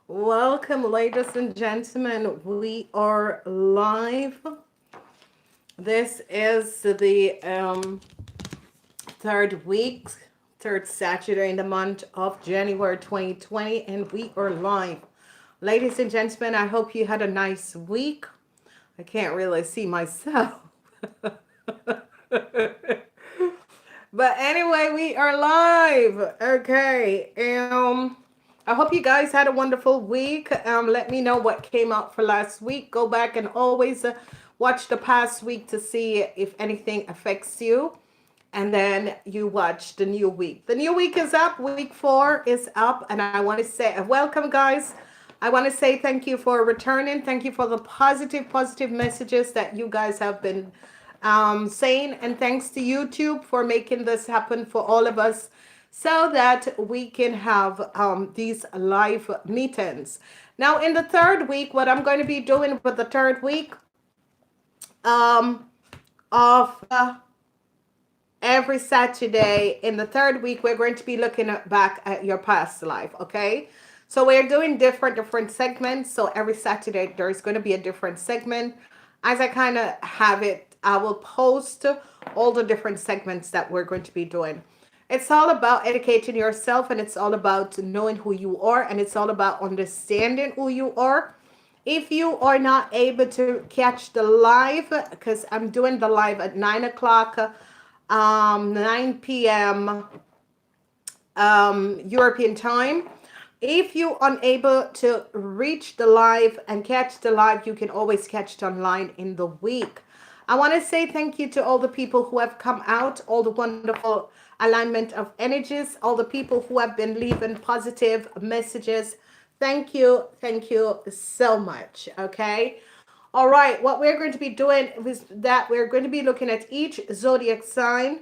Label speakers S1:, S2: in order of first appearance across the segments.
S1: Welcome, ladies and gentlemen. We are live. This is the third week, third Saturday in the month of January 2020, and we are live. Ladies and gentlemen, I hope you had a nice week. I can't really see myself. But anyway, we are live. Okay. I hope you guys had a wonderful week. Let me know what came out for last week. Go back and always watch the past week to see if anything affects you. And then you watch the new week. The new week is up. Week 4 is up. And I want to say welcome, guys. I want to say thank you for returning. Thank you for the positive messages that you guys have been saying. And thanks to YouTube for making this happen for all of us so that we can have these live meetings. Now, in the third week, what I'm going to be doing with the third week of every Saturday in the third week, we're going to be looking back at your past life, okay? So we're doing different segments. So every Saturday, there's going to be a different segment. As I kind of have it, I will post all the different segments that we're going to be doing. It's all about educating yourself, and it's all about knowing who you are, and it's all about understanding who you are. If you are not able to catch the live, because I'm doing the live at 9 o'clock, 9 p.m. European time. If you're unable to reach the live and catch the live, you can always catch it online in the week. I want to say thank you to all the people who have come out, all the wonderful alignment of energies, all the people who have been leaving positive messages. Thank you so much. Okay. All right, what we're going to be doing is that we're going to be looking at each zodiac sign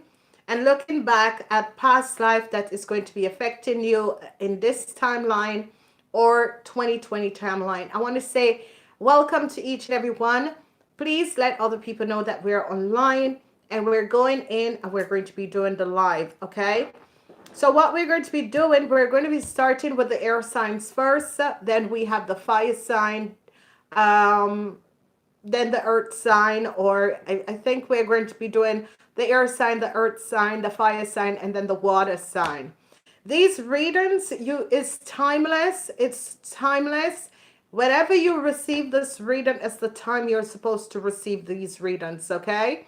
S1: and looking back at past life that is going to be affecting you in this timeline or 2020 timeline. I want to say welcome to each and every one. Please let other people know that we're online and we're going in and we're going to be doing the live, okay? So what we're going to be doing, we're going to be starting with the air signs first. Then we have the fire sign, then the earth sign, or I think we're going to be doing the air sign, the earth sign, the fire sign, and then the water sign. These readings is timeless. It's timeless. Whenever you receive this reading, it's the time you're supposed to receive these readings, okay?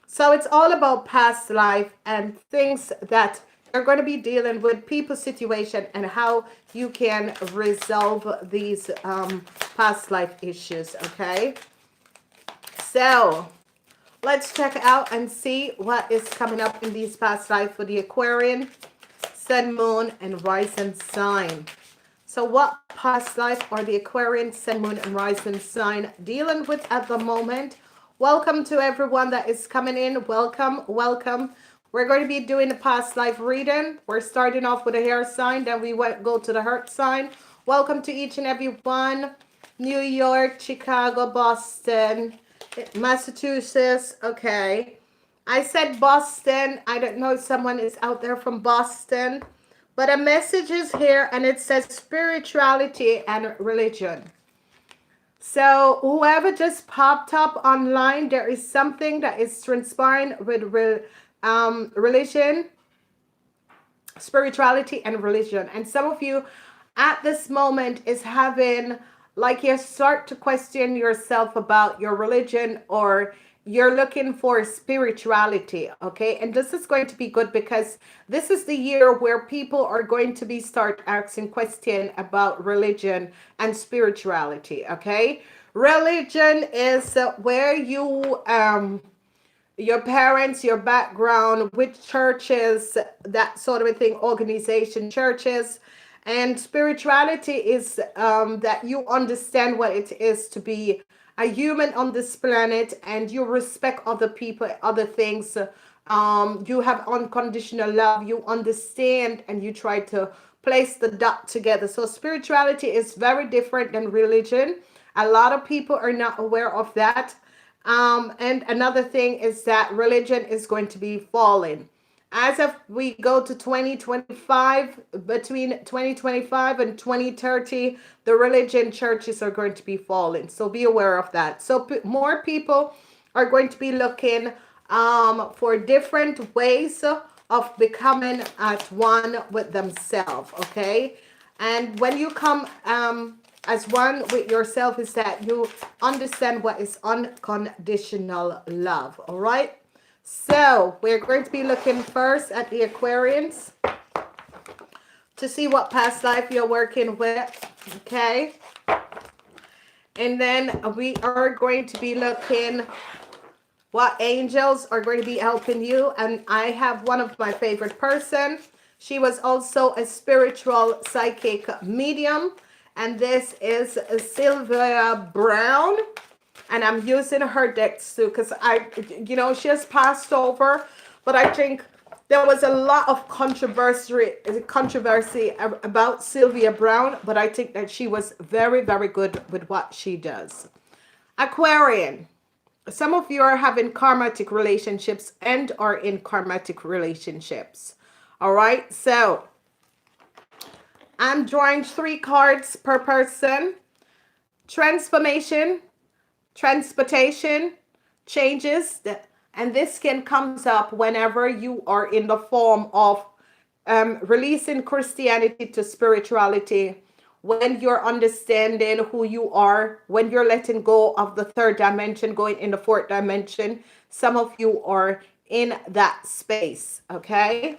S1: So it's all about past life and things that you're going to be dealing with, people, situation, and how you can resolve these past life issues, okay? So let's check out and see what is coming up in these past life for the Aquarian, Sun, Moon, and Rising sign. So what past life are the Aquarian, Sun, Moon, and Rising sign dealing with at the moment? Welcome to everyone that is coming in. Welcome. We're going to be doing a past life reading. We're starting off with a air sign, then we go to the earth sign. Welcome to each and every one. New York, Chicago, Boston, Massachusetts. Okay. I said Boston. I don't know if someone is out there from Boston. But a message is here and it says spirituality and religion. So whoever just popped up online, there is something that is transpiring with religion, spirituality, and religion. And some of you at this moment is having, like, you start to question yourself about your religion, or you're looking for spirituality, okay? And this is going to be good because this is the year where people are going to be start asking questions about religion and spirituality, okay? Religion is where you your parents, your background, which churches, that sort of a thing, organization, churches. And spirituality is that you understand what it is to be a human on this planet, and you respect other people, other things. You have unconditional love, you understand, and you try to place the dot together. So spirituality is very different than religion. A lot of people are not aware of that. And another thing is that religion is going to be falling. As of we go to 2025, between 2025 and 2030, the religion churches are going to be falling. So be aware of that. So more people are going to be looking for different ways of becoming at one with themselves. Okay. And when you come as one with yourself, is that you understand what is unconditional love. All right. So we're going to be looking first at the Aquarians to see what past life you're working with, okay? And then we are going to be looking what angels are going to be helping you. And I have one of my favorite person. She was also a spiritual psychic medium. And this is Sylvia Brown. And I'm using her decks too because she has passed over, but I think there was a lot of controversy about Sylvia Brown, but I think that she was very, very good with what she does. Aquarian, some of you are having karmatic relationships and are in karmatic relationships. All right, so I'm drawing 3 cards per person. Transformation, transportation, changes, and this can comes up whenever you are in the form of releasing Christianity to spirituality, when you're understanding who you are, when you're letting go of the 3rd dimension, going in the 4th dimension. Some of you are in that space, okay?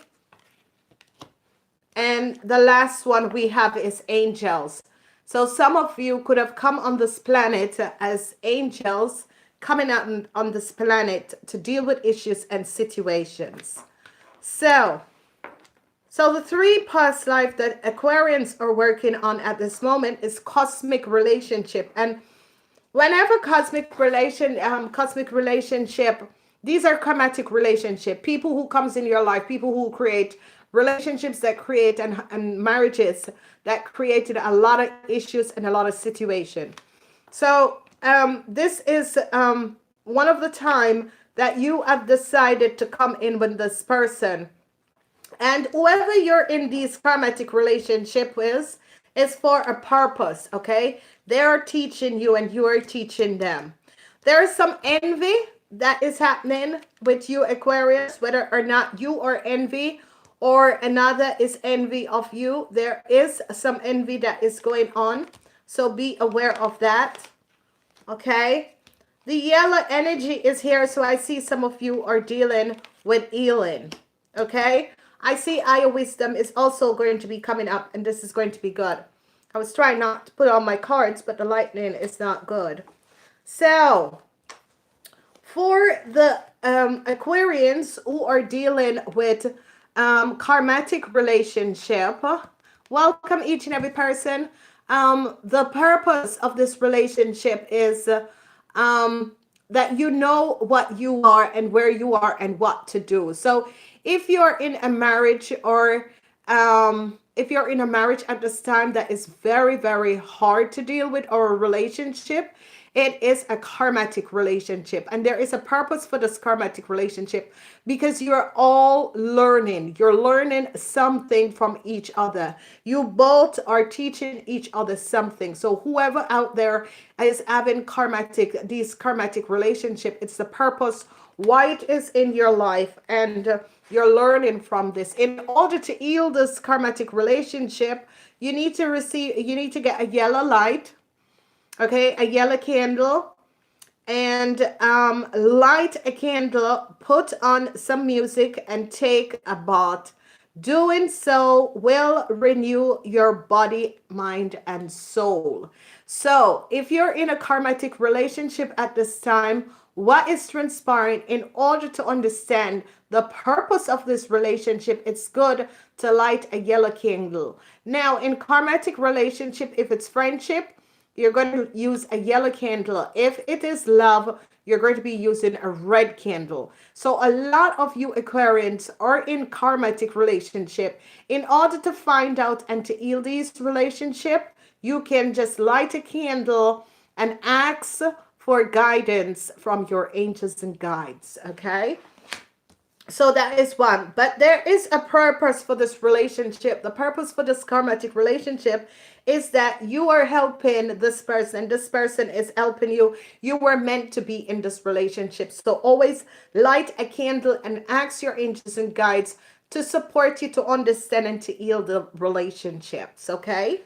S1: And the last one we have is angels. So some of you could have come on this planet as angels, coming out on this planet to deal with issues and situations. So the 3 past life that Aquarians are working on at this moment is cosmic relationship. And whenever cosmic relationship, these are karmatic relationship. People who comes in your life, people who create relationships that create and marriages that created a lot of issues and a lot of situation. So this is one of the time that you have decided to come in with this person. And whoever you're in these karmatic relationship with is for a purpose, okay? They are teaching you and you are teaching them. There is some envy that is happening with you, Aquarius, whether or not you are envy or another is envy of you. There is some envy that is going on. So be aware of that. Okay. The yellow energy is here. So I see some of you are dealing with healing. Okay. I see Eye of Wisdom is also going to be coming up. And this is going to be good. I was trying not to put on my cards, but the lightning is not good. So for the Aquarians who are dealing with karmatic relationship, welcome each and every person. The purpose of this relationship is that you know what you are and where you are and what to do. So if you're in a marriage or if you're in a marriage at this time that is very, very hard to deal with, or a relationship, it is a karmatic relationship. And there is a purpose for this karmatic relationship because you're all learning. You're learning something from each other. You both are teaching each other something. So whoever out there is having these karmatic relationship, it's the purpose why it is in your life. And you're learning from this. In order to heal this karmatic relationship, you need to get a yellow light. Okay, a yellow candle, and light a candle, put on some music, and take a bath. Doing so will renew your body, mind, and soul. So if you're in a karmatic relationship at this time, what is transpiring, in order to understand the purpose of this relationship, it's good to light a yellow candle. Now, in karmatic relationship, if it's friendship, you're going to use a yellow candle. If it is love, you're going to be using a red candle. So a lot of you Aquarians are in karmatic relationship. In order to find out and to heal these relationship, you can just light a candle and ask for guidance from your angels and guides. Okay. So that is one. But there is a purpose for this relationship. The purpose for this karmatic relationship is that you are helping this person. This person is helping you. You were meant to be in this relationship. So always light a candle and ask your angels and guides to support you, to understand and to heal the relationships. Okay.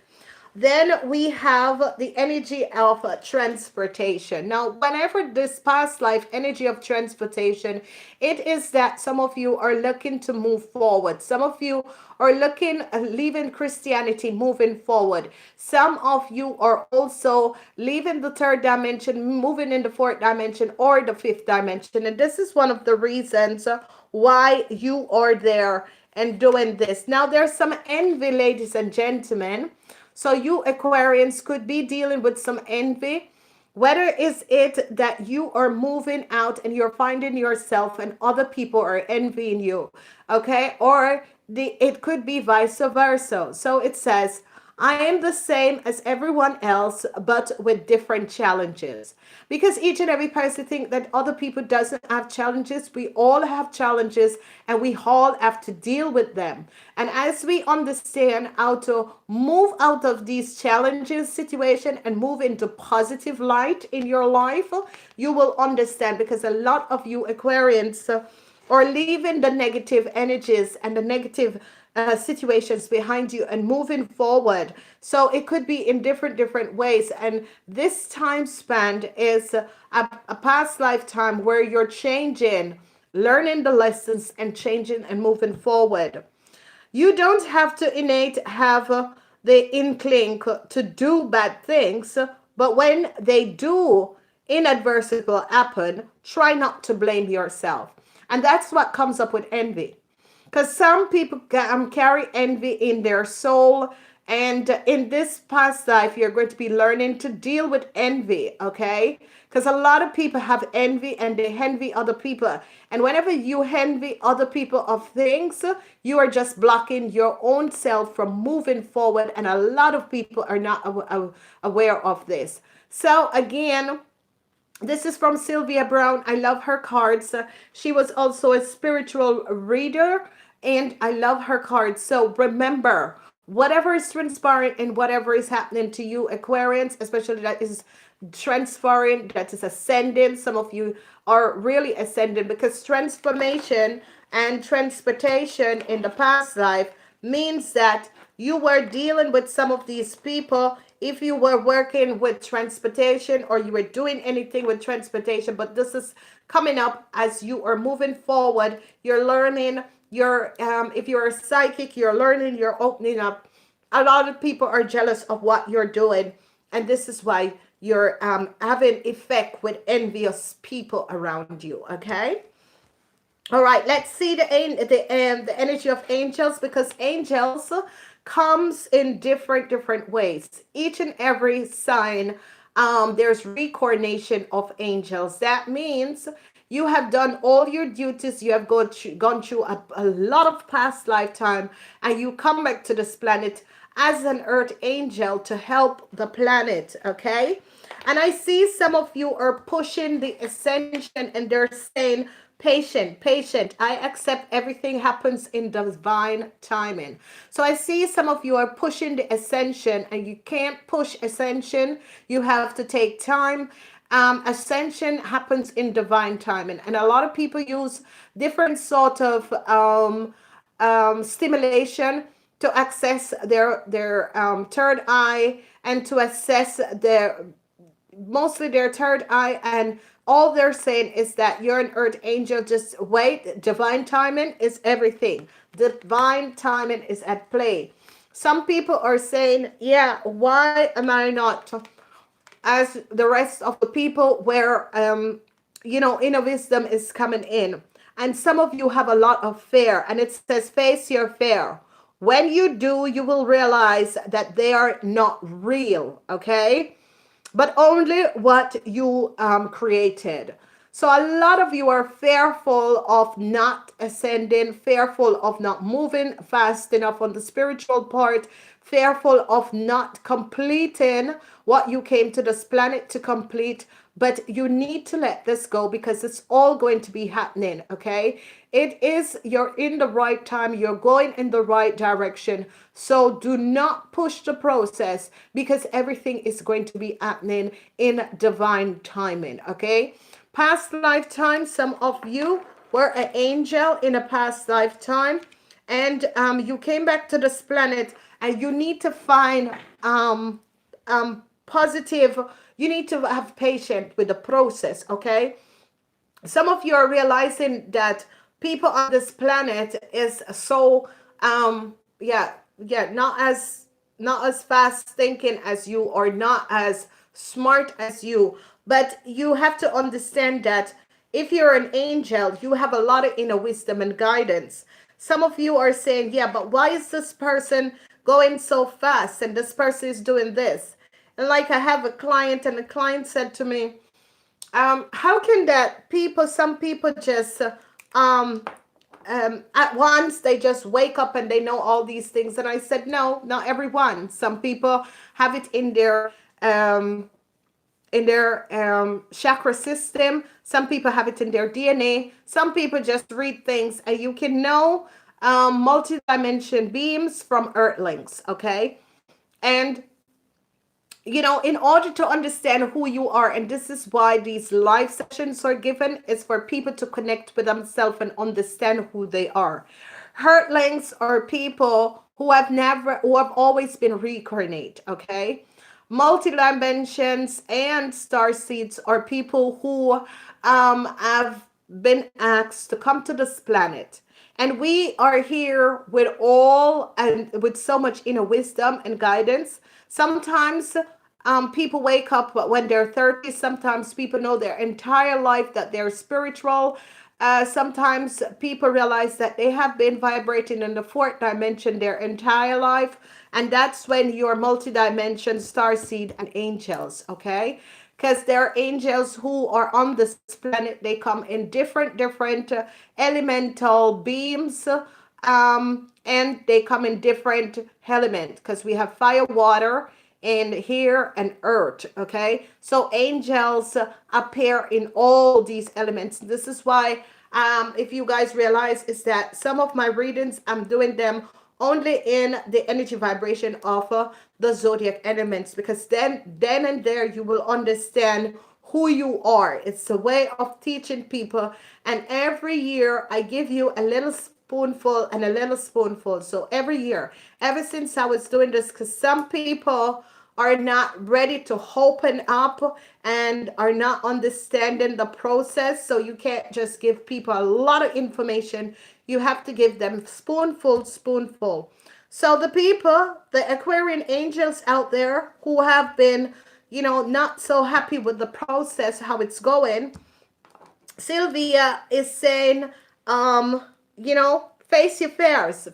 S1: Then we have the energy of transportation. Now, whenever this past life energy of transportation, it is that some of you are looking to move forward. Some of you are looking, leaving Christianity, moving forward. Some of you are also leaving the third dimension, moving in the fourth dimension or the fifth dimension. And this is one of the reasons why you are there and doing this. Now, there's some envy, ladies and gentlemen. So you Aquarians could be dealing with some envy. Whether is it that you are moving out and you're finding yourself and other people are envying you, okay? Or it could be vice versa. So it says, I am the same as everyone else, but with different challenges. Because each and every person think that other people doesn't have challenges. We all have challenges and we all have to deal with them. And as we understand how to move out of these challenges situation and move into positive light in your life, you will understand, because a lot of you Aquarians or leaving the negative energies and the negative situations behind you and moving forward. So it could be in different ways. And this time span is a past lifetime where you're changing, learning the lessons and changing and moving forward. You don't have to innate have the inkling to do bad things, but when they do inadversity happen, try not to blame yourself. And that's what comes up with envy. Because some people carry envy in their soul. And in this past life, you're going to be learning to deal with envy, okay? Because a lot of people have envy and they envy other people. And whenever you envy other people of things, you are just blocking your own self from moving forward. And a lot of people are not aware of this. So again, this is from Sylvia Brown. I love her cards. She was also a spiritual reader, and I love her cards. So remember, whatever is transpiring and whatever is happening to you, Aquarians, especially that is transferring, that is ascending. Some of you are really ascending, because transformation and transportation in the past life means that you were dealing with some of these people if you were working with transportation or you were doing anything with transportation. But this is coming up as you are moving forward. You're learning, if you're a psychic, you're learning, you're opening up. A lot of people are jealous of what you're doing, and this is why you're having effect with envious people around you. Okay. All right, let's see the energy of angels, because angels comes in different ways. Each and every sign, there's reincarnation of angels. That means you have done all your duties. You have gone through a lot of past lifetime, and you come back to this planet as an earth angel to help the planet. Okay. And I see some of you are pushing the ascension, and they're saying, patient. I accept everything happens in divine timing. So I see some of you are pushing the ascension, and you can't push ascension. You have to take time. Ascension happens in divine timing. And a lot of people use different sort of stimulation to access their third eye, and to assess mostly their third eye, and all they're saying is that you're an earth angel. Just wait. Divine timing is everything. Divine timing is at play. Some people are saying, yeah, why am I not as the rest of the people where, inner wisdom is coming in? And some of you have a lot of fear, and it says, face your fear. When you do, you will realize that they are not real, okay? But only what you created. So a lot of you are fearful of not ascending, fearful of not moving fast enough on the spiritual part, fearful of not completing what you came to this planet to complete, but you need to let this go because it's all going to be happening, okay? You're in the right time, you're going in the right direction. So do not push the process because everything is going to be happening in divine timing, okay? Past lifetime, some of you were an angel in a past lifetime, and you came back to this planet, and you need to find positive, you need to have patience with the process, okay? Some of you are realizing that people on this planet is so not as fast thinking as you, or not as smart as you. But you have to understand that if you're an angel, you have a lot of inner wisdom and guidance. Some of you are saying, yeah, but why is this person going so fast and this person is doing this? And like, I have a client, and the client said to me, how can that some people just at once they just wake up and they know all these things? And I said, no, not everyone. Some people have it in their chakra system. Some people have it in their DNA. Some people just read things, and you can know multi-dimension beams from earthlings, okay? And in order to understand who you are, and this is why these live sessions are given, is for people to connect with themselves and understand who they are. Hurtlings are people who have always been reincarnate, okay? Multi-dimensions and star seeds are people who have been asked to come to this planet. And we are here with so much inner wisdom and guidance. Sometimes people wake up when they're 30. Sometimes people know their entire life that they're spiritual. Sometimes people realize that they have been vibrating in the fourth dimension their entire life. And that's when you're multi-dimension, starseed, and angels, okay? Because there are angels who are on this planet. They come in different elemental beams, and they come in different elements, because we have fire, water, and here, and earth, okay? So angels appear in all these elements. This is why, if you guys realize, is that some of my readings, I'm doing them only in the energy vibration of the zodiac elements, because then and there you will understand who you are. It's a way of teaching people, and every year I give you a little spoonful and a little spoonful. So every year, ever since I was doing this, because some people are not ready to open up and are not understanding the process. So you can't just give people a lot of information. You have to give them spoonful. So the people, the Aquarian angels out there who have been, not so happy with the process, how it's going, Sylvia is saying, face your fears,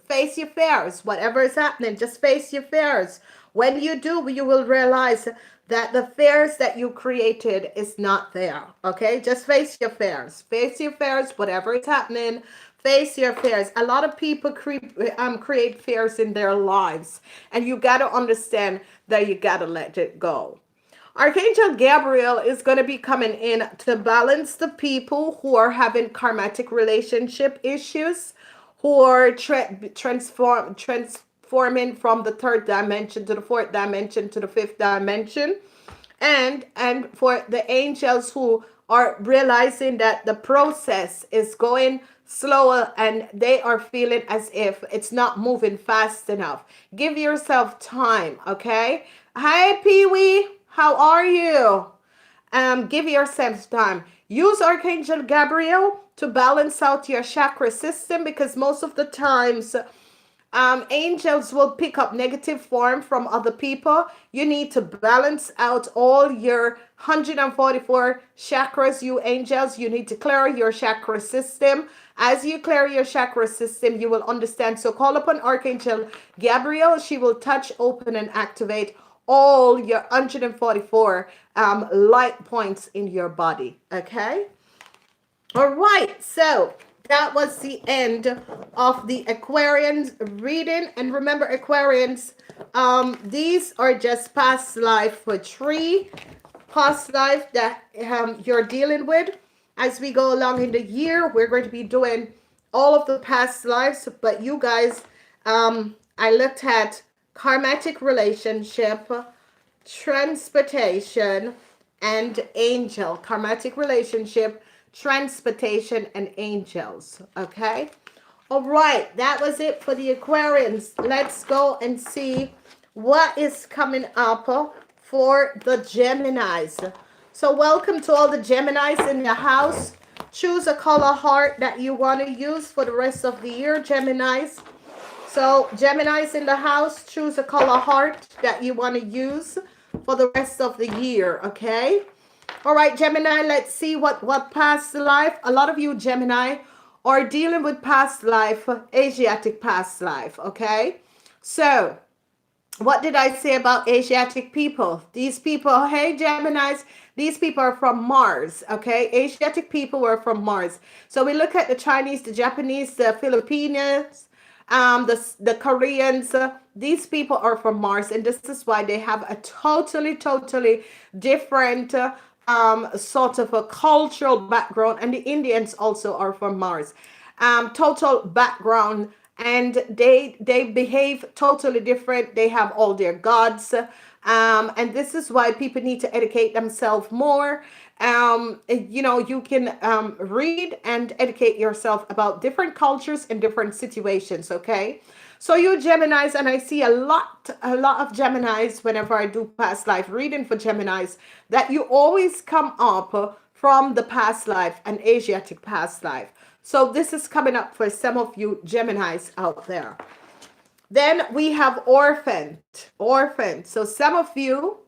S1: whatever is happening, just face your fears. When you do, you will realize that the fears that you created is not there, okay? Just face your fears, whatever is happening, face your fears. A lot of people create fears in their lives, and you got to understand that you got to let it go. Archangel Gabriel is going to be coming in to balance the people who are having karmatic relationship issues, who are transforming from the third dimension to the fourth dimension to the fifth dimension, and for the angels who are realizing that the process is going slower and they are feeling as if it's not moving fast enough. Give yourself time, okay? Hi, Pee-wee. How are you? Give yourself time. Use Archangel Gabriel to balance out your chakra system, because most of the times angels will pick up negative form from other people. You need to balance out all your 144 chakras, you angels. You need to clear your chakra system. As you clear your chakra system, you will understand. So call upon Archangel Gabriel. She will touch, open, and activate all your 144 light points in your body, okay? All right, so that was the end of the Aquarians reading. And remember, Aquarians, these are just past life for 3 past life that you're dealing with. As we go along in the year, we're going to be doing all of the past lives, but you guys, I looked at karmatic relationship, transportation, and angel. Karmatic relationship, transportation, and angels. Okay. All right. That was it for the Aquarians. Let's go and see what is coming up for the Geminis. So welcome to all the Geminis in the house. Choose a color heart that you want to use for the rest of the year, Geminis. So Geminis in the house, choose a color heart that you want to use for the rest of the year, okay? All right, Gemini, let's see what past life. A lot of you Gemini are dealing with past life, Asiatic past life, okay? So what did I say about Asiatic people? These people, hey Geminis, these people are from Mars, okay? Asiatic people were from Mars. So we look at the Chinese, the Japanese, the Filipinos, the Koreans. These people are from Mars, and this is why they have a totally different sort of a cultural background. And the Indians also are from Mars. Total background, and they behave totally different. They have all their gods, and this is why people need to educate themselves more. You know, you can read and educate yourself about different cultures and different situations, okay? So you Geminis, and I see a lot of Geminis whenever I do past life reading for Geminis, that you always come up from the past life, an Asiatic past life. So this is coming up for some of you Geminis out there. Then we have orphaned. So some of you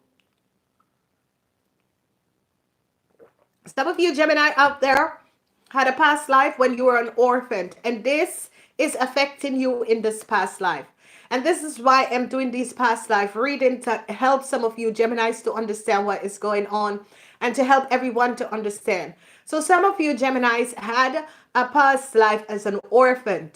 S1: Gemini out there had a past life when you were an orphan, and this is affecting you in this past life. And this is why I'm doing these past life reading, to help some of you Geminis to understand what is going on and to help everyone to understand. So some of you Geminis had a past life as an orphan.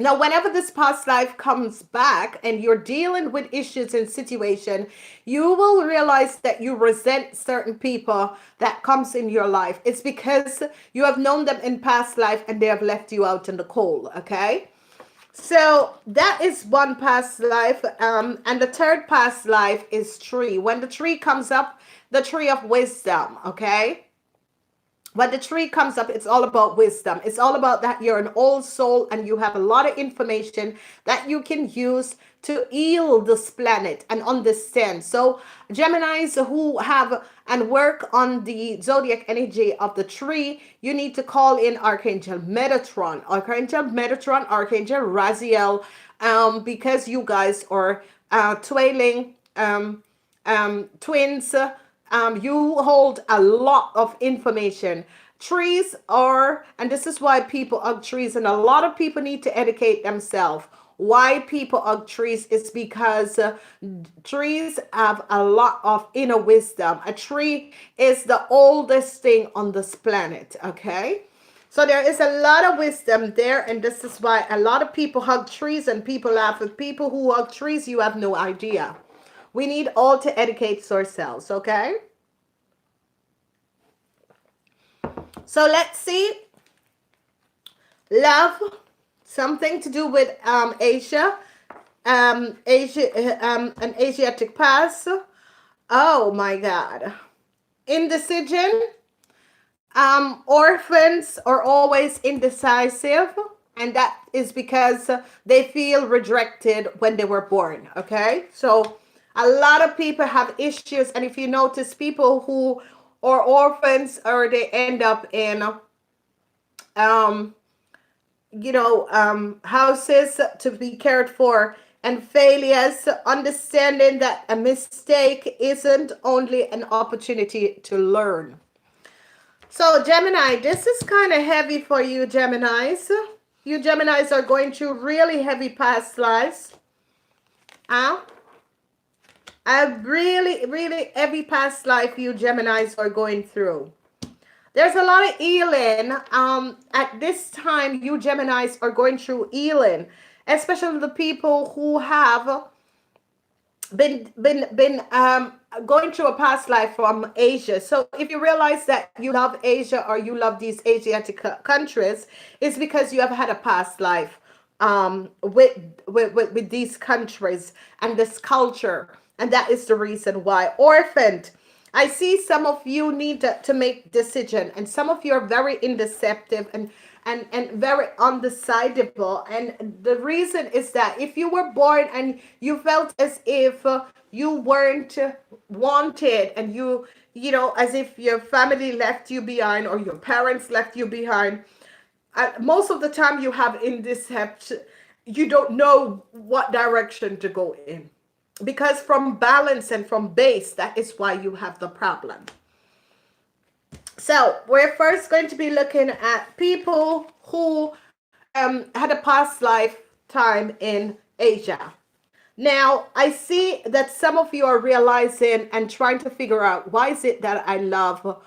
S1: Now, whenever this past life comes back and you're dealing with issues and situation, you will realize that you resent certain people that comes in your life. It's because you have known them in past life and they have left you out in the cold, okay? So that is one past life. And the third past life is tree. When the tree comes up, the tree of wisdom, okay? When the tree comes up, it's all about wisdom. It's all about that you're an old soul and you have a lot of information that you can use to heal this planet and understand. So Geminis who have and work on the zodiac energy of the tree, you need to call in Archangel Metatron, Archangel Raziel, because you guys are twins. You hold a lot of information. Trees are, and this is why people hug trees, and a lot of people need to educate themselves. Why people hug trees is because trees have a lot of inner wisdom. A tree is the oldest thing on this planet, okay? So there is a lot of wisdom there, and this is why a lot of people hug trees, and people laugh at people who hug trees. You have no idea. We need all to educate ourselves, okay? So let's see. Love, something to do with Asia, an Asiatic past. Oh my God. Indecision. Orphans are always indecisive, and that is because they feel rejected when they were born, okay? So a lot of people have issues, and if you notice, people who are orphans, or they end up in houses to be cared for, and failures, understanding that a mistake isn't only an opportunity to learn. So Gemini, this is kind of heavy for you Geminis. You Geminis are going through really heavy past lives. A really heavy past life you Geminis are going through. There's a lot of healing. At this time, you Geminis are going through healing, especially the people who have been going through a past life from Asia. So if you realize that you love Asia or you love these Asiatic countries, it's because you have had a past life with these countries and this culture. And that is the reason why. Orphaned. I see some of you need to make decision, and some of you are very indeceptive and very undecidable. And the reason is that if you were born and you felt as if you weren't wanted, and you know, as if your family left you behind or your parents left you behind, most of the time you have indeception. You don't know what direction to go in, because from balance and from base, that is why you have the problem. So we're first going to be looking at people who had a past lifetime in Asia. Now, I see that some of you are realizing and trying to figure out, why is it that I love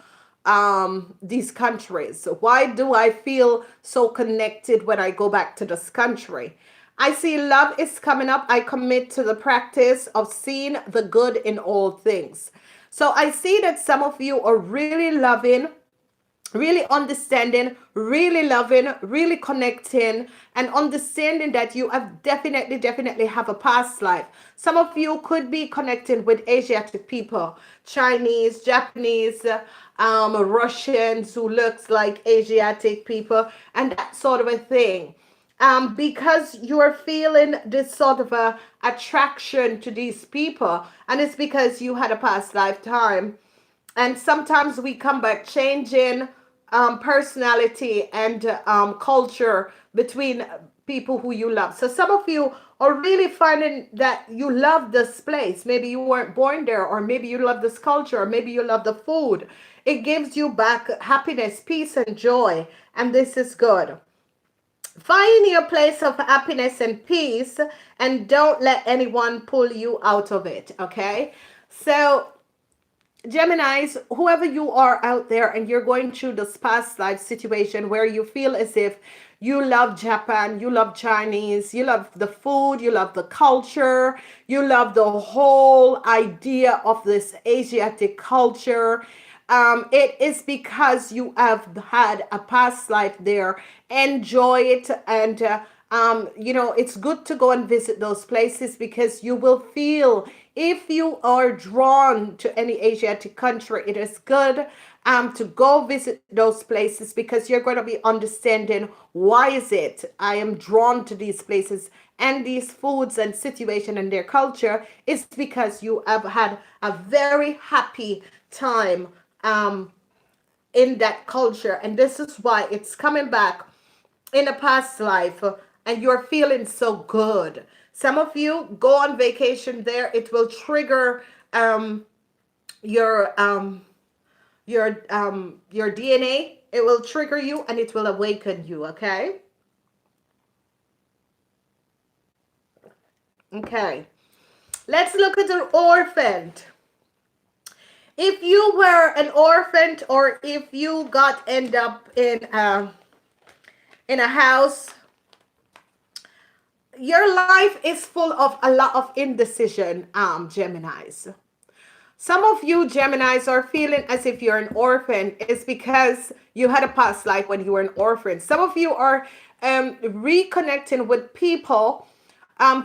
S1: these countries? Why do I feel so connected when I go back to this country? I see love is coming up. I commit to the practice of seeing the good in all things. So I see that some of you are really loving, really understanding, really loving, really connecting, and understanding that you have definitely have a past life. Some of you could be connecting with Asiatic people, Chinese, Japanese, Russians who looks like Asiatic people, and that sort of a thing. Because you're feeling this sort of a attraction to these people, and it's because you had a past lifetime. And sometimes we come back changing personality and culture between people who you love. So some of you are really finding that you love this place. Maybe you weren't born there, or maybe you love this culture, or maybe you love the food. It gives you back happiness, peace, and joy, and this is good. Find your place of happiness and peace, and don't let anyone pull you out of it, okay? So Geminis, whoever you are out there, and you're going through this past life situation where you feel as if you love Japan, you love Chinese, you love the food, you love the culture, you love the whole idea of this Asiatic culture. It is because you have had a past life there. Enjoy it, and you know, it's good to go and visit those places, because you will feel, if you are drawn to any Asiatic country, it is good to go visit those places, because you're going to be understanding, why is it I am drawn to these places and these foods and situation and their culture. It's because you have had a very happy time in that culture, and this is why it's coming back in a past life, and you're feeling so good. Some of you go on vacation there. It will trigger your DNA. It will trigger you, and it will awaken you. Okay. Okay. Let's look at the orphaned. If you were an orphan, or if you end up in a house, your life is full of a lot of indecision, Geminis. Some of you Geminis are feeling as if you're an orphan. It's because you had a past life when you were an orphan. Some of you are reconnecting with people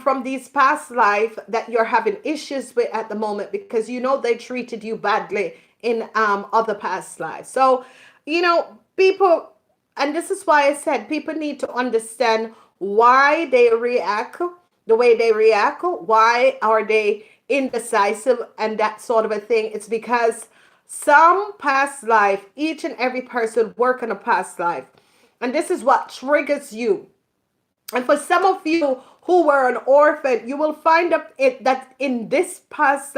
S1: from these past life that you're having issues with at the moment, because you know they treated you badly in other past lives. So, you know, people, and this is why I said people need to understand why they react the way they react. Why are they indecisive and that sort of a thing? It's because some past life, each and every person work in a past life, and this is what triggers you. And for some of you who were an orphan, you will find that in this past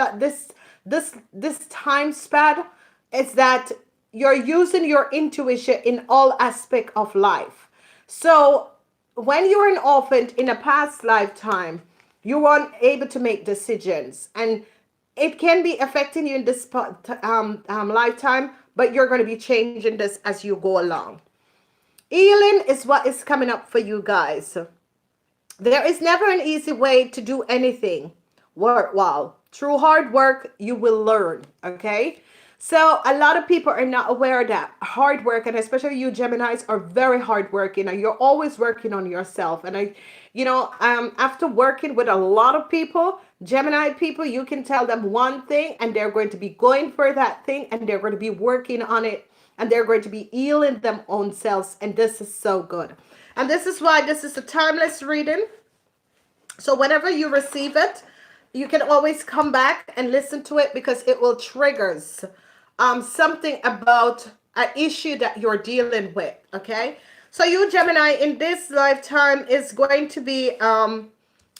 S1: this time span, is that you're using your intuition in all aspect of life. So when you're an orphan in a past lifetime, you weren't able to make decisions, and it can be affecting you in this lifetime, but you're going to be changing this as you go along. Healing is what is coming up for you guys. There is never an easy way to do anything worthwhile. Through hard work, you will learn. Okay. So a lot of people are not aware that hard work, and especially you Geminis, are very hard working, and you're always working on yourself. And after working with a lot of people, Gemini people, you can tell them one thing, and they're going to be going for that thing, and they're going to be working on it, and they're going to be healing them own selves. And this is so good. And this is why this is a timeless reading. So whenever you receive it, you can always come back and listen to it, because it will triggers something about an issue that you're dealing with. Okay. So you Gemini in this lifetime is going to be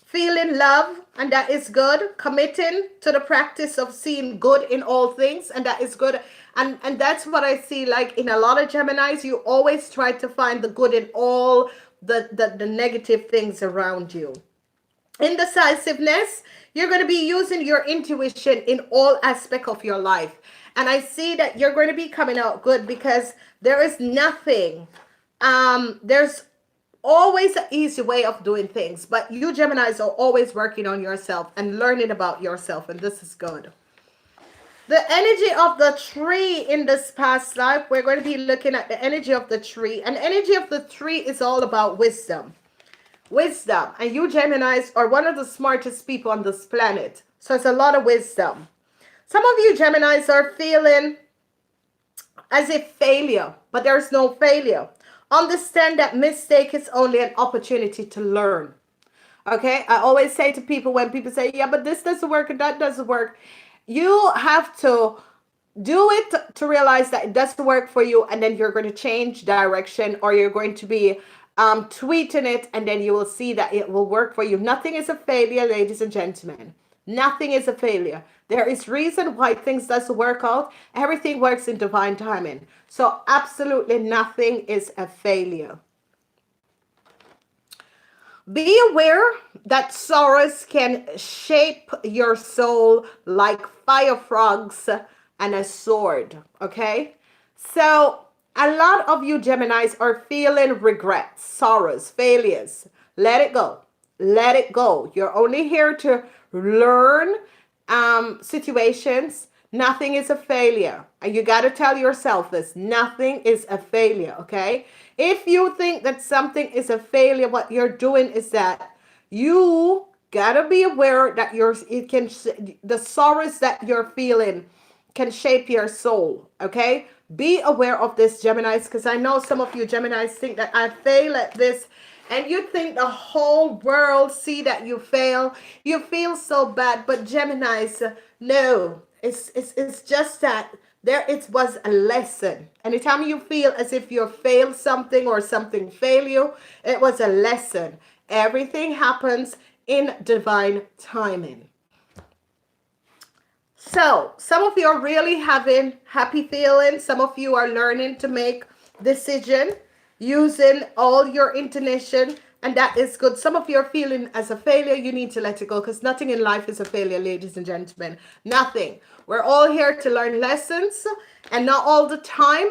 S1: feeling love, and that is good. Committing to the practice of seeing good in all things, and that is good. And that's what I see, like in a lot of Geminis, you always try to find the good in all the negative things around you. Indecisiveness, you're going to be using your intuition in all aspects of your life. And I see that you're going to be coming out good, because there is nothing, there's always an easy way of doing things, but you Geminis are always working on yourself and learning about yourself, and this is good. The energy of the tree in this past life, we're going to be looking at the energy of the tree, and energy of the tree is all about wisdom. Wisdom. And you Geminis are one of the smartest people on this planet. So it's a lot of wisdom. Some of you Geminis are feeling as if failure, but there's no failure. Understand that mistake is only an opportunity to learn. Okay? I always say to people, when people say, yeah, but this doesn't work and that doesn't work, you have to do it to realize that it doesn't work for you, and then you're going to change direction, or you're going to be tweeting it, and then you will see that it will work for you. Nothing is a failure, ladies and gentlemen. Nothing is a failure. There is reason why things doesn't work out. Everything works in divine timing. So absolutely nothing is a failure. Be aware that sorrows can shape your soul like fire frogs and a sword. Okay? So a lot of you Geminis are feeling regrets, sorrows, failures. Let it go. Let it go. You're only here to learn situations. Nothing is a failure. And you got to tell yourself this. Nothing is a failure, okay? If you think that something is a failure, what you're doing is that you got to be aware that the sorrows that you're feeling can shape your soul, okay? Be aware of this, Geminis, because I know some of you Geminis think that I fail at this, and you think the whole world see that you fail. You feel so bad, but Geminis, no, it's just that it was a lesson. Anytime you feel as if you failed something or something failed you, it was a lesson. Everything happens in divine timing. So some of you are really having happy feelings. Some of you are learning to make decision using all your intuition, and that is good. Some of you are feeling as a failure. You need to let it go, because nothing in life is a failure, ladies and gentlemen. Nothing. We're all here to learn lessons, and not all the time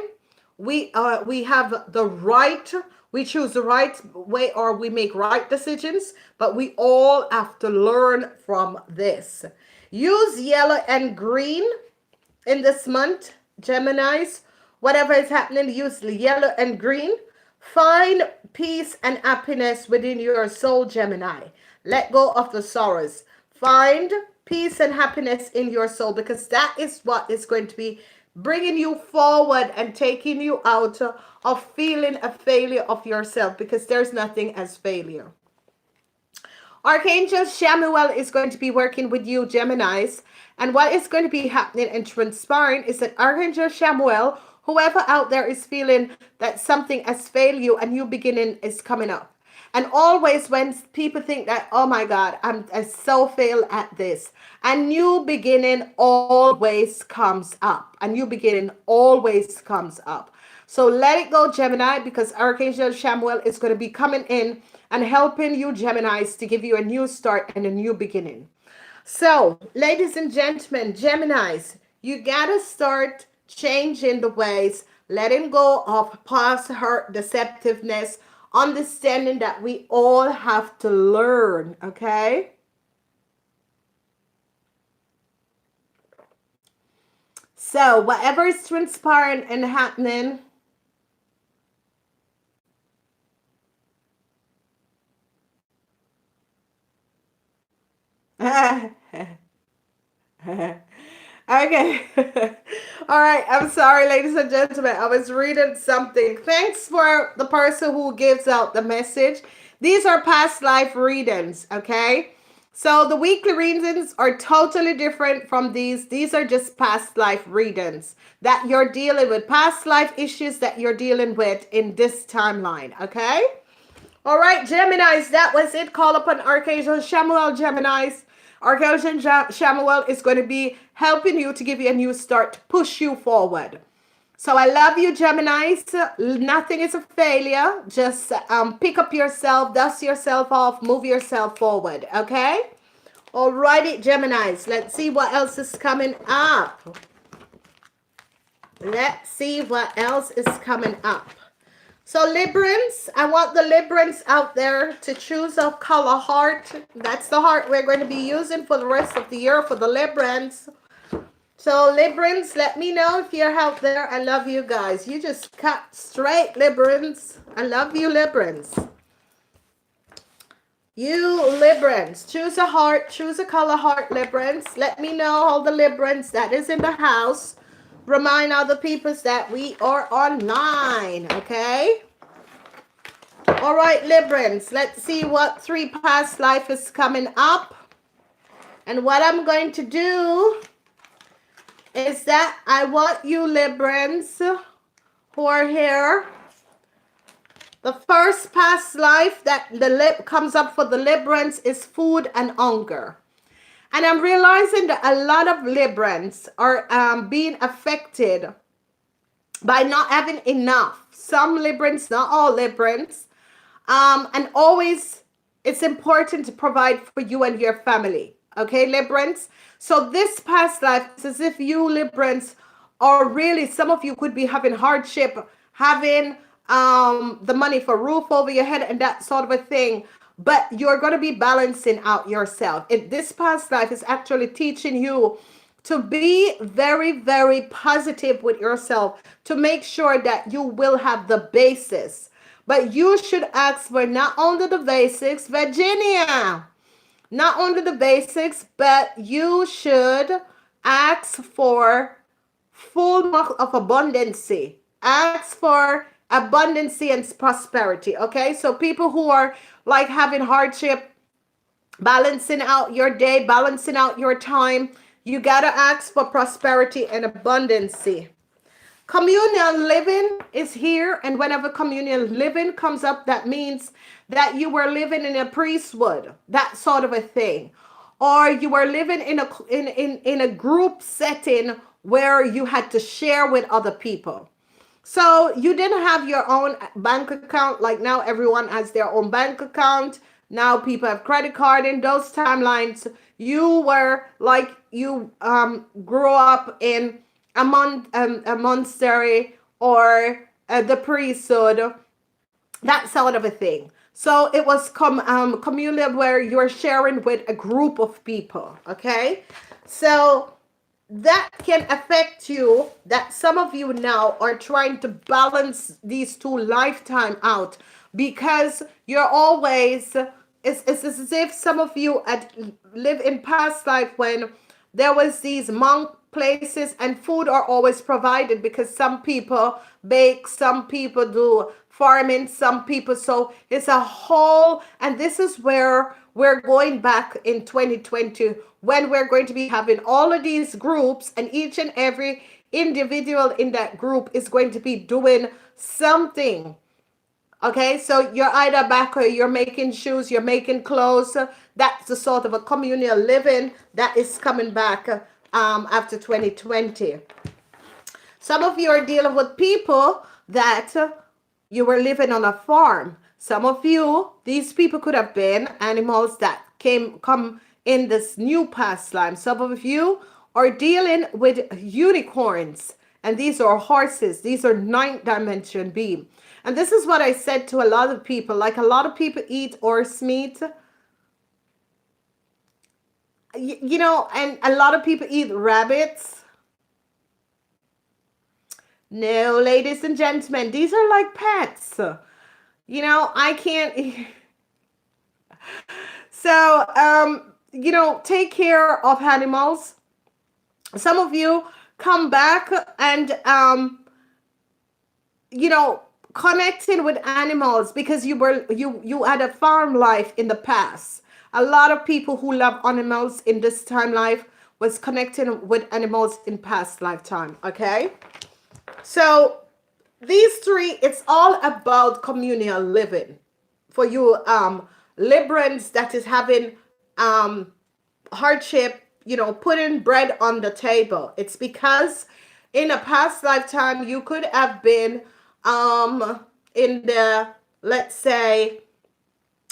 S1: we have the right, we choose the right way, or we make right decisions, but we all have to learn from this. Use yellow and green in this month, Geminis. Whatever is happening, use yellow and green. Find peace and happiness within your soul, Gemini. Let go of the sorrows. Find peace and happiness in your soul, because that is what is going to be bringing you forward and taking you out of feeling a failure of yourself, because there's nothing as failure. Archangel Chamuel is going to be working with you, Geminis. And what is going to be happening and transpiring is that Archangel Chamuel, whoever out there is feeling that something has failed you, a new beginning is coming up. And always when people think that, oh my God, I so failed at this, a new beginning always comes up. A new beginning always comes up. So let it go, Gemini, because Archangel Chamuel is going to be coming in and helping you, Geminis, to give you a new start and a new beginning. So, ladies and gentlemen, Geminis, you got to start changing the ways, letting go of past hurt, deceptiveness, understanding that we all have to learn, okay? So whatever is transpiring and happening, okay. All right. I'm sorry, ladies and gentlemen. I was reading something. Thanks for the person who gives out the message. These are past life readings, okay? So the weekly readings are totally different from these. These are just past life readings that you're dealing with, past life issues that you're dealing with in this timeline, okay? All right, Geminis, that was it. Call upon Archangel Chamuel, Geminis. Archangel Chamuel is going to be helping you to give you a new start, to push you forward. So I love you, Geminis. Nothing is a failure. Just pick up yourself, dust yourself off, move yourself forward, okay? All righty, Geminis. Let's see what else is coming up. Let's see what else is coming up. So Librans, I want the Librans out there to choose a color heart. That's the heart we're going to be using for the rest of the year for the Librans. So Librans, let me know if you're out there. I love you guys. You just cut straight, Librans. I love you, Librans. You Librans, choose a heart, choose a color heart, Librans. Let me know all the Librans that is in the house. Remind other people that we are online, okay? All right, Librans, let's see what 3 past life is coming up. And what I'm going to do is that I want you Librans who are here. The first past life that comes up for the Librans is food and hunger. And I'm realizing that a lot of Librans are being affected by not having enough. Some Librans, not all Librans. And always, it's important to provide for you and your family. Okay, Librans? So this past life, it's as if you Librans are really, some of you could be having hardship, having the money for roof over your head and that sort of a thing. But you're going to be balancing out yourself. This past life is actually teaching you to be very, very positive with yourself, to make sure that you will have the basis. But you should ask for not only the basics, Virginia, not only the basics, but you should ask for full of abundancy. Ask for abundancy and prosperity, okay? So people who are like having hardship, balancing out your day, balancing out your time, you got to ask for prosperity and abundancy. Communion living is here, and whenever communion living comes up, that means that you were living in a priesthood, that sort of a thing, or you were living in a group setting where you had to share with other people. So you didn't have your own bank account. Like now everyone has their own bank account. Now people have credit card. In those timelines, you were like, you grew up in a monastery or the priesthood, that sort of a thing. So it was communal where you're sharing with a group of people, okay? So that can affect you, that some of you now are trying to balance these 2 lifetime out because you're always, it's as if some of you had lived in past life when there was these monk places and food are always provided because some people bake, some people do farming, some people, so it's a whole, and this is where we're going back in 2020 when we're going to be having all of these groups and each and every individual in that group is going to be doing something. Okay, so you're either back or you're making shoes, you're making clothes. That's the sort of a communal living that is coming back after 2020. Some of you are dealing with people that you were living on a farm. Some of you, these people could have been animals that come in this new past life. Some of you are dealing with unicorns, and these are horses. These are 9th dimension being. And this is what I said to a lot of people. Like a lot of people eat horse meat. You know, and a lot of people eat rabbits. No, ladies and gentlemen, these are like pets. You know, I can't. So, you know, take care of animals. Some of you come back and, you know, connecting with animals because you had a farm life in the past. A lot of people who love animals in this time life was connecting with animals in past lifetime. Okay, so these three, it's all about communal living for you Librans that is having hardship, you know, putting bread on the table. It's because in a past lifetime you could have been in the, let's say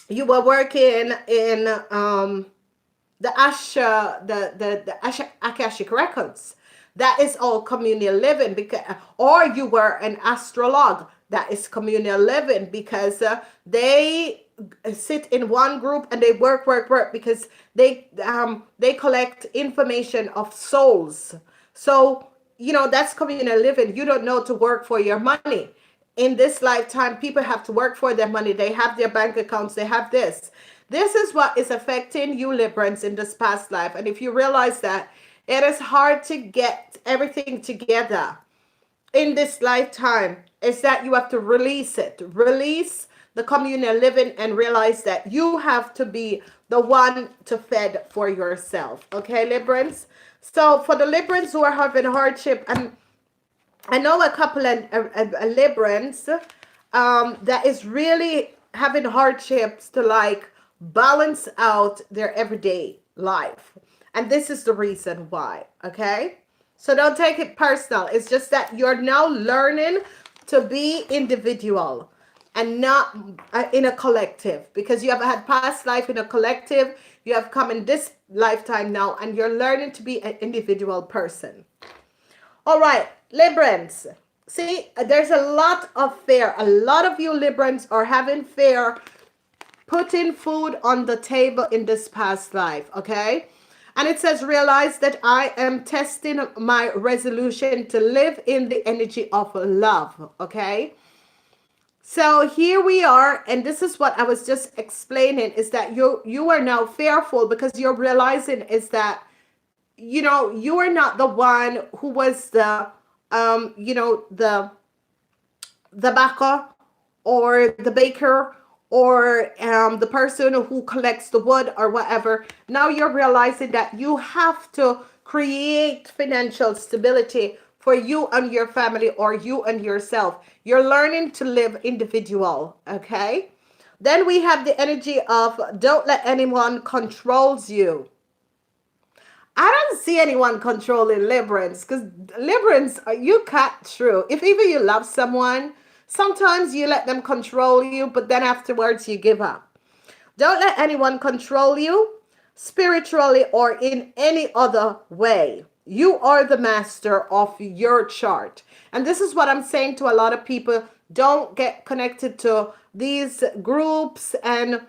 S1: you were working in the Asha, the Asha Akashic records. That is all communal living, because, or you were an astrologue. That is communal living because they sit in one group and they work because they collect information of souls. So you know that's communal living. You don't know to work for your money. In this lifetime, people have to work for their money. They have their bank accounts. They have this. This is what is affecting you Librans in this past life. And if you realize that it is hard to get everything together in this lifetime, is that you have to release it. Release the communal living and realize that you have to be the one to fed for yourself. Okay, Librans? So for the Librans who are having hardship, and I know a couple of Librans that is really having hardships to like balance out their everyday life. And this is the reason why, okay? So don't take it personal. It's just that you're now learning to be individual and not in a collective, because you have had past life in a collective. You have come in this lifetime now and you're learning to be an individual person. All right, Librans. See, there's a lot of fear. A lot of you Librans are having fear putting food on the table in this past life, okay? And it says, realize that I am testing my resolution to live in the energy of love, okay? So here we are, and this is what I was just explaining, is that you are now fearful because you're realizing is that, you know, you are not the one who was the, you know, the baker or the baker or the person who collects the wood or whatever. Now you're realizing that you have to create financial stability for you and your family, or you and yourself. You're learning to live individual, okay? Then we have the energy of don't let anyone controls you. I don't see anyone controlling Librans, because Librans, you cut through. If even you love someone, sometimes you let them control you, but then afterwards you give up. Don't let anyone control you spiritually or in any other way. You are the master of your chart. And this is what I'm saying to a lot of people. Don't get connected to these groups and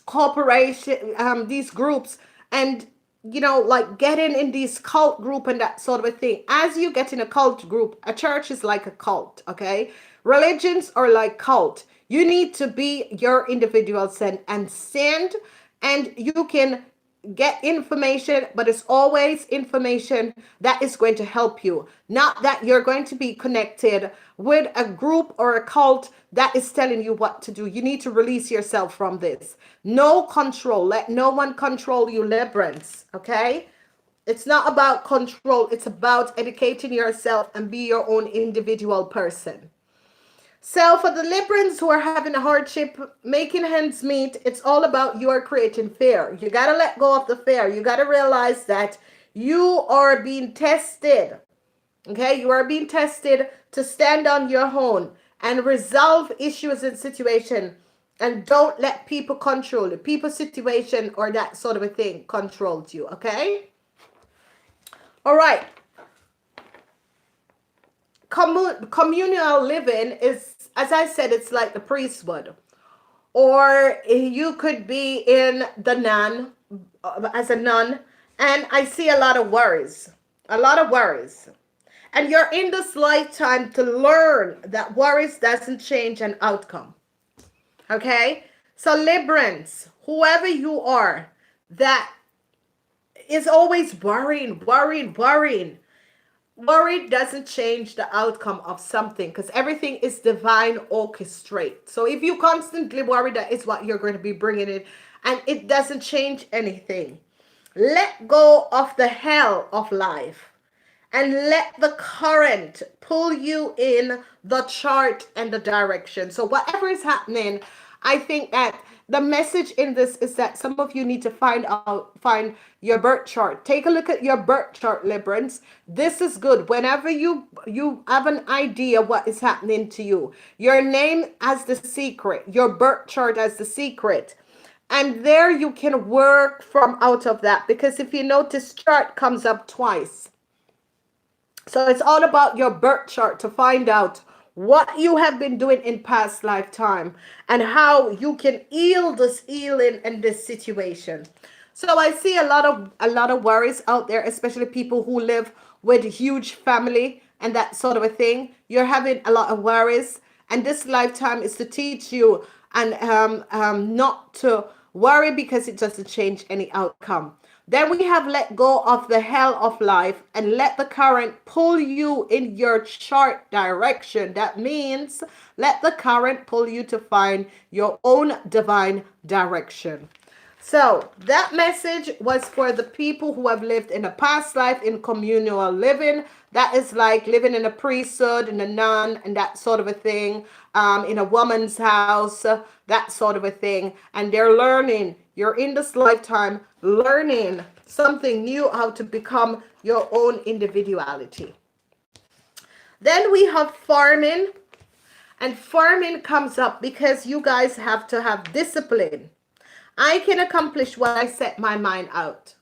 S1: corporation, these groups, and you know, like getting in these cult group and that sort of a thing. As you get in a cult group, a church is like a cult, okay? Religions are like cult. You need to be your individual and send, and you can get information, but it's always information that is going to help you. Not that you're going to be connected with a group or a cult that is telling you what to do. You need to release yourself from this. No control. Let no one control you, Librans, okay? It's not about control. It's about educating yourself and be your own individual person. So for the Librans who are having a hardship making ends meet, it's all about you are creating fear. You got to let go of the fear. You got to realize that you are being tested. Okay, you are being tested to stand on your own and resolve issues and situation. And don't let people control you. People, situation, or that sort of a thing controls you. Okay? All right. Communal living is, as I said, it's like the priesthood. Or you could be in the nun, as a nun. And I see a lot of worries. A lot of worries. And you're in this lifetime to learn that worries doesn't change an outcome. Okay? So Librans, whoever you are that is always worrying, worry doesn't change the outcome of something, because everything is divine orchestrate. So if you constantly worry, that is what you're going to be bringing in, and it doesn't change anything. Let go of the hell of life and let the current pull you in the chart and the direction. So whatever is happening, I think that the message in this is that some of you need to find your birth chart. Take a look at your birth chart, Librans. This is good. Whenever you have an idea what is happening to you, your name as the secret, your birth chart as the secret. And there you can work from out of that, because if you notice, chart comes up twice. So it's all about your birth chart to find out what you have been doing in past lifetime and how you can heal this healing and this situation. So I see a lot of worries out there, especially people who live with huge family and that sort of a thing. You're having a lot of worries, and this lifetime is to teach you and not to worry, because it doesn't change any outcome. Then we have let go of the hell of life and let the current pull you in your chart direction. That means let the current pull you to find your own divine direction. So that message was for the people who have lived in a past life in communal living. That is like living in a priesthood, in a nun, and that sort of a thing, in a woman's house, that sort of a thing. And they're learning. You're in this lifetime learning something new, how to become your own individuality. Then we have farming. And farming comes up because you guys have to have discipline. I can accomplish what I set my mind out.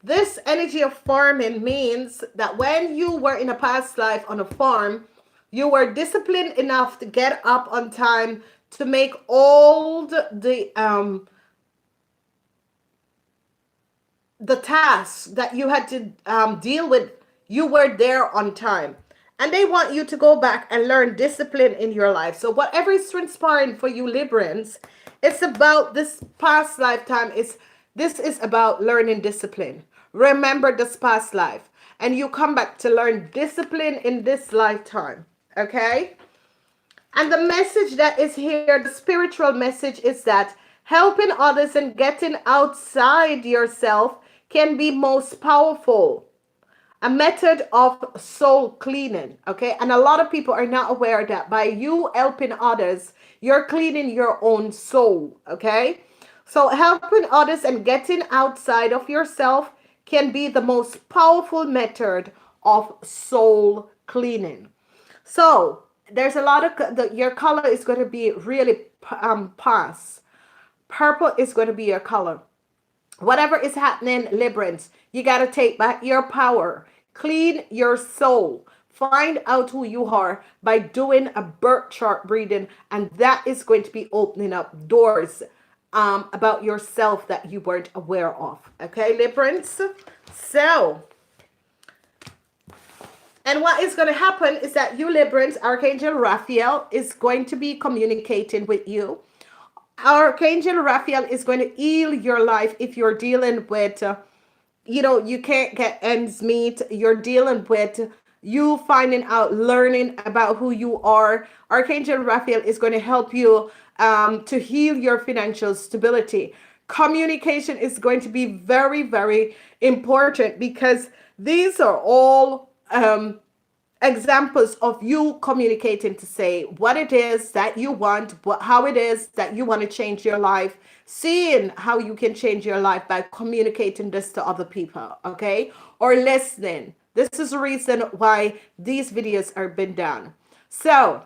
S1: This energy of farming means that when you were in a past life on a farm, you were disciplined enough to get up on time to make all the tasks that you had to deal with. You were there on time. And they want you to go back and learn discipline in your life. So whatever is transpiring for you Librans, it's about this past lifetime. This is about learning discipline. Remember this past life. And you come back to learn discipline in this lifetime. Okay? And the message that is here, the spiritual message, is that helping others and getting outside yourself can be most powerful. A method of soul cleaning, okay? And a lot of people are not aware that by you helping others, you're cleaning your own soul, okay? So helping others and getting outside of yourself can be the most powerful method of soul cleaning. So there's a lot of, your color is going to be really pass. Purple is going to be your color. Whatever is happening, Librans, you got to take back your power. Clean your soul. Find out who you are by doing a birth chart reading, and that is going to be opening up doors about yourself that you weren't aware of. Okay, Librans? So, and what is going to happen is that you Librans, Archangel Raphael is going to be communicating with you. Archangel Raphael is going to heal your life if you're dealing with, you can't get ends meet. You're dealing with you finding out, learning about who you are. Archangel Raphael is going to help you to heal your financial stability. Communication is going to be very, very important, because these are all examples of you communicating to say what it is that you want, how it is that you want to change your life, seeing how you can change your life by communicating this to other people, okay? Or listening. This is the reason why these videos are being done. So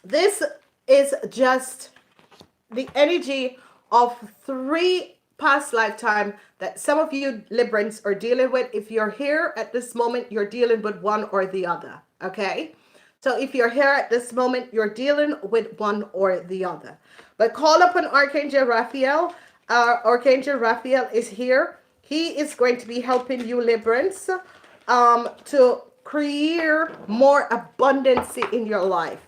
S1: this is just the energy of 3 past lifetime that some of you Librans are dealing with. If you're here at this moment, you're dealing with one or the other, okay? So if you're here at this moment, you're dealing with one or the other. But call upon Archangel Raphael. Archangel Raphael is here. He is going to be helping you Librans to create more abundance in your life.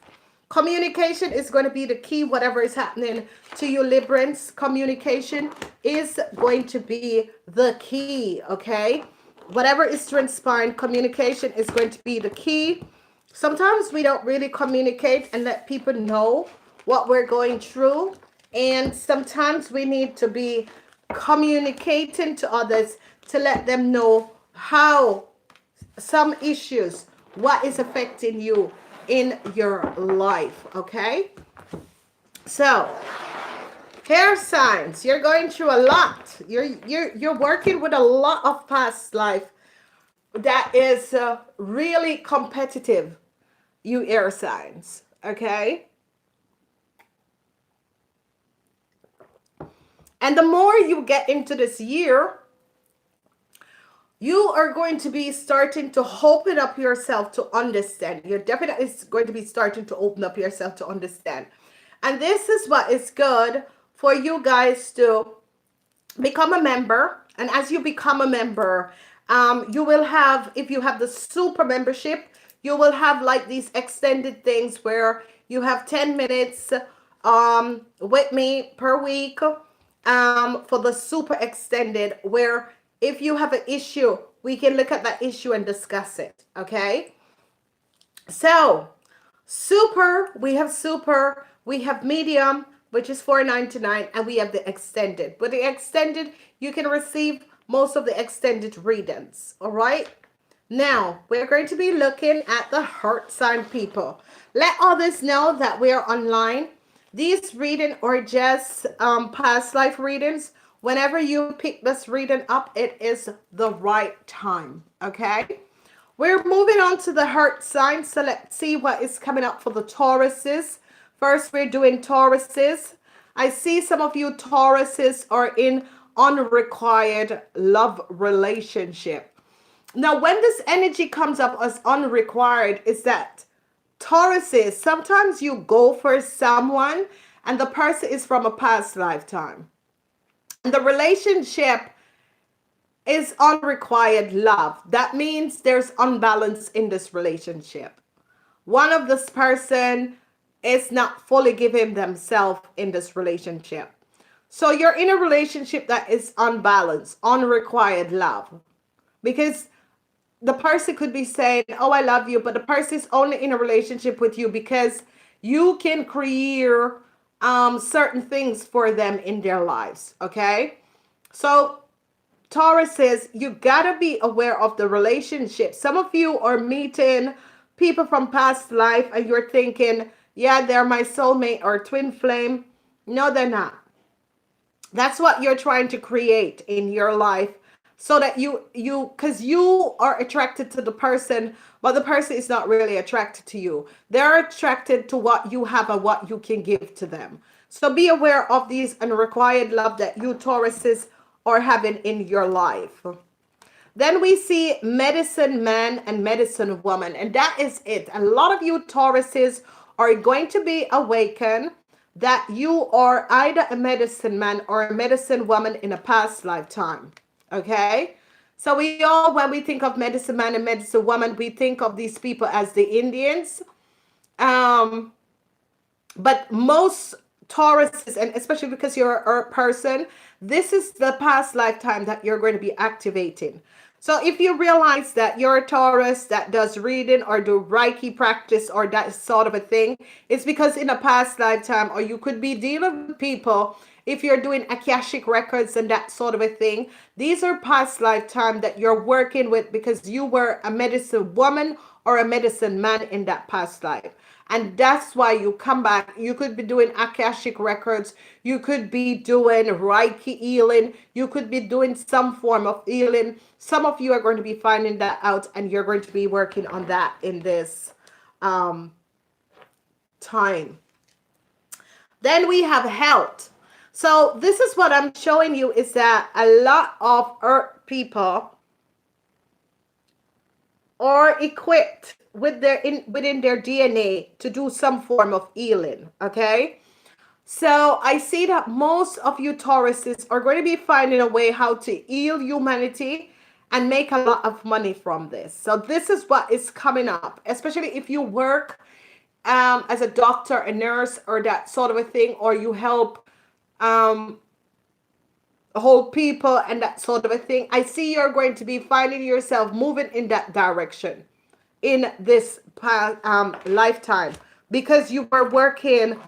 S1: Communication is going to be the key, whatever is happening to you, Librans. Communication is going to be the key, okay? Whatever is transpiring, communication is going to be the key. Sometimes we don't really communicate and let people know what we're going through. And sometimes we need to be communicating to others to let them know how some issues, what is affecting you in your life, okay? So, hair signs, you're going through a lot. You're working with a lot of past life that is really competitive, you air signs, okay? And the more you get into this year, you are going to be starting to open up yourself to understand. You're definitely going to be starting to open up yourself to understand. And this is what is good for you guys to become a member. And as you become a member, you will have, if you have the super membership, you will have like these extended things where you have 10 minutes with me per week for the super extended, where if you have an issue, we can look at that issue and discuss it, okay? So, super, we have medium, which is $4.99, and we have the extended. With the extended, you can receive most of the extended readings, all right? Now, we're going to be looking at the heart sign people. Let others know that we are online. These readings are just past life readings. Whenever you pick this reading up, it is the right time, okay? We're moving on to the heart sign, so let's see what is coming up for the Tauruses. First, we're doing Tauruses. I see some of you Tauruses are in unrequited love relationship. Now, when this energy comes up as unrequired, is that Tauruses, sometimes you go for someone and the person is from a past lifetime. And the relationship is unrequited love. That means there's unbalance in this relationship. One of this person is not fully giving themselves in this relationship. So you're in a relationship that is unbalanced, unrequited love. Because the person could be saying, oh, I love you, but the person is only in a relationship with you because you can create certain things for them in their lives, okay? So Taurus says you gotta be aware of the relationship. Some of you are meeting people from past life and you're thinking, yeah, they're my soulmate or twin flame. No, they're not. That's what you're trying to create in your life, so that because you are attracted to the person, but the person is not really attracted to you. They're attracted to what you have and what you can give to them. So be aware of these unrequited love that you Tauruses are having in your life. Then we see medicine man and medicine woman, and that is it. A lot of you Tauruses are going to be awakened that you are either a medicine man or a medicine woman in a past lifetime. Okay, so we all, when we think of medicine man and medicine woman, we think of these people as the Indians. But most Tauruses, and especially because you're a person, this is the past lifetime that you're going to be activating. So if you realize that you're a Taurus that does reading or do Reiki practice or that sort of a thing, it's because in a past lifetime, or you could be dealing with people. If you're doing Akashic records and that sort of a thing, these are past lifetime that you're working with because you were a medicine woman or a medicine man in that past life. And that's why you come back. You could be doing Akashic records. You could be doing Reiki healing. You could be doing some form of healing. Some of you are going to be finding that out, and you're going to be working on that in this time. Then we have health. So this is what I'm showing you, is that a lot of earth people are equipped with within their DNA to do some form of healing, okay? So I see that most of you Tauruses are going to be finding a way how to heal humanity and make a lot of money from this. So this is what is coming up, especially if you work as a doctor, a nurse, or that sort of a thing, or you help whole people and that sort of a thing. I see you're going to be finding yourself moving in that direction in this lifetime, because you were working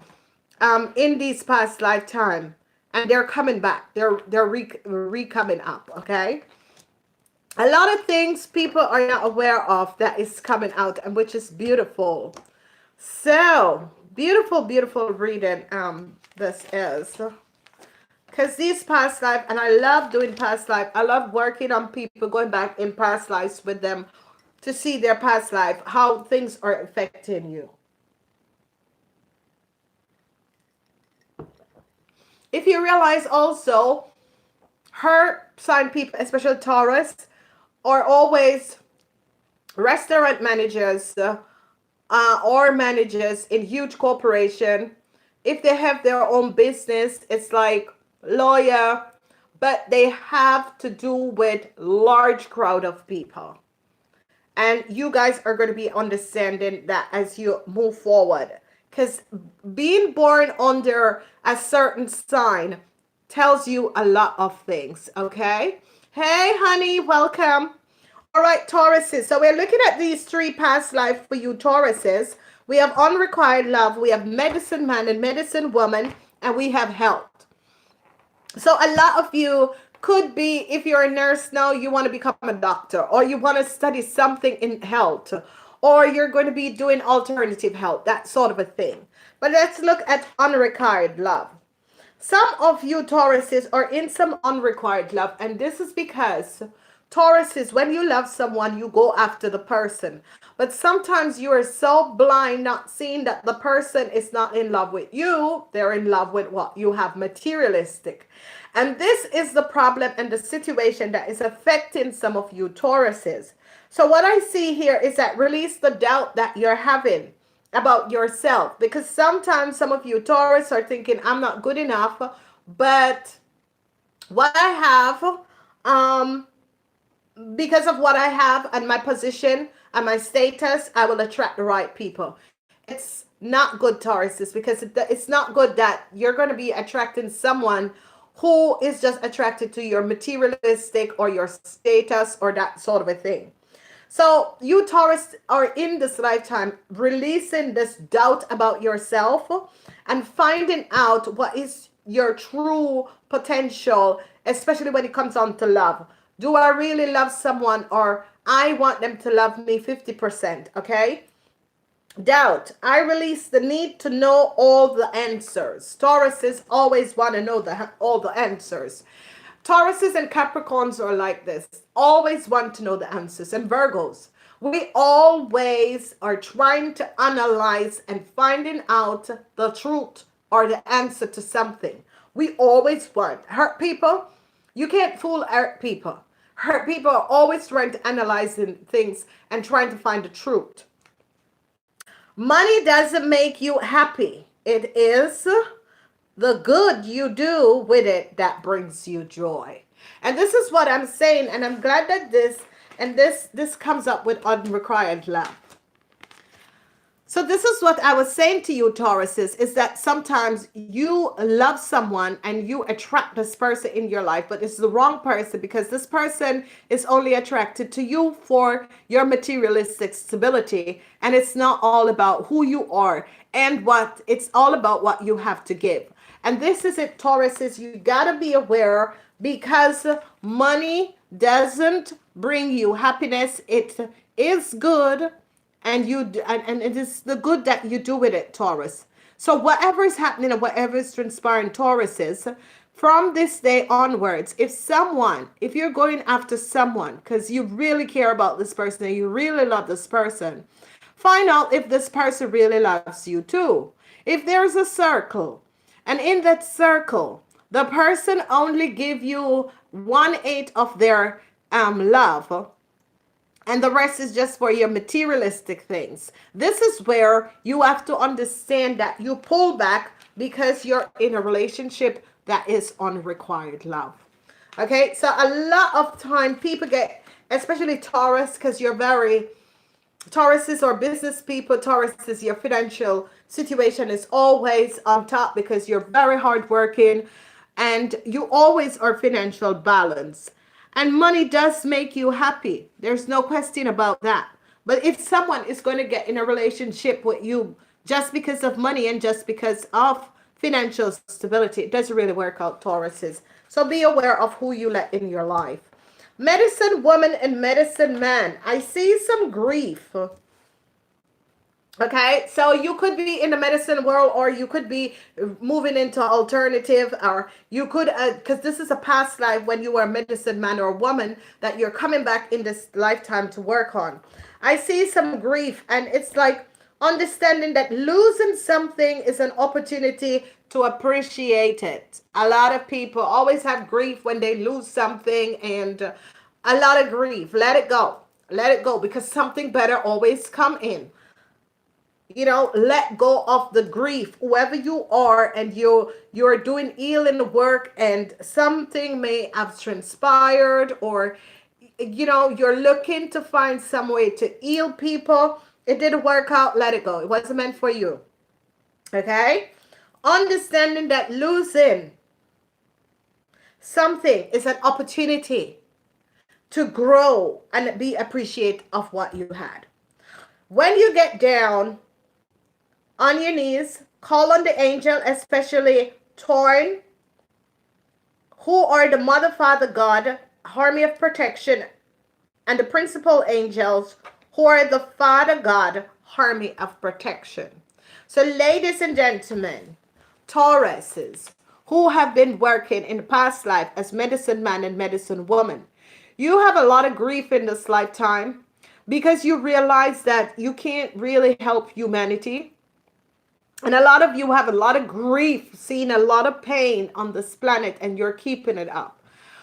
S1: in these past lifetime, and they're coming back. They're re-coming up, okay? A lot of things people are not aware of that is coming out, and which is beautiful. So beautiful, beautiful reading this is, because these past life, and I love doing past life. I love working on people, going back in past lives with them to see their past life, how things are affecting you. If you realize also, her sign people, especially Taurus, are always restaurant managers or managers in huge corporation. If they have their own business, it's like lawyer, but they have to do with large crowd of people. And you guys are going to be understanding that as you move forward. Because being born under a certain sign tells you a lot of things, okay? Hey, honey, welcome. All right, Tauruses. So we're looking at these three past lives for you, Tauruses. We have unrequired love, we have medicine man and medicine woman, and we have health. So a lot of you could be, if you're a nurse now, you want to become a doctor, or you want to study something in health, or you're going to be doing alternative health, that sort of a thing. But let's look at unrequired love. Some of you Tauruses are in some unrequired love, and this is because Tauruses, when you love someone, you go after the person. But sometimes you are so blind, not seeing that the person is not in love with you. They're in love with what you have, materialistic. And this is the problem and the situation that is affecting some of you Tauruses. So what I see here is that release the doubt that you're having about yourself. Because sometimes some of you Taurus are thinking, I'm not good enough. But what I have, because of what I have and my position and my status, I will attract the right people. It's not good, Tauruses, because it's not good that you're going to be attracting someone who is just attracted to your materialistic or your status or that sort of a thing. So you Taurus are in this lifetime releasing this doubt about yourself and finding out what is your true potential, especially when it comes on to love. Do I really love someone, or I want them to love me 50%, okay? Doubt. I release the need to know all the answers. Tauruses always want to know all the answers. Tauruses and Capricorns are like this. Always want to know the answers. And Virgos, we always are trying to analyze and finding out the truth or the answer to something. We always want. Hurt people, you can't fool hurt people. Hurt people are always trying to analyze things and trying to find the truth. Money doesn't make you happy. It is the good you do with it that brings you joy. And this is what I'm saying, and I'm glad that this comes up with unrequired love. So this is what I was saying to you, Tauruses, is that sometimes you love someone and you attract this person in your life, but it's the wrong person, because this person is only attracted to you for your materialistic stability. And it's not all about who you are and it's all about what you have to give. And this is it, Tauruses, you gotta be aware, because money doesn't bring you happiness. It is good. And it is the good that you do with it, Taurus. So whatever is happening and whatever is transpiring, Tauruses, from this day onwards, if you're going after someone because you really care about this person and you really love this person, find out if this person really loves you too. If there's a circle, and in that circle, the person only give you 1/8 of their love, and the rest is just for your materialistic things. This is where you have to understand that you pull back because you're in a relationship that is unrequired love. Okay, so a lot of time people get especially Taurus, because you're very, Tauruses are business people. Tauruses, your financial situation is always on top because you're very hardworking and you always are financial balance. And money does make you happy. There's no question about that. But if someone is going to get in a relationship with you just because of money and just because of financial stability, it doesn't really work out, Tauruses. So be aware of who you let in your life. Medicine woman and medicine man. I see some grief. Okay, so you could be in the medicine world, or you could be moving into alternative, or you could, because this is a past life when you were a medicine man or woman that you're coming back in this lifetime to work on. I see some grief, and it's like understanding that losing something is an opportunity to appreciate it. A lot of people always have grief when they lose something, and a lot of grief. Let it go. Let it go, because something better always come in. You know, let go of the grief, whoever you are, and you're doing healing work, and something may have transpired, or you know, you're looking to find some way to heal people. It didn't work out. Let it go. It wasn't meant for you. Okay, understanding that losing something is an opportunity to grow and be appreciative of what you had. When you get down on your knees, call on the angel, especially Taurus, who are the Mother, Father, God, Army of Protection, and the principal angels, who are the Father, God, Army of Protection. So ladies and gentlemen, Tauruses, who have been working in the past life as medicine man and medicine woman, you have a lot of grief in this lifetime because you realize that you can't really help humanity. And a lot of you have a lot of grief, seeing a lot of pain on this planet, and you're keeping it up.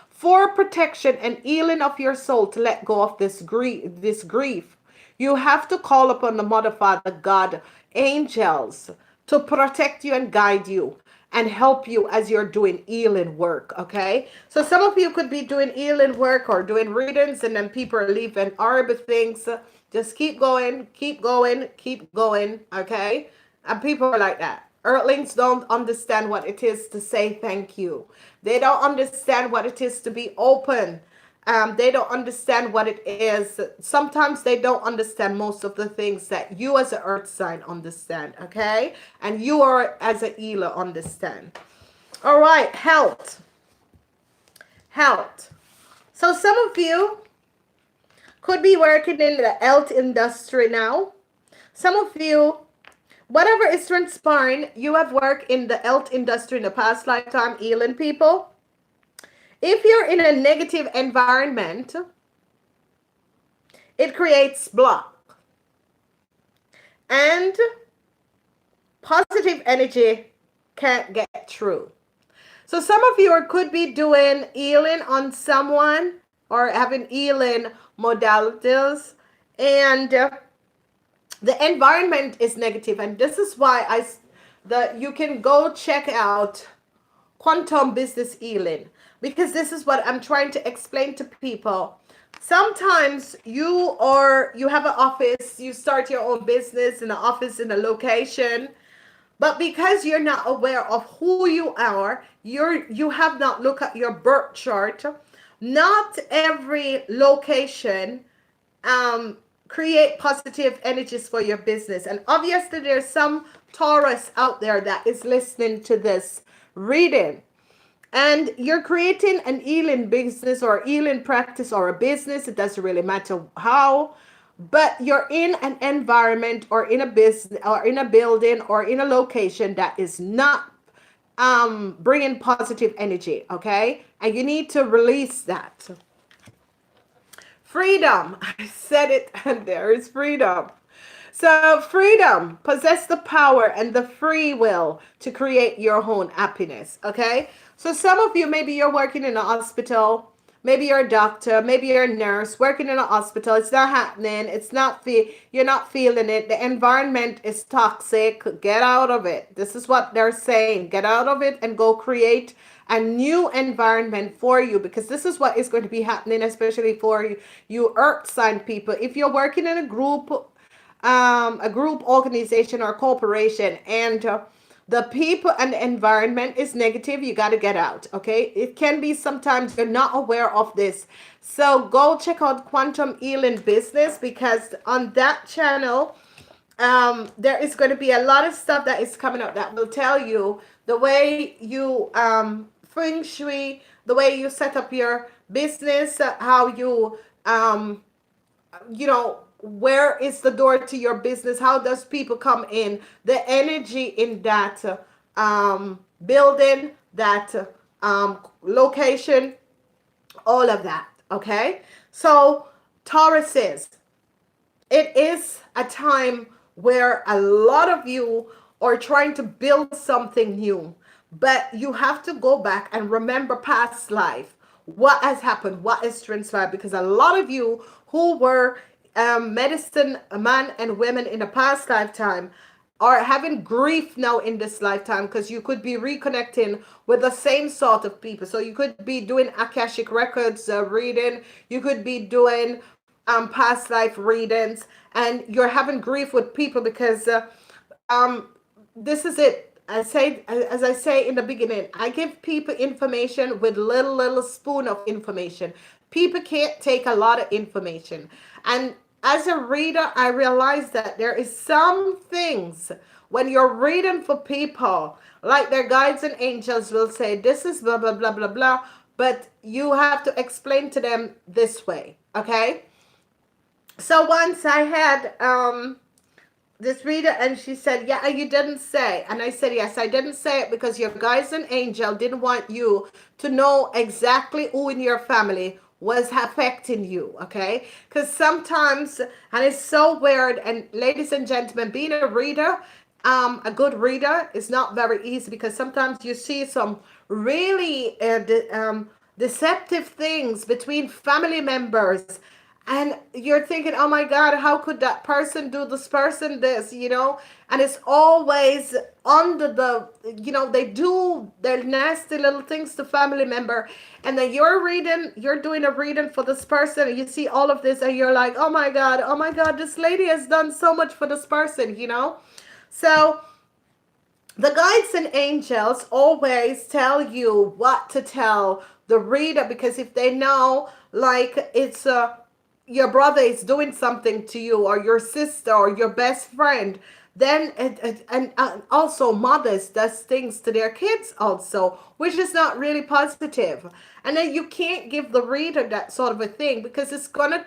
S1: For protection and healing of your soul, to let go of this grief, you have to call upon the Mother, Father, God, angels to protect you and guide you and help you as you're doing healing work, okay? So some of you could be doing healing work or doing readings, and then people are leaving horrible things. Just keep going, keep going, keep going, okay? And people are like that. Earthlings don't understand what it is to say thank you. They don't understand what it is to be open. They don't understand what it is. Sometimes they don't understand most of the things that you as an earth sign understand, okay? And you are as a healer understand. All right, health. Health. So some of you could be working in the health industry now. Some of you, whatever is transpiring, you have worked in the health industry in the past lifetime, healing people. If you're in a negative environment, it creates block. And positive energy can't get through. So some of you could be doing healing on someone or having healing modalities, and the environment is negative. And this is why you can go check out quantum business healing, because this is what I'm trying to explain to people. Sometimes you have an office, you start your own business in an office in a location, but because you're not aware of who you are, you have not looked at your birth chart. Not every location create positive energies for your business. And obviously there's some Taurus out there that is listening to this reading, and you're creating an healing business or healing practice or a business. It doesn't really matter how, but you're in an environment or in a business or in a building or in a location that is not bringing positive energy, okay? And you need to release that. Freedom. I said it, and there is freedom. So freedom, possess the power and the free will to create your own happiness, okay? So some of you, maybe you're working in a hospital, maybe you're a doctor, maybe you're a nurse working in a hospital. It's not happening. It's not you're not feeling it. The environment is toxic. Get out of it. This is what they're saying. Get out of it and go create a new environment for you, because this is what is going to be happening, especially for you earth sign people. If you're working in a group organization or corporation, and the people and the environment is negative, you got to get out. Okay, it can be sometimes you're not aware of this, so go check out Quantum Healing Business, because on that channel there is going to be a lot of stuff that is coming up that will tell you the way you feng shui, the way you set up your business, how you you know, where is the door to your business, how does people come in, the energy in that building, that location, all of that. Okay, so Tauruses, it is a time where a lot of you are trying to build something new, but you have to go back and remember past life, what has happened, what has transpired, because a lot of you who were medicine men and women in a past lifetime are having grief now in this lifetime, because you could be reconnecting with the same sort of people. So you could be doing Akashic Records reading, you could be doing past life readings, and you're having grief with people because this is it. As I say in the beginning, I give people information with little spoon of information. People can't take a lot of information, and as a reader, I realize that there is some things when you're reading for people, like their guides and angels will say, this is blah, blah, blah, blah, blah, but you have to explain to them this way, okay? So once I had this reader, and she said, yeah, you didn't say. And I said, yes, I didn't say it because your guides and angel didn't want you to know exactly who in your family was affecting you, okay? Because sometimes, and it's so weird, and ladies and gentlemen, being a reader, a good reader is not very easy, because sometimes you see some really deceptive things between family members, and you're thinking, oh my God, how could that person do this person this, you know? And it's always under the, you know, they do their nasty little things to family member. And then you're doing a reading for this person, and you see all of this, and you're like, oh my God, this lady has done so much for this person, you know? So the guides and angels always tell you what to tell the reader, because if they know, like, it's your brother is doing something to you, or your sister, or your best friend, then and also mothers does things to their kids also, which is not really positive. And then you can't give the reader that sort of a thing, because it's going to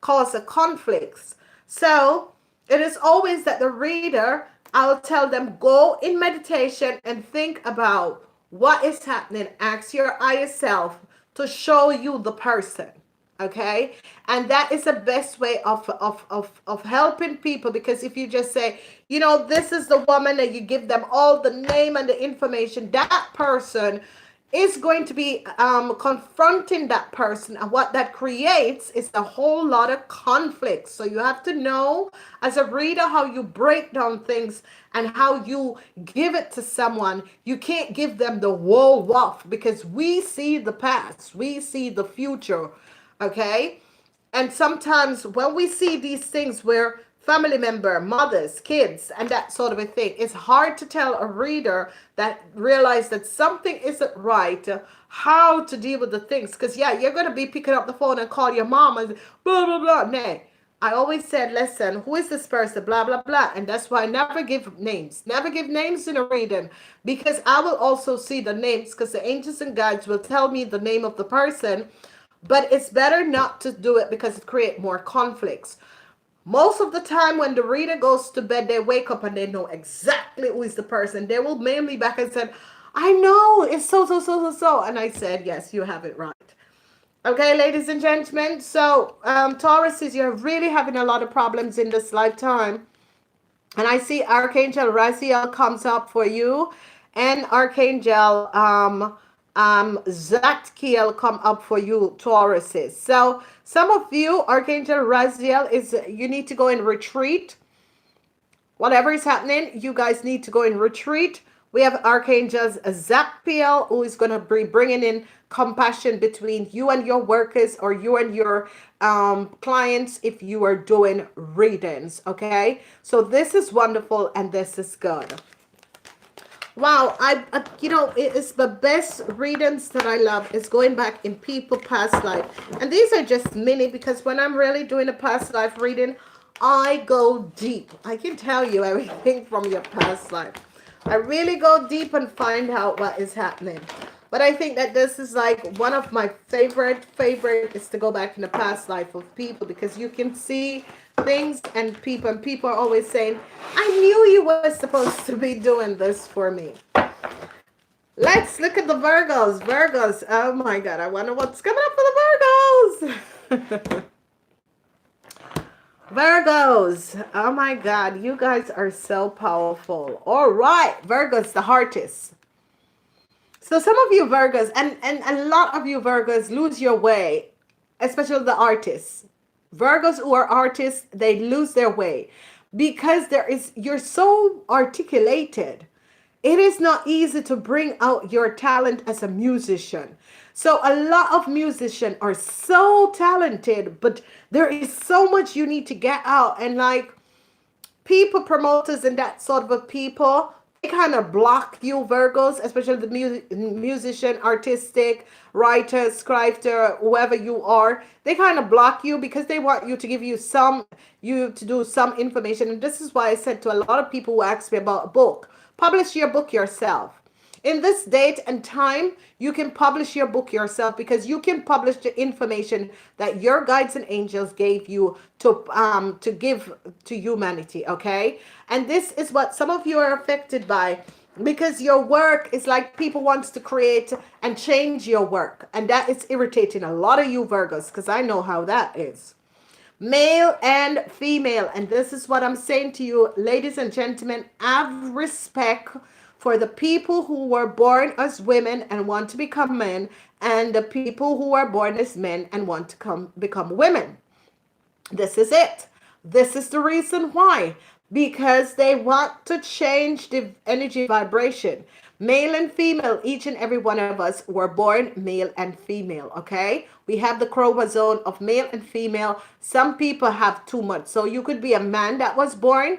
S1: cause a conflict. So it is always that the reader, I'll tell them, go in meditation and think about what is happening. Ask your higher self to show you the person. Okay, and that is the best way of helping people, because if you just say, you know, this is the woman, and you give them all the name and the information, that person is going to be confronting that person, and what that creates is a whole lot of conflict. So you have to know as a reader how you break down things and how you give it to someone. You can't give them the whole waff, because we see the past, we see the future. Okay, and sometimes when we see these things where family member, mothers, kids, and that sort of a thing, it's hard to tell a reader that realize that something isn't right, how to deal with the things. Because yeah, you're going to be picking up the phone and call your mom and blah blah blah. Nay, I always said, listen, who is this person, blah blah blah. And that's why I never give names in a reading, because I will also see the names, because the angels and guides will tell me the name of the person. But it's better not to do it, because it creates more conflicts. Most of the time when the reader goes to bed, they wake up and they know exactly who is the person. They will mail me back and say, I know, it's so. And I said, yes, you have it right. Okay, ladies and gentlemen. So Tauruses, you're really having a lot of problems in this lifetime. And I see Archangel Raziel comes up for you, and Archangel Zadkiel come up for you, Tauruses. So some of you, Archangel Raziel, is you need to go in retreat. Whatever is happening, you guys need to go in retreat We have Archangel Zappiel, who is going to be bringing in compassion between you and your workers, or you and your clients if you are doing readings. Okay, so this is wonderful and this is good. Wow, you know, it is the best readings that I love is going back in people past life. And these are just mini, because when I'm really doing a past life reading, I go deep. I can tell you everything from your past life. I really go deep and find out what is happening. But I think that this is like one of my favorite is to go back in the past life of people, because you can see things and people are always saying, I knew you were supposed to be doing this for me. Let's look at the Virgos. Oh my God, I wonder what's coming up for the Virgos. Virgos, oh my God, you guys are so powerful. All right, Virgos, the artists. So some of you Virgos, and a lot of you Virgos lose your way, especially the artists. Virgos who are artists, they lose their way because you're so articulated. It is not easy to bring out your talent as a musician. So a lot of musicians are so talented, but there is so much you need to get out. And like people, promoters and that sort of people, they kind of block you Virgos, especially the musician, artistic, writer, scribe, whoever you are. They kind of block you because they want you to give you to do some information. And this is why I said to a lot of people who ask me about a book, publish your book yourself. In this date and time, you can publish your book yourself, because you can publish the information that your guides and angels gave you to give to humanity, okay? And this is what some of you are affected by, because your work is like people wants to create and change your work. And that is irritating a lot of you Virgos, because I know how that is. Male and female. And this is what I'm saying to you, ladies and gentlemen, have respect for the people who were born as women and want to become men, and the people who are born as men and want to become women. This is it. This is the reason why. Because they want to change the energy vibration. Male and female, each and every one of us were born male and female, okay? We have the chromosome of male and female. Some people have too much. So you could be a man that was born,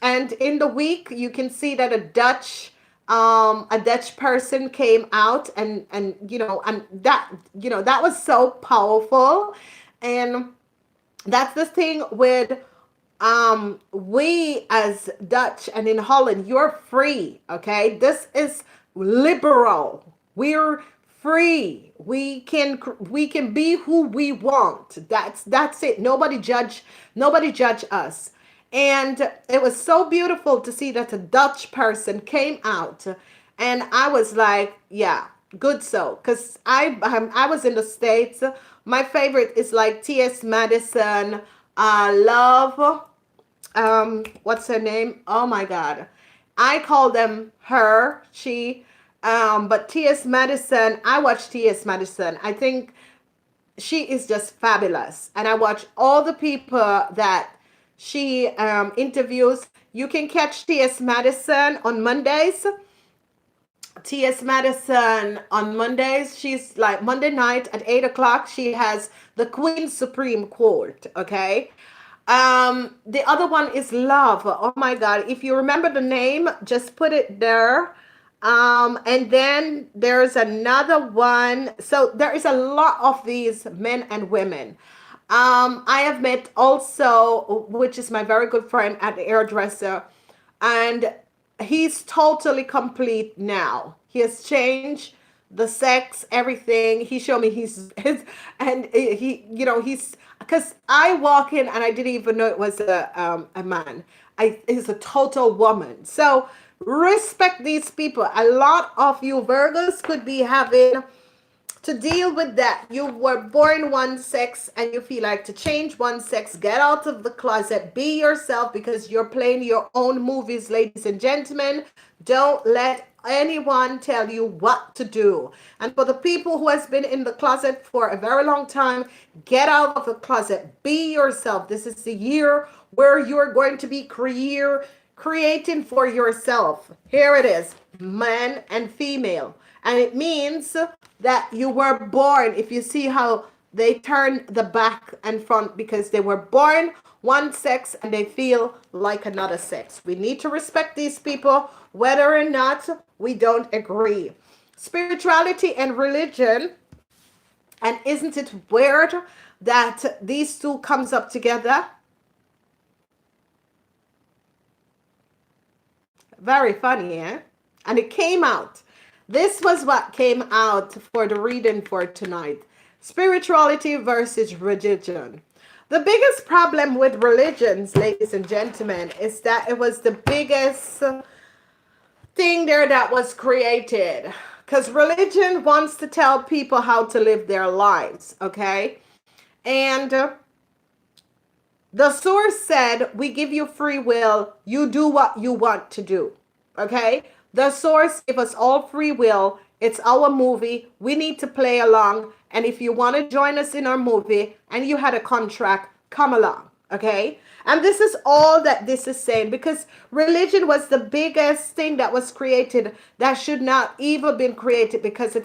S1: and in the week, you can see that a Dutch person came out, and that was so powerful. And that's the thing with we as Dutch and in Holland, you're free, okay? This is liberal. We're free. We can be who we want. That's it. Nobody judge us. And it was so beautiful to see that a Dutch person came out, and I was like, yeah, good so, because I was in the States. My favorite is like T.S. Madison, love, what's her name? Oh my God, I call them her, she, but T.S. Madison. I watch T.S. Madison. I think she is just fabulous, and I watch all the people that she interviews. You can catch T.S. Madison on Mondays. T.S. Madison on Mondays. She's like Monday night at 8 o'clock. She has the Queen's Supreme Court. Okay. The other one is Love. Oh my God. If you remember the name, just put it there. And then there's another one. So there is a lot of these men and women. I have met also, which is my very good friend at the hairdresser, and he's totally complete now. He has changed the sex, everything. He showed me his and he's, because I walk in and I didn't even know it was a man. He's a total woman. So respect these people. A lot of you Virgos could be having to deal with that. You were born one sex and you feel like to change one sex. Get out of the closet. Be yourself, because you're playing your own movies, ladies and gentlemen. Don't let anyone tell you what to do. And for the people who has been in the closet for a very long time, get out of the closet. Be yourself. This is the year where you're going to be creating for yourself. Here it is, man and female. And it means that you were born, if you see how they turn the back and front, because they were born one sex and they feel like another sex. We need to respect these people, whether or not we don't agree. Spirituality and religion, and isn't it weird that these two comes up together? Very funny, eh? And it came out. This was what came out for the reading for tonight. Spirituality versus religion. The biggest problem with religions, ladies and gentlemen, is that it was the biggest thing there that was created. Because religion wants to tell people how to live their lives, okay? And the source said, we give you free will. You do what you want to do, okay? The source gave us all free will. It's our movie. We need to play along. And if you want to join us in our movie and you had a contract, come along, okay? And this is all that this is saying, because religion was the biggest thing that was created that should not even been created, because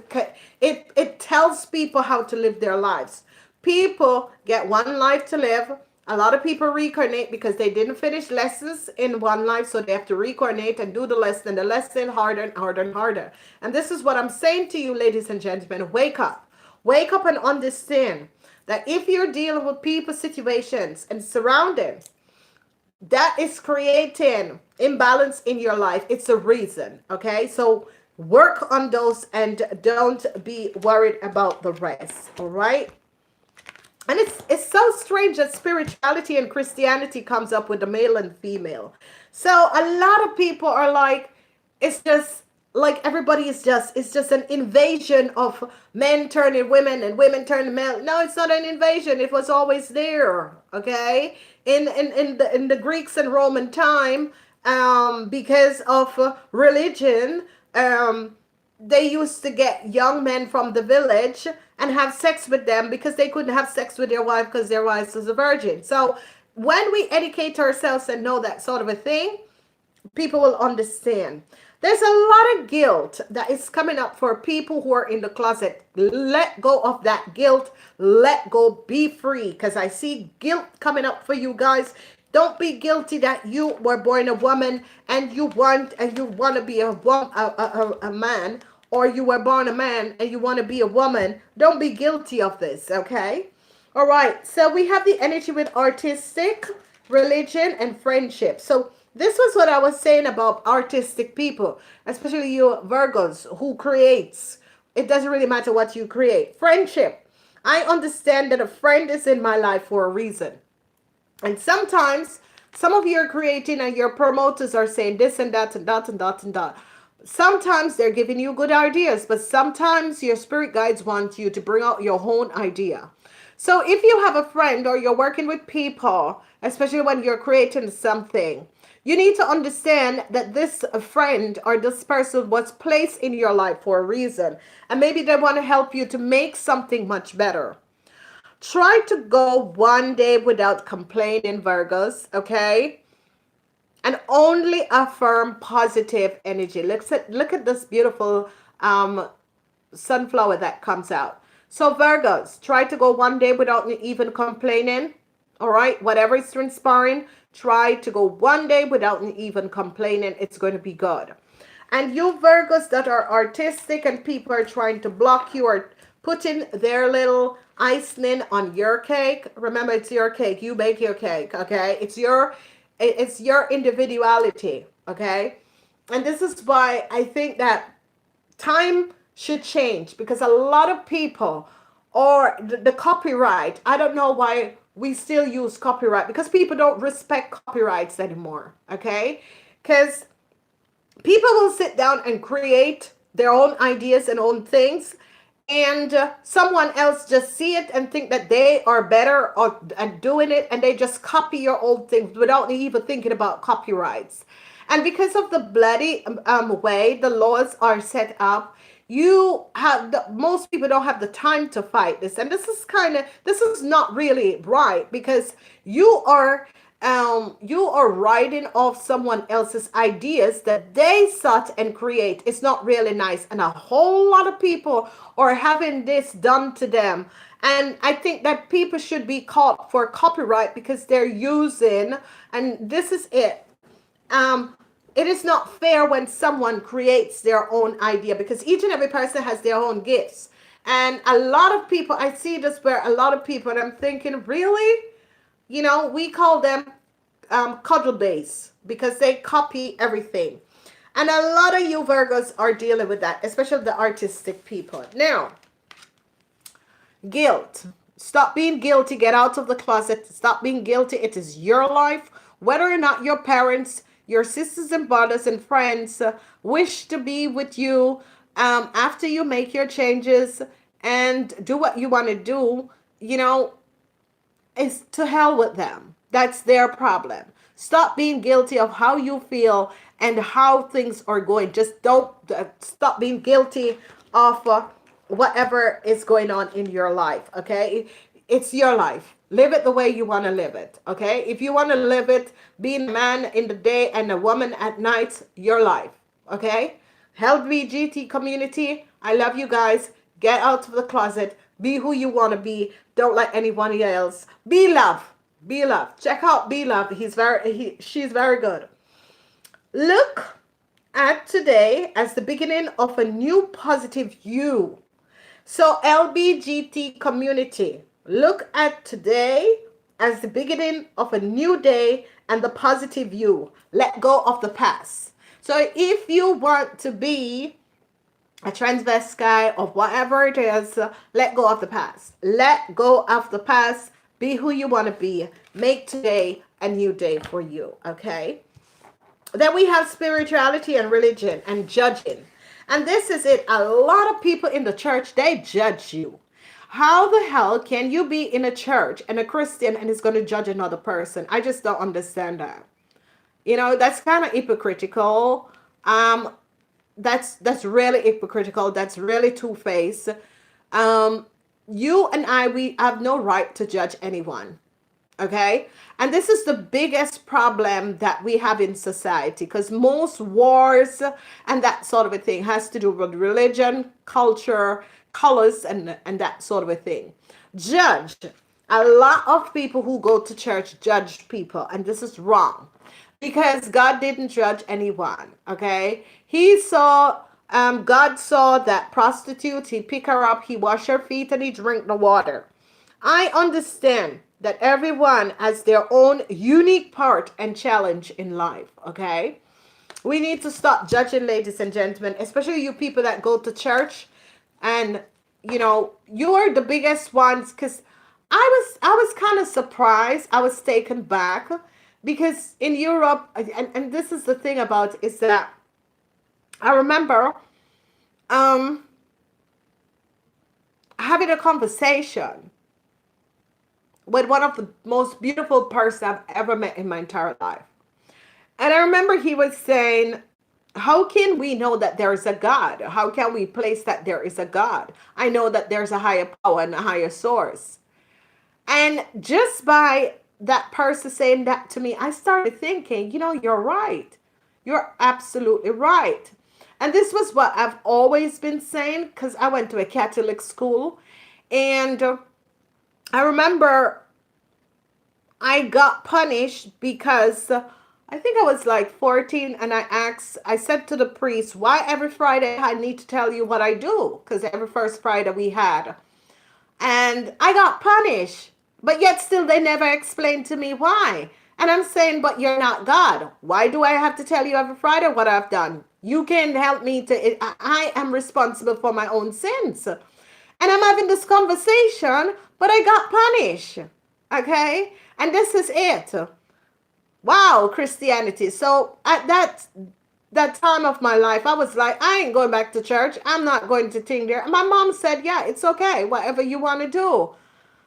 S1: it tells people how to live their lives. People get one life to live. A lot of people reincarnate because they didn't finish lessons in one life, so they have to reincarnate and do the lesson harder and harder and harder. And this is what I'm saying to you, ladies and gentlemen. Wake up. Wake up and understand that if you're dealing with people, situations, and surroundings that is creating imbalance in your life, it's a reason, okay? So work on those and don't be worried about the rest, all right? And it's so strange that spirituality and Christianity comes up with the male and female. So a lot of people are like, it's just like everybody is just, it's just an invasion of men turning women and women turning men. No, it's not an invasion. It was always there, okay? In the Greeks and Roman time, because of religion, they used to get young men from the village and have sex with them because they couldn't have sex with their wife because their wife was a virgin. So when we educate ourselves and know that sort of a thing, people will understand. There's a lot of guilt that is coming up for people who are in the closet. Let go of that guilt. Let go. Be free. Because I see guilt coming up for you guys. Don't be guilty that you were born a woman and you want to be a man, or you were born a man and you want to be a woman. Don't be guilty of this, okay? All right. So we have the energy with artistic, religion, and friendship. So this was what I was saying about artistic people, especially you Virgos who creates. It doesn't really matter what you create. Friendship. I understand that a friend is in my life for a reason. And sometimes some of you are creating and your promoters are saying this and that and that and that and that. Sometimes they're giving you good ideas, but sometimes your spirit guides want you to bring out your own idea. So if you have a friend or you're working with people, especially when you're creating something, you need to understand that this friend or this person was placed in your life for a reason. And maybe they want to help you to make something much better. Try to go one day without complaining, Virgos, okay? And only affirm positive energy. Look at this beautiful sunflower that comes out. So Virgos, try to go one day without even complaining. All right, whatever is transpiring, try to go one day without even complaining. It's going to be good. And you Virgos that are artistic and people are trying to block you or putting their little icing on your cake. Remember, it's your cake. You bake your cake, okay? It's your individuality, okay? And this is why I think that time should change, because a lot of people, or the copyright, I don't know why we still use copyright, because people don't respect copyrights anymore, okay? Because people will sit down and create their own ideas and own things, and someone else just see it and think that they are better at doing it, and they just copy your old things without even thinking about copyrights. And because of the bloody way the laws are set up, most people don't have the time to fight this. And this is not really right, because you are you are riding off someone else's ideas that they sought and create. It's not really nice. And a whole lot of people are having this done to them. And I think that people should be caught for copyright because they're using, and this is it. Um, it is not fair when someone creates their own idea because each and every person has their own gifts. And a lot of people, I see this where a lot of people, and I'm thinking, really? We call them cuddle base because they copy everything. And a lot of you Virgos are dealing with that, especially the artistic people. Now, guilt. Stop being guilty. Get out of the closet. Stop being guilty. It is your life. Whether or not your parents, your sisters and brothers and friends wish to be with you after you make your changes and do what you want to do, is to hell with them. That's their problem. Stop being guilty of how you feel and how things are going. Just don't stop being guilty of whatever is going on in your life. Okay, it's your life. Live it the way you want to live it. Okay, if you want to live it being a man in the day and a woman at night, your life. Okay, LGBTQ community, I love you guys. Get out of the closet. Be who you want to be. Don't let anyone else. Be love. Be love. Check out Be Love. She's very good. Look at today as the beginning of a new positive you. So LGBTQ community, look at today as the beginning of a new day and the positive you. Let go of the past. So if you want to be a transvestite or whatever it is, let go of the past. Let go of the past. Be who you want to be. Make today a new day for you. Okay. Then we have spirituality and religion and judging. And this is it. A lot of people in the church, they judge you. How the hell can you be in a church and a Christian and is going to judge another person? I just don't understand that. That's kind of hypocritical. That's really hypocritical. That's really two-faced. You and I, we have no right to judge anyone. Okay. And this is the biggest problem that we have in society because most wars and that sort of a thing has to do with religion, culture, colors, and that sort of a thing. Judge. A lot of people who go to church judge people, and this is wrong because God didn't judge anyone. Okay. God saw that prostitute, he pick her up, he wash her feet, and he drink the water. I understand that everyone has their own unique part and challenge in life, okay? We need to stop judging, ladies and gentlemen, especially you people that go to church and, you're the biggest ones because I was kind of surprised. I was taken back because in Europe, and this is the thing about is that I remember having a conversation with one of the most beautiful persons I've ever met in my entire life. And I remember he was saying, how can we know that there is a God? How can we place that there is a God? I know that there's a higher power and a higher source. And just by that person saying that to me, I started thinking, you're right. You're absolutely right. And this was what I've always been saying because I went to a Catholic school. And I remember I got punished because I think I was like 14 and I said to the priest, why every Friday I need to tell you what I do? Because every first Friday we had. And I got punished. But yet still they never explained to me why. And I'm saying, but you're not God. Why do I have to tell you every Friday what I've done? You can help me I am responsible for my own sins. And I'm having this conversation, but I got punished. Okay? And this is it. Wow, Christianity. So at that time of my life, I was like, I ain't going back to church. I'm not going to think there. My mom said, yeah, it's okay. Whatever you want to do.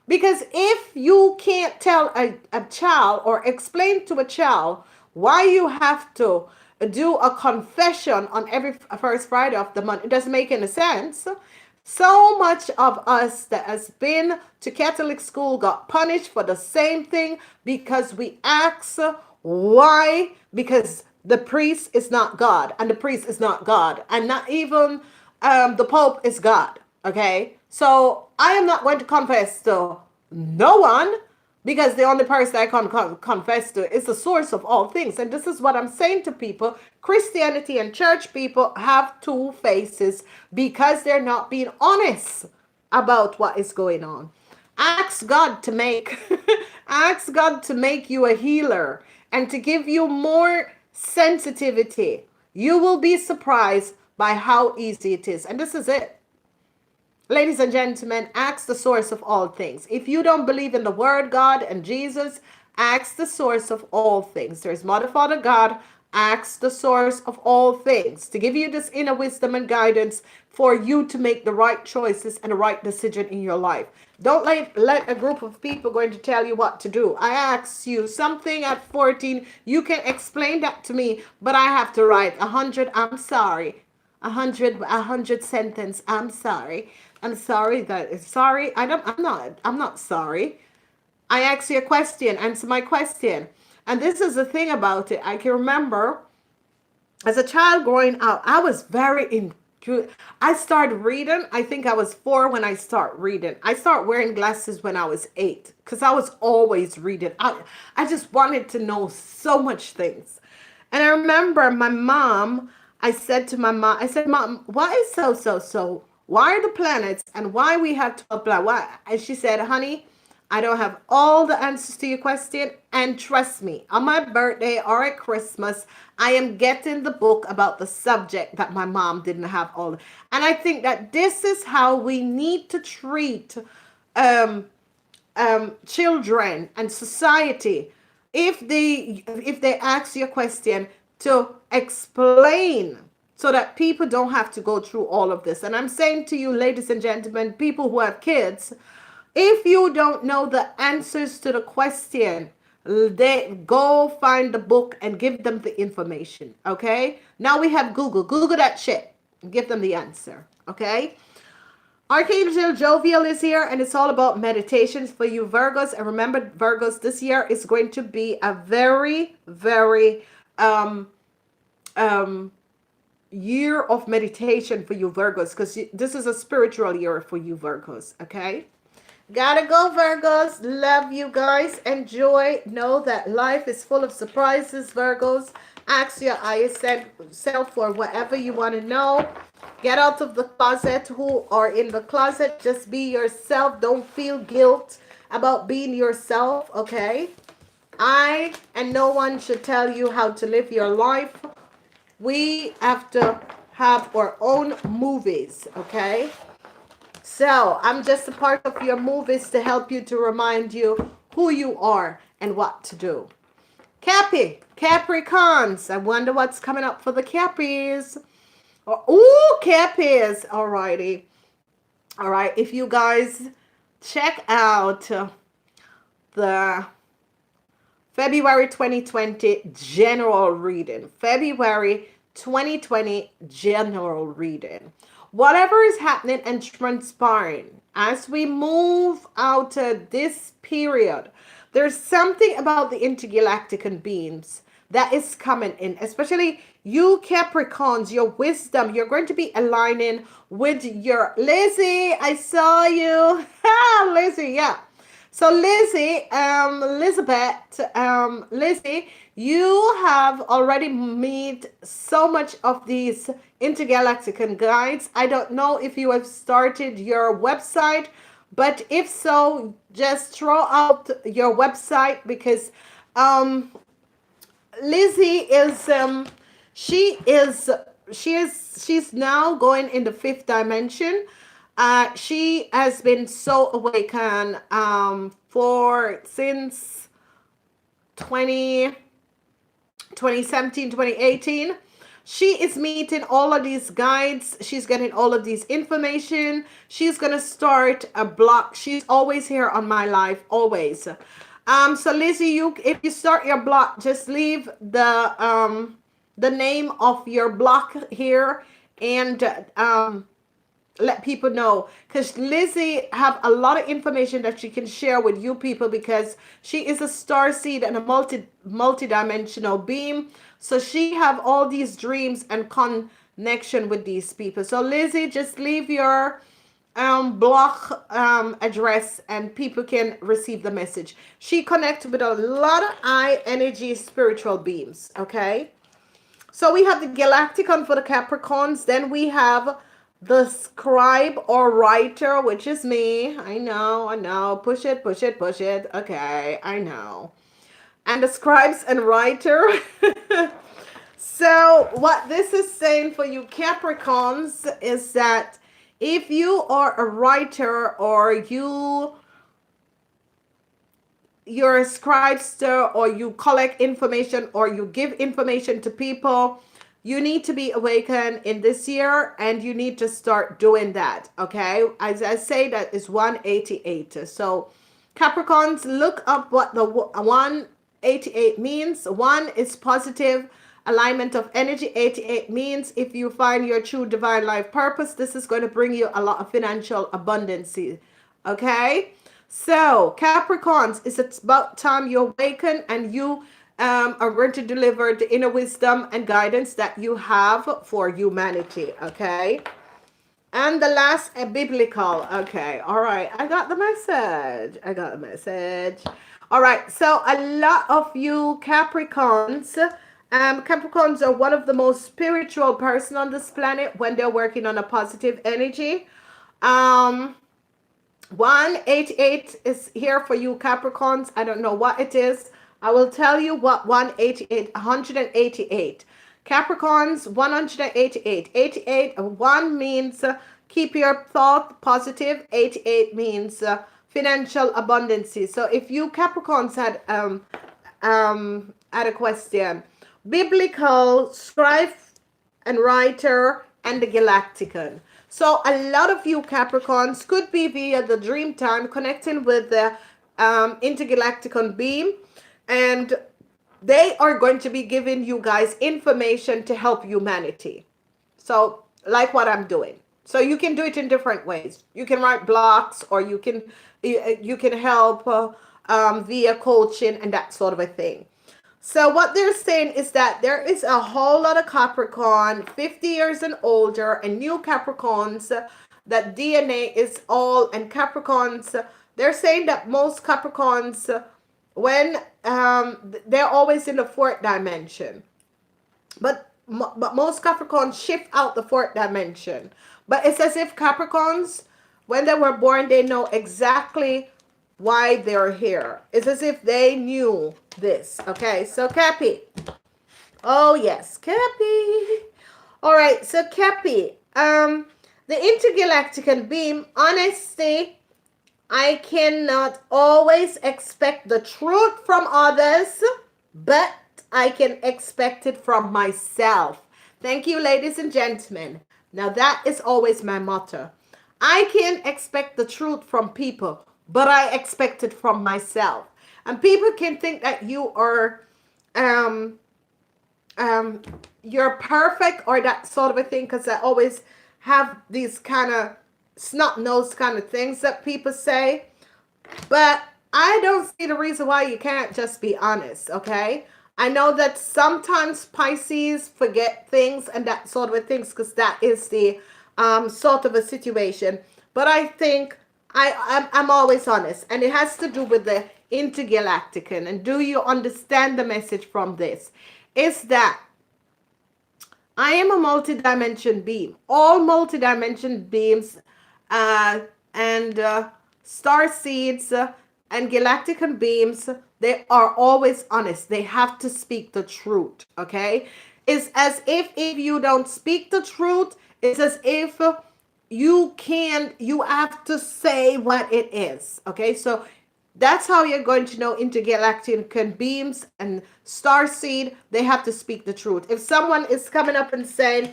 S1: Because if you can't tell a child or explain to a child why you have to do a confession on every first Friday of the month, it doesn't make any sense. So much of us that has been to Catholic school got punished for the same thing because we ask why? Because the priest is not God, and the priest is not God, and not even the Pope is God. Okay, so I am not going to confess to no one, because the only person I can confess to is the source of all things. And this is what I'm saying to people. Christianity and church people have two faces because they're not being honest about what is going on. Ask God to make ask God to make you a healer and to give you more sensitivity. You will be surprised by how easy it is. And this is it. Ladies and gentlemen, ask the source of all things. If you don't believe in the word God and Jesus, ask the source of all things. There's Mother, Father, God. Ask the source of all things to give you this inner wisdom and guidance for you to make the right choices and the right decision in your life. Don't let a group of people going to tell you what to do. I ask you something at 14. You can explain that to me, but I have to write 100, I'm sorry. 100 sentence, I'm sorry. I'm sorry that sorry. I'm not sorry. I ask you a question, answer my question. And this is the thing about it. I can remember as a child growing up, I was very into. I started reading. I think I was 4 when I started reading. I started wearing glasses when I was 8 because I was always reading. I just wanted to know so much things. And I remember my mom, I said to my mom, I said, Mom, what is so? Why are the planets and why we have to apply? Why? And she said, honey, I don't have all the answers to your question. And trust me, on my birthday or at Christmas, I am getting the book about the subject that my mom didn't have all. And I think that this is how we need to treat children and society. If they ask you a question, to explain so that people don't have to go through all of this. And I'm saying to you, ladies and gentlemen, people who have kids, if you don't know the answers to the question, they go find the book and give them the information. Okay, now we have Google that shit and give them the answer. Okay, Archangel Jovial is here, and it's all about meditations for you Virgos. And remember, Virgos, this year is going to be a very, very year of meditation for you Virgos, because this is a spiritual year for you Virgos. Okay, gotta go Virgos. Love you guys. Enjoy. Know that life is full of surprises, Virgos. Ask your self for whatever you want to know. Get out of the closet. Who are in the closet, just be yourself. Don't feel guilt about being yourself. Okay, I and no one should tell you how to live your life. We have to have our own movies. Okay, so I'm just a part of your movies to help you, to remind you who you are and what to do. Capricorns. I wonder what's coming up for the Cappies. Oh, Cappies. Alrighty. All right. If you guys check out the February 2020 general reading. February 2020 general reading. Whatever is happening and transpiring as we move out of this period, there's something about the intergalactic beings that is coming in, especially you Capricorns, your wisdom. You're going to be aligning with your Lizzie. I saw you. Lizzie, yeah. So Lizzie, Lizzie, you have already made so much of these intergalactic guides. I don't know if you have started your website, but if so, just throw out your website, because Lizzie is she's now going in the 5th dimension. She has been so awakened since 2017, 2018. She is meeting all of these guides. She's getting all of these information. She's going to start a blog. She's always here on my life, always. So Lizzie, if you start your blog, just leave the name of your blog here, and let people know, because Lizzie have a lot of information that she can share with you people, because she is a star seed and a multi-dimensional being. So she have all these dreams and connection with these people. So Lizzie, just leave your block address and people can receive the message. She connects with a lot of high energy spiritual beings. Okay, so we have the Galacticon for the Capricorns. Then we have the scribe or writer, which is me. I know. Push it, push it, push it. Okay, I know. And the scribes and writer. So what this is saying for you Capricorns is that if you are a writer, or you're a scribester, or you collect information, or you give information to people, you need to be awakened in this year, and you need to start doing that. Okay, as I say, that is 188. So Capricorns, look up what the 188 means. 1 is positive alignment of energy. 88 means if you find your true divine life purpose, this is going to bring you a lot of financial abundance. Okay, so Capricorns, it's about time you awaken, and you are going to deliver the inner wisdom and guidance that you have for humanity. Okay, and the last, biblical. Okay, all right, I got the message. All right, so a lot of you Capricorns, Capricorns are one of the most spiritual person on this planet when they're working on a positive energy. 188 is here for you Capricorns. I don't know what it is. I will tell you what 188. Capricorns, 188. 88, 1 means keep your thought positive. 88 means financial abundance. So if you Capricorns had a question, biblical, scribe and writer, and the Galacticon. So a lot of you Capricorns could be via the dream time connecting with the intergalacticon beam, and they are going to be giving you guys information to help humanity. So like what I'm doing. So you can do it in different ways. You can write blocks, or you can help via coaching and that sort of a thing. So what they're saying is that there is a whole lot of Capricorn, 50 years and older, and new Capricorns, that DNA is all, and Capricorns, they're saying that most Capricorns, when they're always in the 4th dimension, but most Capricorns shift out the 4th dimension. But it's as if Capricorns, when they were born, they know exactly why they're here. It's as if they knew this. Okay, so Cappy. Oh yes, Cappy. All right, so Cappy, the intergalactic beam, honesty, I cannot always expect the truth from others, but I can expect it from myself. Thank you, ladies and gentlemen. Now that is always my motto. I can expect the truth from people, but I expect it from myself. And people can think that you are you're perfect or that sort of a thing, because I always have these kind of snot-nosed kind of things that people say. But I don't see the reason why you can't just be honest, okay? I know that sometimes Pisces forget things and that sort of a things, because that is the sort of a situation. But I think I'm always honest, and it has to do with the intergalactican. And do you understand the message from this? Is that I am a multi-dimension being. All multi-dimension beings and star seeds and galactican beings, they are always honest. They have to speak the truth, okay? It's as if you don't speak the truth, it's as if you have to say what it is, okay? So that's how you're going to know intergalactic beams and starseed. They have to speak the truth. If someone is coming up and saying,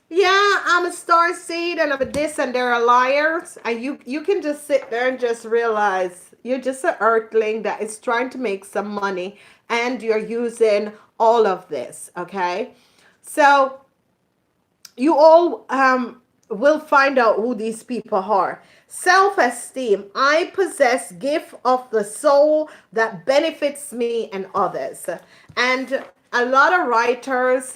S1: yeah, I'm a starseed and I'm a this, and they're liars, and you can just sit there and just realize you're just an earthling that is trying to make some money, and you're using all of this, okay? So you all we'll find out who these people are. Self-esteem. I possess gift of the soul that benefits me and others. And a lot of writers,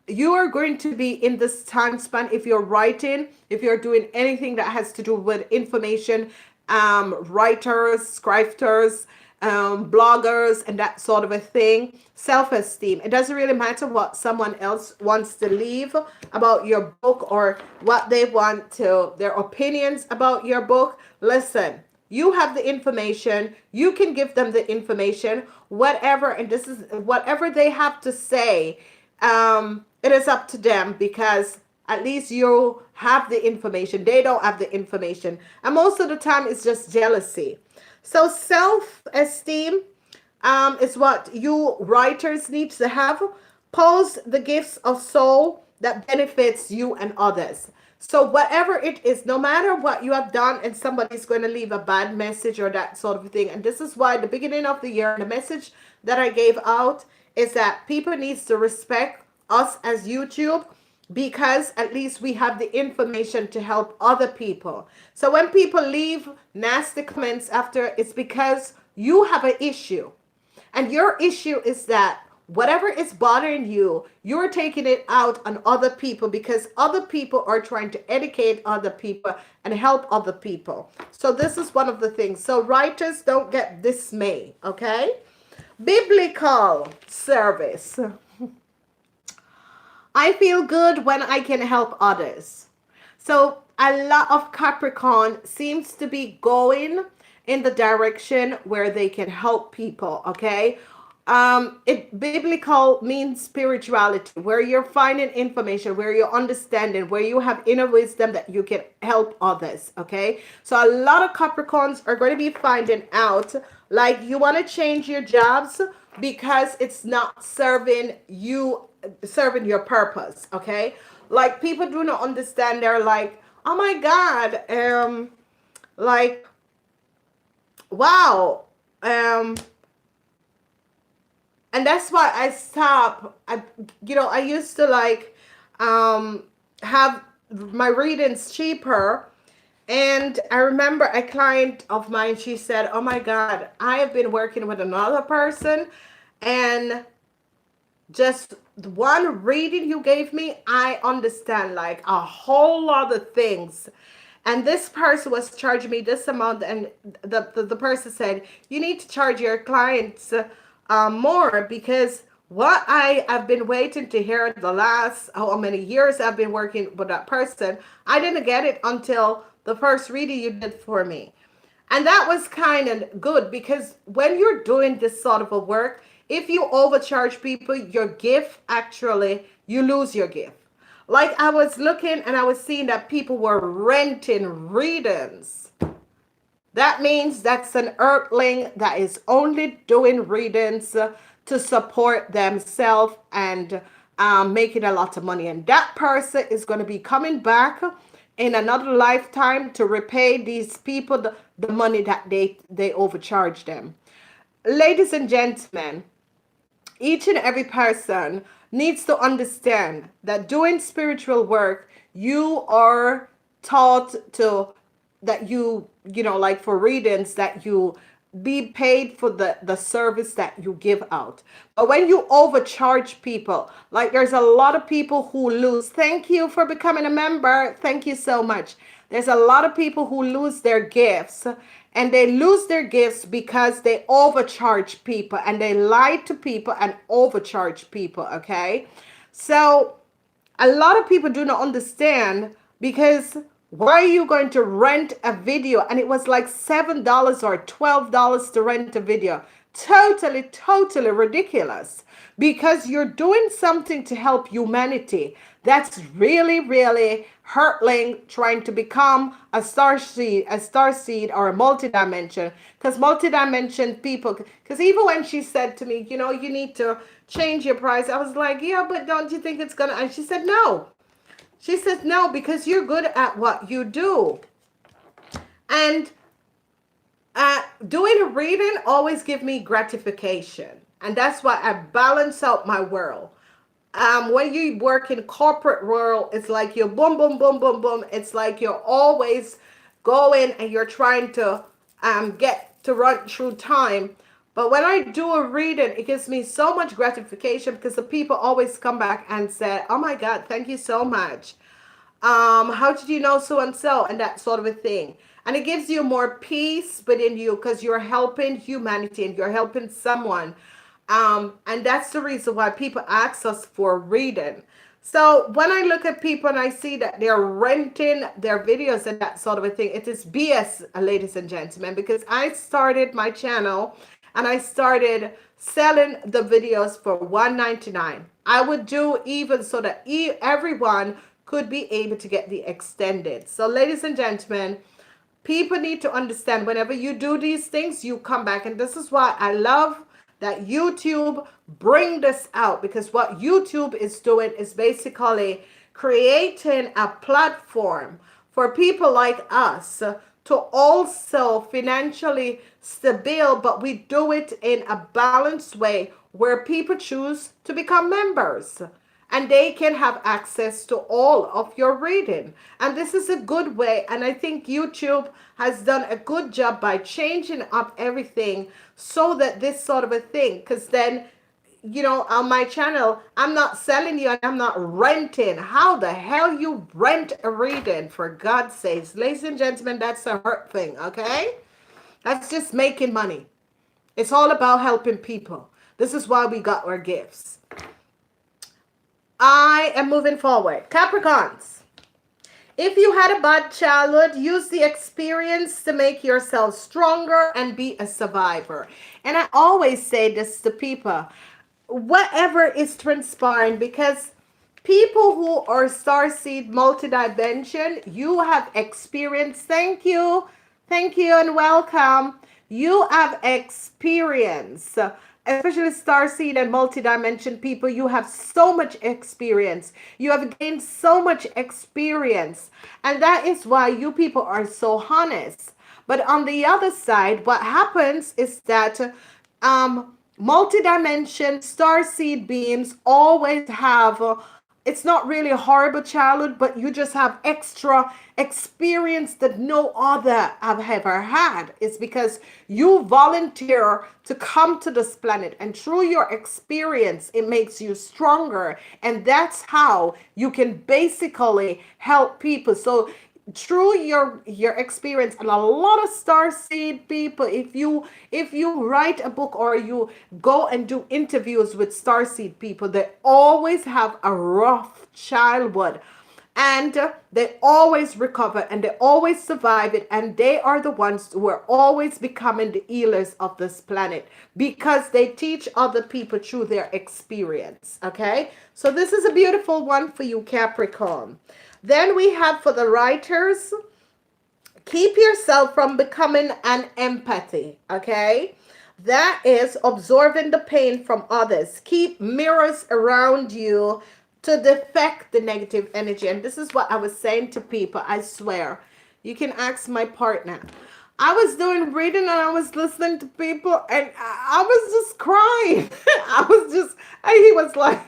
S1: you are going to be in this time span if you're writing, if you're doing anything that has to do with information, writers, scripters, bloggers, and that sort of a thing. Self-esteem. It doesn't really matter what someone else wants to leave about your book or what they want to, their opinions about your book. Listen, you have the information. You can give them the information, whatever, and this is whatever they have to say. It is up to them, because at least you have the information. They don't have the information. And most of the time it's just jealousy. So self-esteem is what you writers need to have. Pose the gifts of soul that benefits you and others. So whatever it is, no matter what you have done, and somebody's going to leave a bad message or that sort of thing. And this is why the beginning of the year, the message that I gave out is that people needs to respect us as YouTube, because at least we have the information to help other people. So when people leave nasty comments after, it's because you have an issue. And your issue is that whatever is bothering you, you're taking it out on other people, because other people are trying to educate other people and help other people. So this is one of the things. So writers, don't get dismayed, okay? Biblical service. I feel good when I can help others. So a lot of Capricorn seems to be going in the direction where they can help people, okay? Biblical means spirituality, where you're finding information, where you're understanding, where you have inner wisdom that you can help others, okay? So a lot of Capricorns are going to be finding out, like, you want to change your jobs because it's not serving you, serving your purpose, okay? Like, people do not understand. They're like, oh my God, like, wow, and that's why I stopped. I used to like have my readings cheaper. And I remember a client of mine, she said, oh my God, I have been working with another person, and just one reading you gave me, I understand like a whole lot of things. And this person was charging me this amount, and the person said, you need to charge your clients more, because what I have been waiting to hear the last how many years I've been working with that person, I didn't get it until the first reading you did for me. And that was kind of good, because when you're doing this sort of a work, if you overcharge people, your gift, actually, you lose your gift. Like, I was looking and I was seeing that people were renting readings. That means that's an earthling that is only doing readings to support themselves and making a lot of money. And that person is going to be coming back in another lifetime to repay these people the money that they overcharged them. Ladies and gentlemen, each and every person needs to understand that doing spiritual work, you are taught to, that you know, like for readings, that you be paid for the service that you give out. But when you overcharge people, like there's a lot of people who lose. Thank you for becoming a member. Thank you so much. There's a lot of people who lose their gifts, and they lose their gifts because they overcharge people, and they lie to people and overcharge people, okay? So a lot of people do not understand, because why are you going to rent a video? And it was like $7 or $12 to rent a video. Totally ridiculous, because you're doing something to help humanity. That's really hurtling, trying to become a star seed or a multidimension. Because multidimension people, because even when she said to me, you know, you need to change your price, I was like, yeah, but don't you think it's gonna? And she said no. She said no, because you're good at what you do. And doing a reading always give me gratification. And that's why I balance out my world. When you work in corporate world, it's like you're boom, boom, boom, boom, boom. It's like you're always going and you're trying to get to run through time. But when I do a reading, it gives me so much gratification because the people always come back and say, "Oh my God, thank you so much. How did you know so and so?" And that sort of a thing. And it gives you more peace within you because you're helping humanity and you're helping someone. And that's the reason why people ask us for reading. So when I look at people and I see that they're renting their videos and that sort of a thing, it is BS, ladies and gentlemen, because I started my channel and I started selling the videos for $1.99. I would do even so that everyone could be able to get the extended. So ladies and gentlemen, people need to understand whenever you do these things, you come back. And this is why I love that YouTube bring this out, because what YouTube is doing is basically creating a platform for people like us to also financially stable, but we do it in a balanced way where people choose to become members and they can have access to all of your reading. And this is a good way. And I think YouTube has done a good job by changing up everything so that this sort of a thing, because then, you know, on my channel, I'm not selling you and I'm not renting. How the hell you rent a reading, for God's sakes? Ladies and gentlemen, that's a hurt thing, okay? That's just making money. It's all about helping people. This is why we got our gifts. I am moving forward. Capricorns, if you had a bad childhood, use the experience to make yourself stronger and be a survivor. And I always say this to people, whatever is transpiring, because people who are starseed multidimension, you have experience. Thank you and welcome. You have experience, especially starseed and multidimension people. You have so much experience. You have gained so much experience, and that is why you people are so honest. But on the other side, what happens is that multidimension starseed beings always have it's not really a horrible childhood, but you just have extra experience that no other have ever had. It's because you volunteer to come to this planet, and through your experience, it makes you stronger. And that's how you can basically help people. So through your experience, and a lot of starseed people, if you write a book or you go and do interviews with starseed people, they always have a rough childhood, and they always recover and they always survive it, and they are the ones who are always becoming the healers of this planet because they teach other people through their experience. Okay, so this is a beautiful one for you, Capricorn. Then we have for the writers, keep yourself from becoming an empathy, okay? That is absorbing the pain from others. Keep mirrors around you to deflect the negative energy. And this is what I was saying to people, I swear. You can ask my partner. I was doing reading and I was listening to people and I was just crying. And he was like,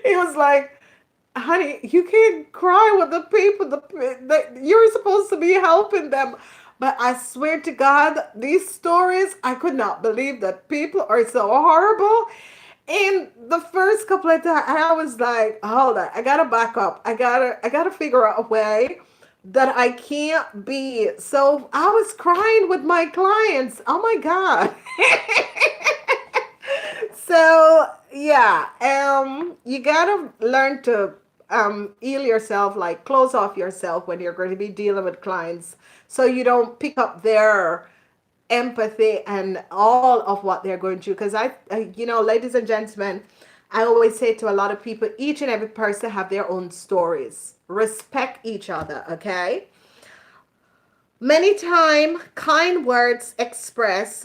S1: he was like, honey, you can't cry with the people that you're supposed to be helping them. But I swear to God, these stories, I could not believe that people are so horrible. In the first couple of times, I was like, hold on, I gotta back up. I gotta figure out a way that I can't be. So I was crying with my clients. Oh my God. So yeah, you gotta learn to heal yourself, like close off yourself when you're going to be dealing with clients, so you don't pick up their empathy and all of what they're going through. Because you know, ladies and gentlemen, I always say to a lot of people, each and every person have their own stories. Respect each other, okay? Many times, kind words express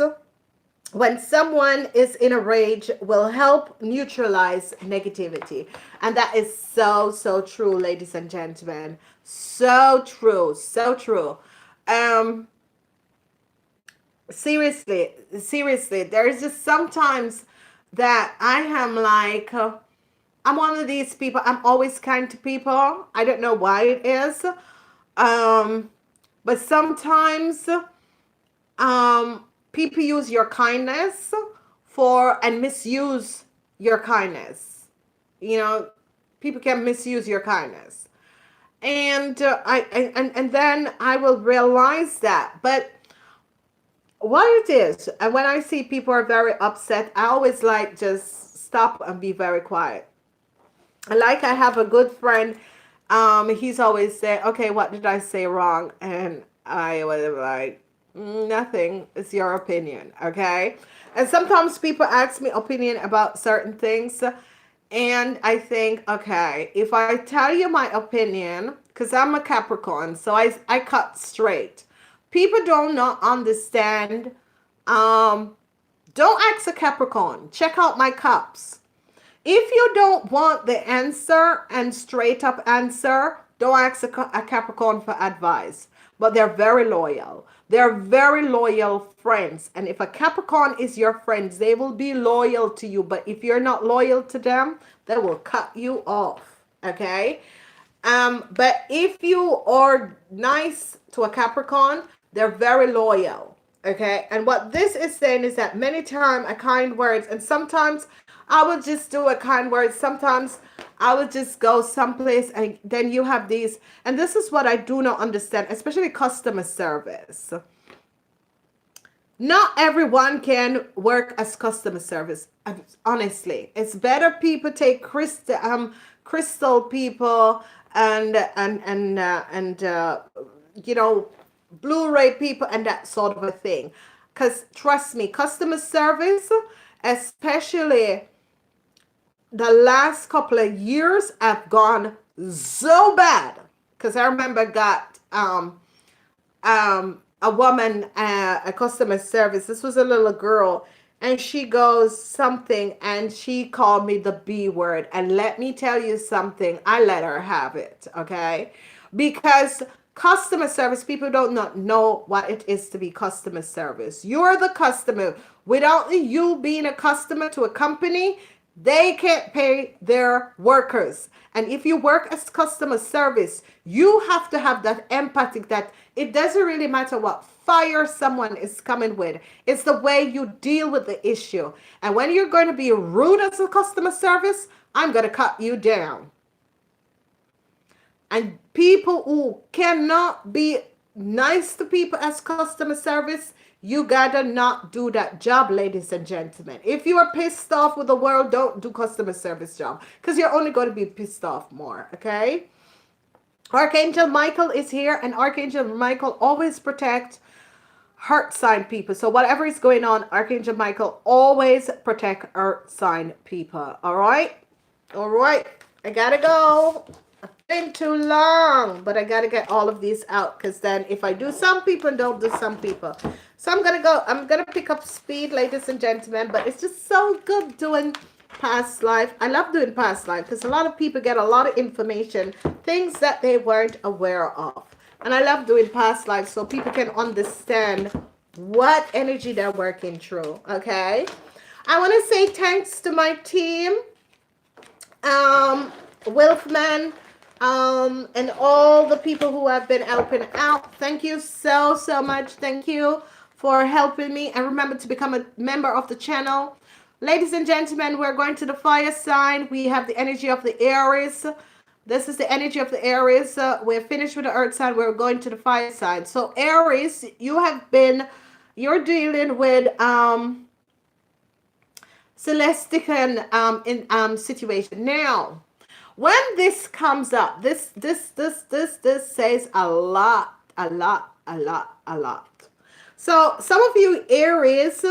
S1: when someone is in a rage will help neutralize negativity. And that is so, so true, ladies and gentlemen. So true, so true. Seriously, there is just sometimes that I am like, I'm one of these people. I'm always kind to people. I don't know why it is. But sometimes people use your kindness and misuse your kindness. You know, people can misuse your kindness. And and then I will realize that. But what it is, and when I see people are very upset, I always like just stop and be very quiet. Like I have a good friend, he's always saying, okay, what did I say wrong? And I was like, nothing, it's your opinion, okay? And sometimes people ask me opinion about certain things, and I think, okay, if I tell you my opinion, because I'm a Capricorn, so I cut straight. People do not understand. Don't ask a Capricorn. Check out my cups. If you don't want the answer and straight up answer, don't ask a Capricorn for advice. But they're very loyal. They're very loyal friends. And if a Capricorn is your friend, they will be loyal to you. But if you're not loyal to them, they will cut you off. Okay? But if you are nice to a Capricorn, they're very loyal. Okay? And what this is saying is that many times a kind words, and sometimes I would just do a kind word. Sometimes I would just go someplace and then you have these. And this is what I do not understand, especially customer service. Not everyone can work as customer service. Honestly, it's better people take crystal people and you know, Blu-ray people and that sort of a thing. Because trust me, customer service, especially the last couple of years, have gone so bad. Because I remember got a woman, a customer service. This was a little girl, and she goes something, and she called me the B word. And let me tell you something, I let her have it, okay? Because customer service, people don't not know what it is to be customer service. You're the customer. Without you being a customer to a company, they can't pay their workers. And if you work as customer service, you have to have that empathy that it doesn't really matter what fire someone is coming with. It's the way you deal with the issue. And when you're going to be rude as a customer service, I'm going to cut you down. And people who cannot be nice to people as customer service, you gotta not do that job, ladies and gentlemen. If you are pissed off with the world, don't do customer service job, because you're only going to be pissed off more, okay? Archangel Michael is here, and Archangel Michael always protect heart sign people. So whatever is going on, Archangel Michael always protect earth sign people. All right? All right. I gotta go. Been too long, but I gotta get all of these out, because then if I do some people, don't do some people. So I'm gonna pick up speed, ladies and gentlemen. But it's just so good doing past life. I love doing past life because a lot of people get a lot of information, things that they weren't aware of. And I love doing past life so people can understand what energy they're working through. Okay, I want to say thanks to my team, Wilfman, and all the people who have been helping out. Thank you so much. Thank you for helping me, and remember to become a member of the channel. Ladies and gentlemen, we're going to the fire sign. We have the energy of the Aries. This is the energy of the Aries. We're finished with the earth sign. We're going to the fire sign. So Aries, you're dealing with celestial situation. Now, when this comes up, this says a lot. So some of you Aries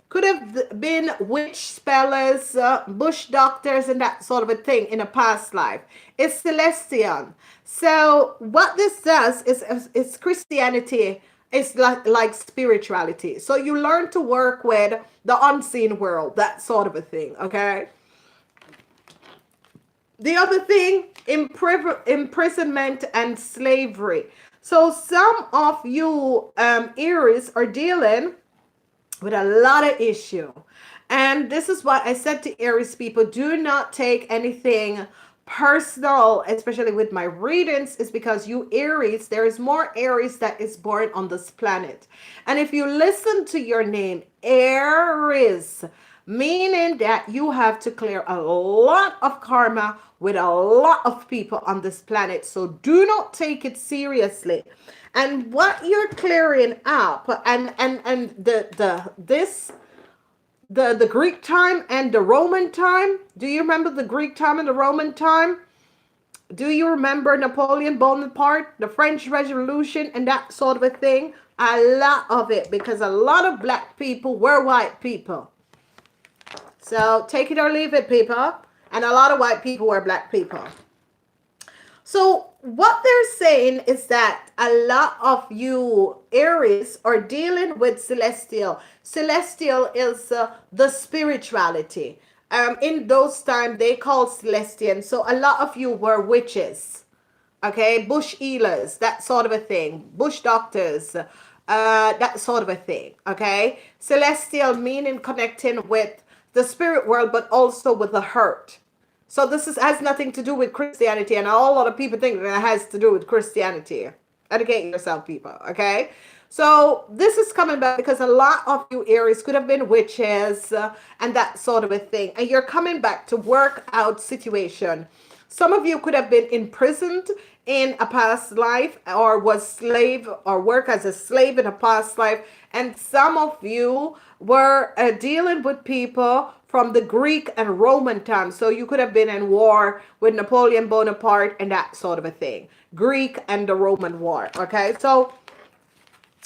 S1: could have been witch spellers, bush doctors, and that sort of a thing in a past life. It's celestial. So what this does is Christianity. It's like spirituality. So you learn to work with the unseen world, that sort of a thing, okay? The other thing, imprisonment and slavery. So some of you Aries are dealing with a lot of issue. And this is what I said to Aries people, do not take anything personal, especially with my readings, is because you Aries, there is more Aries that is born on this planet. And if you listen to your name, Aries, meaning that you have to clear a lot of karma with a lot of people on this planet. So do not take it seriously. And what you're clearing up, and the Greek time and the Roman time. Do you remember the Greek time and the Roman time? Do you remember Napoleon Bonaparte, the French Revolution, and that sort of a thing? A lot of it, because a lot of black people were white people. So take it or leave it, people. And a lot of white people were black people. So what they're saying is that a lot of you Aries are dealing with celestial. Celestial is the spirituality. In those times, they called celestian. So a lot of you were witches, okay? Bush healers, that sort of a thing. Bush doctors, that sort of a thing, okay? Celestial meaning connecting with the spirit world, but also with the hurt. So this has nothing to do with Christianity, and a whole lot of people think that it has to do with Christianity. Educate yourself, people, okay? So this is coming back because a lot of you Aries could have been witches and that sort of a thing. And you're coming back to work out situation. Some of you could have been imprisoned in a past life, or was slave or work as a slave in a past life. And some of you were dealing with people from the Greek and Roman times. So you could have been in war with Napoleon Bonaparte and that sort of a thing. Greek and the Roman war, okay? So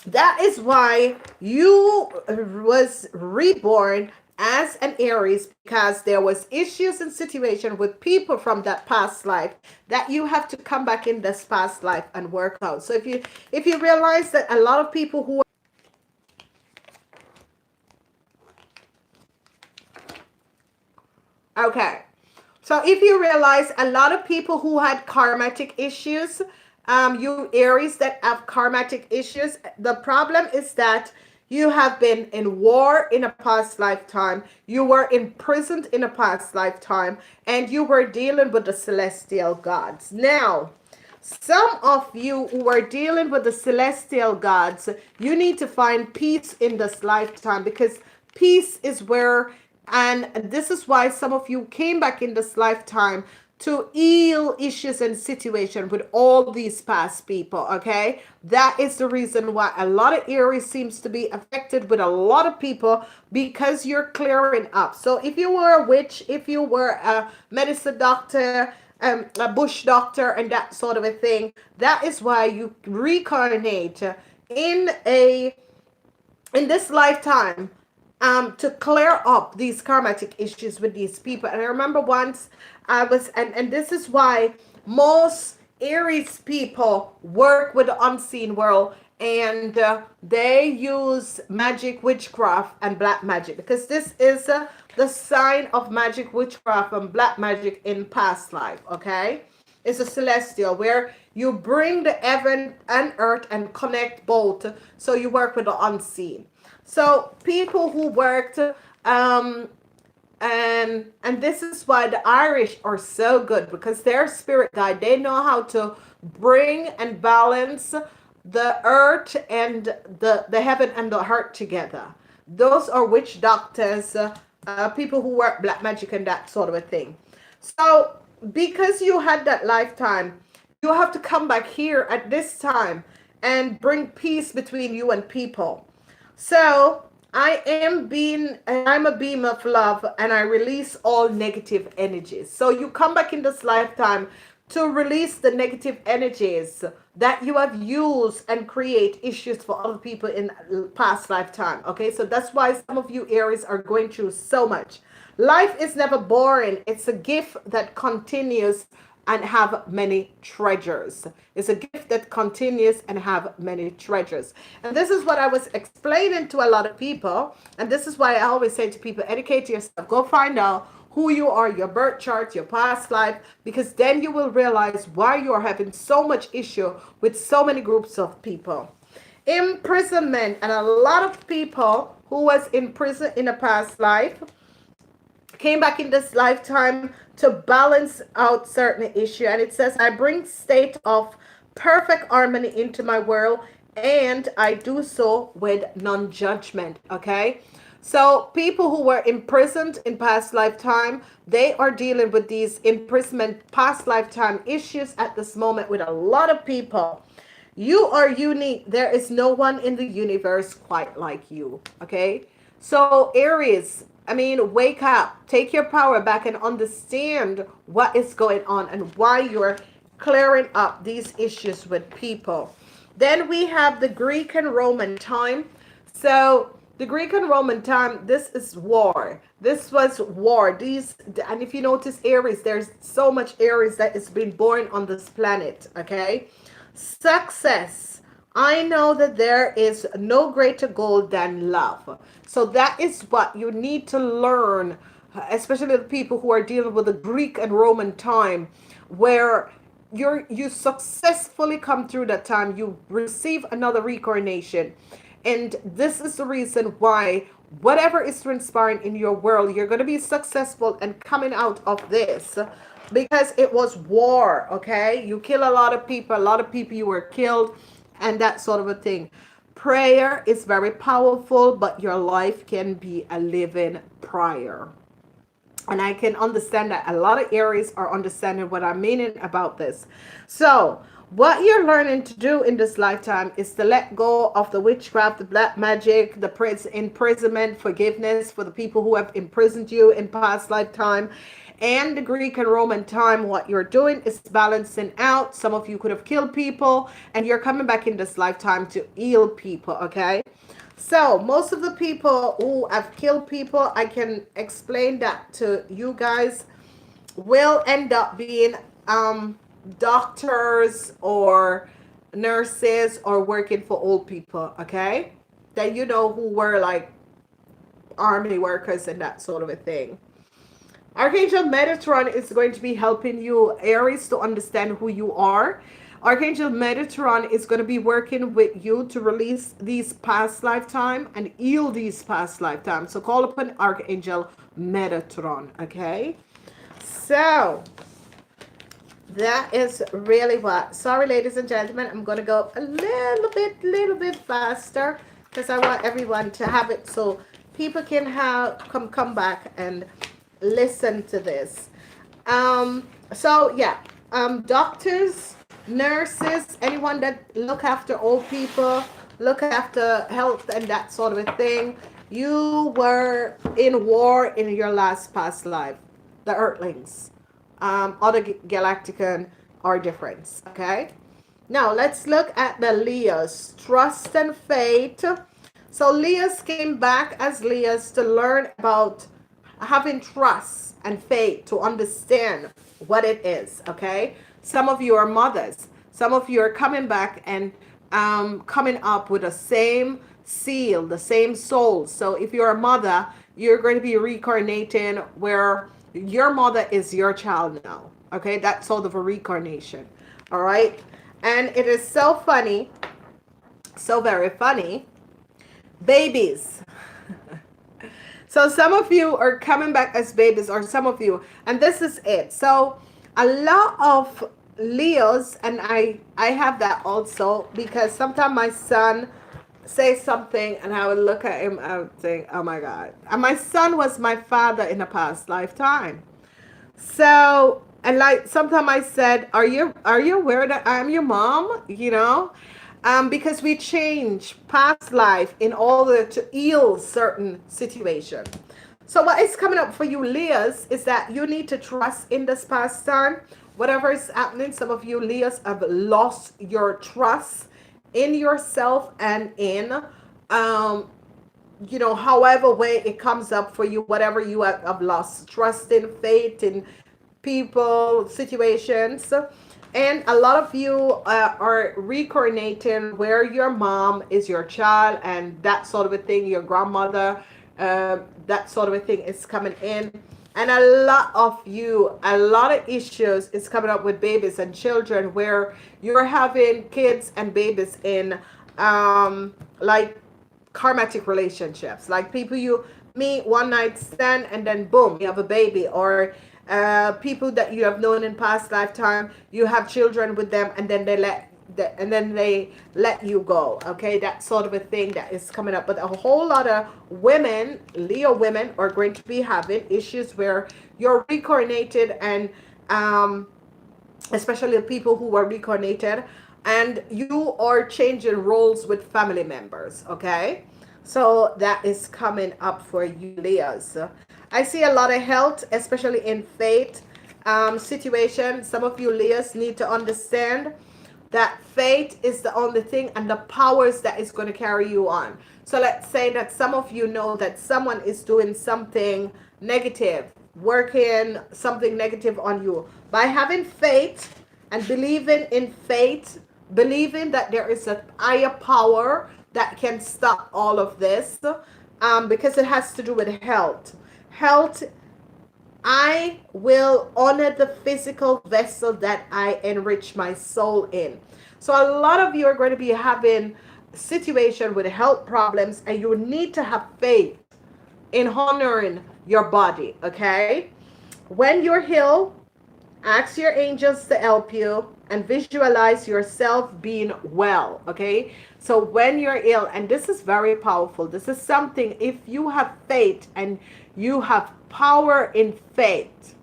S1: that is why you was reborn as an Aries, because there was issues and situation with people from that past life that you have to come back in this past life and work out. So if you realize that a lot of people who okay, so if you realize a lot of people who had karmatic issues, you Aries that have karmatic issues, the problem is that you have been in war in a past lifetime, you were imprisoned in a past lifetime, and you were dealing with the celestial gods. Now, some of you who are dealing with the celestial gods, you need to find peace in this lifetime, because peace is where, and this is why some of you came back in this lifetime to heal issues and situation with all these past people, okay? That is the reason why a lot of Aries seems to be affected with a lot of people, because you're clearing up. So if you were a witch, if you were a medicine doctor, a bush doctor, and that sort of a thing, that is why you reincarnate in this lifetime to clear up these karmatic issues with these people. And I remember once I was, and this is why most Aries people work with the unseen world, and they use magic, witchcraft, and black magic, because this is the sign of magic, witchcraft, and black magic in past life, okay? It's a celestial, where you bring the heaven and earth and connect both. So you work with the unseen. So people who worked, and this is why the Irish are so good, because they're spirit guide. They know how to bring and balance the earth and the heaven and the earth together. Those are witch doctors, people who work black magic and that sort of a thing. So because you had that lifetime, you have to come back here at this time and bring peace between you and people. So I'm a beam of love, and I release all negative energies. So you come back in this lifetime to release the negative energies that you have used and create issues for other people in past lifetime. Okay, so that's why some of you Aries are going through so much. Life is never boring. It's a gift that continues and have many treasures. It's a gift that continues and have many treasures. And this is what I was explaining to a lot of people. And this is why I always say to people, educate yourself. Go find out who you are, your birth chart, your past life, because then you will realize why you are having so much issue with so many groups of people. Imprisonment, and a lot of people who was in prison in a past life came back in this lifetime to balance out certain issue. And it says, I bring state of perfect harmony into my world, and I do so with non-judgment. Okay. So people who were imprisoned in past lifetime, they are dealing with these imprisonment past lifetime issues at this moment with a lot of people. You are unique. There is no one in the universe quite like you. Okay. So Aries, I mean, wake up, take your power back and understand what is going on and why you're clearing up these issues with people. Then we have the Greek and Roman time. So the Greek and Roman time, this is war. This was war. These, and if you notice Aries, there's so much Aries that is being born on this planet. Okay. Success. I know that there is no greater goal than love. So that is what you need to learn, especially the people who are dealing with the Greek and Roman time, where you successfully come through that time, you receive another reincarnation. And this is the reason why whatever is transpiring in your world, you're going to be successful and coming out of this, because it was war. Okay, you kill a lot of people you were killed, and that sort of a thing. Prayer is very powerful, but your life can be a living prayer. And I can understand that a lot of Aries are understanding what I'm meaning about this. So what you're learning to do in this lifetime is to let go of the witchcraft, the black magic, the imprisonment, forgiveness for the people who have imprisoned you in past lifetime. And the Greek and Roman time, what you're doing is balancing out. Some of you could have killed people, and you're coming back in this lifetime to heal people, okay? So most of the people who have killed people, I can explain that to you guys, will end up being doctors or nurses or working for old people, okay? That you know who were like army workers and that sort of a thing. Archangel Metatron is going to be helping you, Aries, to understand who you are. Archangel Metatron is going to be working with you to release these past lifetime and heal these past lifetimes. So call upon Archangel Metatron, okay? So that is really what. Sorry, ladies and gentlemen, I'm going to go a little bit faster because I want everyone to have it so people can come back and listen to this. So yeah, doctors, nurses, anyone that look after old people, look after health and that sort of a thing, you were in war in your last past life. The Earthlings, other Galactican are different. Okay, now let's look at the Leos, trust and faith. So Leos came back as Leos to learn about having trust and faith, to understand what it is. Okay, some of you are mothers, some of you are coming back and coming up with the same seal, the same soul. So if you're a mother, you're going to be reincarnating where your mother is your child now. Okay, that's sort of a reincarnation. All right, and it is so funny, so very funny. Babies. So some of you are coming back as babies, or some of you, and this is it. So a lot of Leos, and I have that also, because sometimes my son says something and I would look at him, I would think, oh my God. And my son was my father in a past lifetime. So, and like sometimes I said, are you aware that I'm your mom? You know? Because we change past life in order to heal certain situation. So what is coming up for you, Leos, is that you need to trust in this past time. Whatever is happening, some of you Leos have lost your trust in yourself and in, you know, however way it comes up for you, whatever you have lost trust in, faith in people, situations. And a lot of you are reincarnating where your mom is your child and that sort of a thing, your grandmother, that sort of a thing is coming in. And a lot of you, a lot of issues is coming up with babies and children where you're having kids and babies in like karmatic relationships, like people you meet one night stand and then boom, you have a baby, or people that you have known in past lifetime, you have children with them, and then they let you go. Okay, that sort of a thing that is coming up. But a whole lot of women, Leo women, are going to be having issues where you're reincarnated, and especially the people who were reincarnated, and you are changing roles with family members. Okay, so that is coming up for you, Leos. I see a lot of health, especially in fate situation. Some of you Leos need to understand that fate is the only thing and the powers that is going to carry you on. So let's say that some of you know that someone is doing something negative, working something negative on you. By having faith and believing in fate, believing that there is a higher power that can stop all of this, because it has to do with health. Health, I will honor the physical vessel that I enrich my soul in. So a lot of you are going to be having situation with health problems, and you need to have faith in honoring your body. Okay, when you're healed, ask your angels to help you and visualize yourself being well. Okay, so when you're ill, and this is very powerful, this is something, if you have faith and you have power in faith,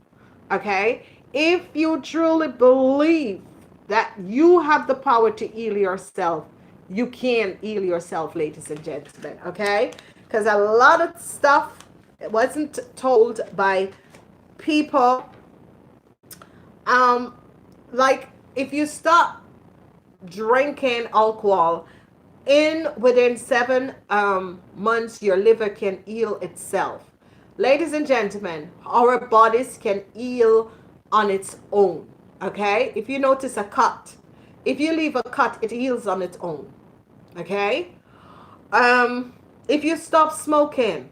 S1: okay, if you truly believe that you have the power to heal yourself, you can heal yourself, ladies and gentlemen. Okay, because a lot of stuff wasn't told by people. Like if you stop drinking alcohol, within 7 months your liver can heal itself. Ladies and gentlemen, our bodies can heal on its own. Okay, if you notice a cut, if you leave a cut, it heals on its own. Okay, if you stop smoking,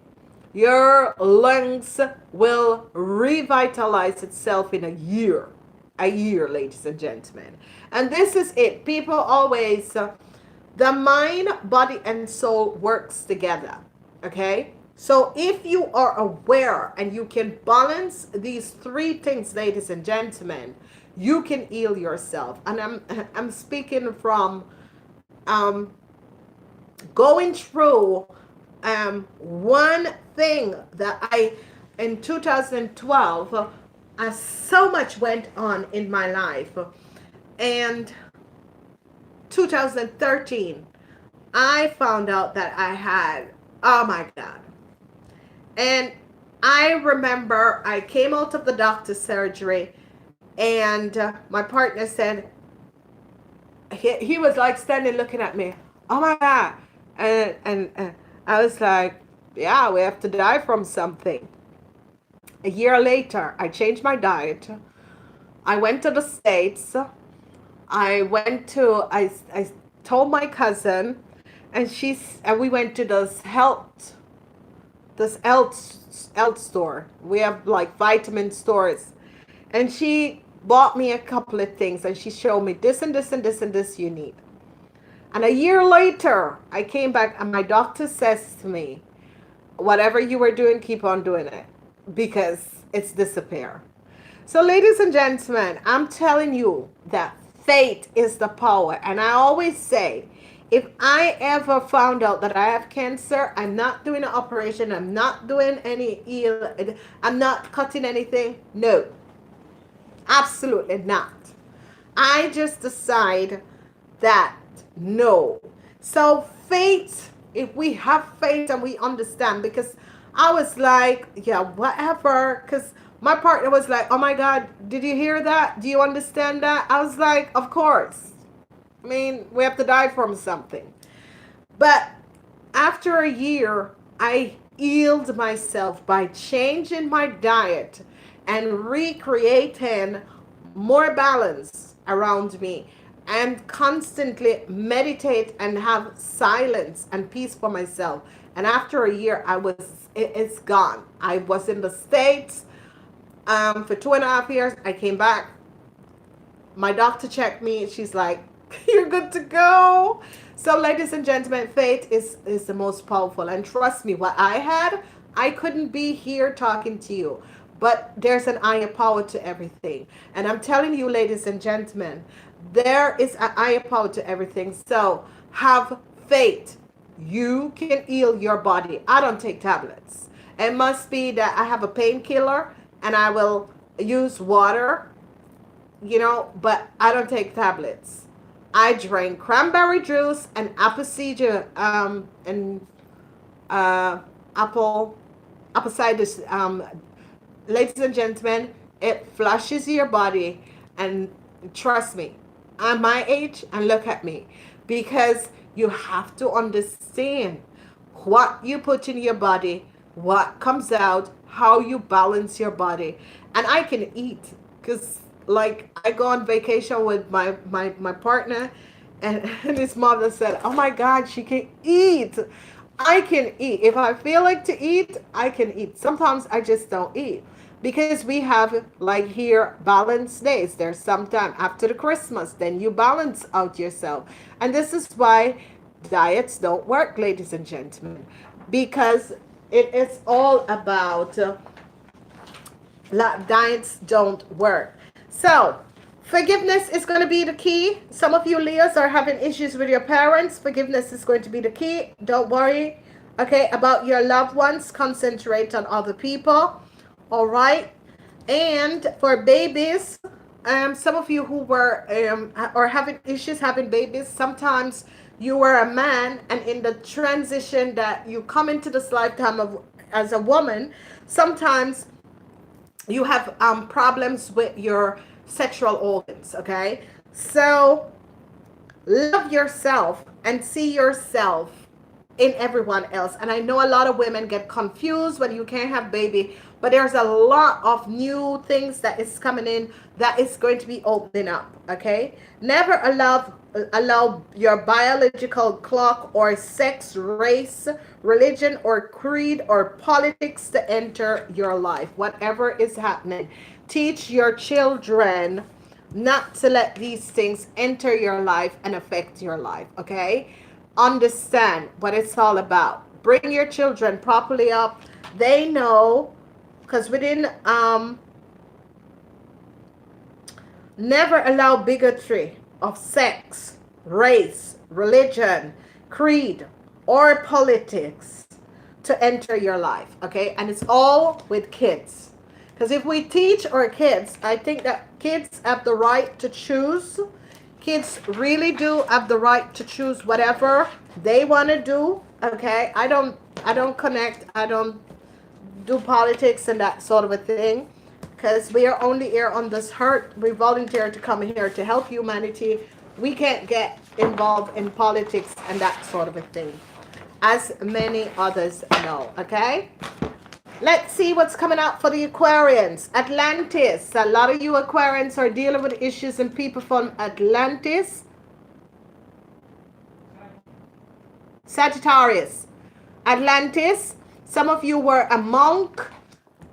S1: your lungs will revitalize itself in a year, ladies and gentlemen. And this is it. People always, the mind, body, and soul works together. Okay, so if you are aware and you can balance these 3 things, ladies and gentlemen, you can heal yourself. And I'm speaking from going through one thing that in 2012, so much went on in my life. And 2013, I found out that I had, oh my God. And I remember I came out of the doctor's surgery, and my partner said, he was like standing looking at me, oh my God. And I was like, yeah, we have to die from something. A year later, I changed my diet. I went to the States. I told my cousin, and we went to this health store. We have like vitamin stores. And she bought me a couple of things, and she showed me this and this and this and this you need. And a year later, I came back, and my doctor says to me, whatever you were doing, keep on doing it, because it's disappear. So ladies and gentlemen, I'm telling you that faith is the power. And I always say, if I ever found out that I have cancer, I'm not doing an operation, I'm not doing I'm not cutting anything. No, absolutely not. I just decide that no. So faith, if we have faith and we understand, because I was like, yeah, whatever, because my partner was like, oh my God, did you hear that? Do you understand that? I was like, of course. I mean, we have to die from something. But after a year, I healed myself by changing my diet and recreating more balance around me, and constantly meditate and have silence and peace for myself. And after a year, it's gone. I was in the States for 2.5 years. I came back. My doctor checked me. She's like, You're good to go. So, ladies and gentlemen, faith is the most powerful. And trust me, what I had, I couldn't be here talking to you. But there's an higher power to everything. And I'm telling you, ladies and gentlemen, there is an higher power to everything. So, have faith. You can heal your body. I don't take tablets. It must be that I have a painkiller and I will use water, but I don't take tablets. I drink cranberry juice and apple cider, and apple cider. Ladies and gentlemen, it flushes your body, and trust me, I'm my age, and look at me, because you have to understand what you put in your body, what comes out, how you balance your body. And I can eat, because like I go on vacation with my partner, and his mother said, oh my God, she can eat. I can eat. If I feel like to eat, I can eat. Sometimes I just don't eat, because we have, like here, balanced days. There's sometime after the Christmas, then you balance out yourself. And this is why diets don't work, ladies and gentlemen, because it is all about diets don't work. So forgiveness is going to be the key. Some of you Leos are having issues with your parents. Forgiveness is going to be the key. Don't worry, okay, about your loved ones. Concentrate on other people. All right. And for babies, some of you who were are having issues having babies, sometimes you were a man, and in the transition that you come into this lifetime of as a woman, sometimes you have problems with your sexual organs, okay? So love yourself and see yourself in everyone else. And I know a lot of women get confused when you can't have baby, but there's a lot of new things that is coming in that is going to be opening up, okay? Never allow your biological clock or sex, race, religion, or creed or politics to enter your life. Whatever is happening, teach your children not to let these things enter your life and affect your life, okay? Understand what it's all about. Bring your children properly up. They know, because within never allow bigotry of sex, race, religion, creed, or politics to enter your life, okay? And it's all with kids. Because if we teach our kids, I think that kids have the right to choose. Kids really do have the right to choose whatever they want to do, okay? I don't connect, I don't do politics and that sort of a thing, because we are only here on this earth. We volunteer to come here to help humanity. We can't get involved in politics and that sort of a thing, as many others know, okay? Let's see what's coming out for the Aquarians. Atlantis. A lot of you Aquarians are dealing with issues and people from Atlantis. Sagittarius. Atlantis. Some of you were a monk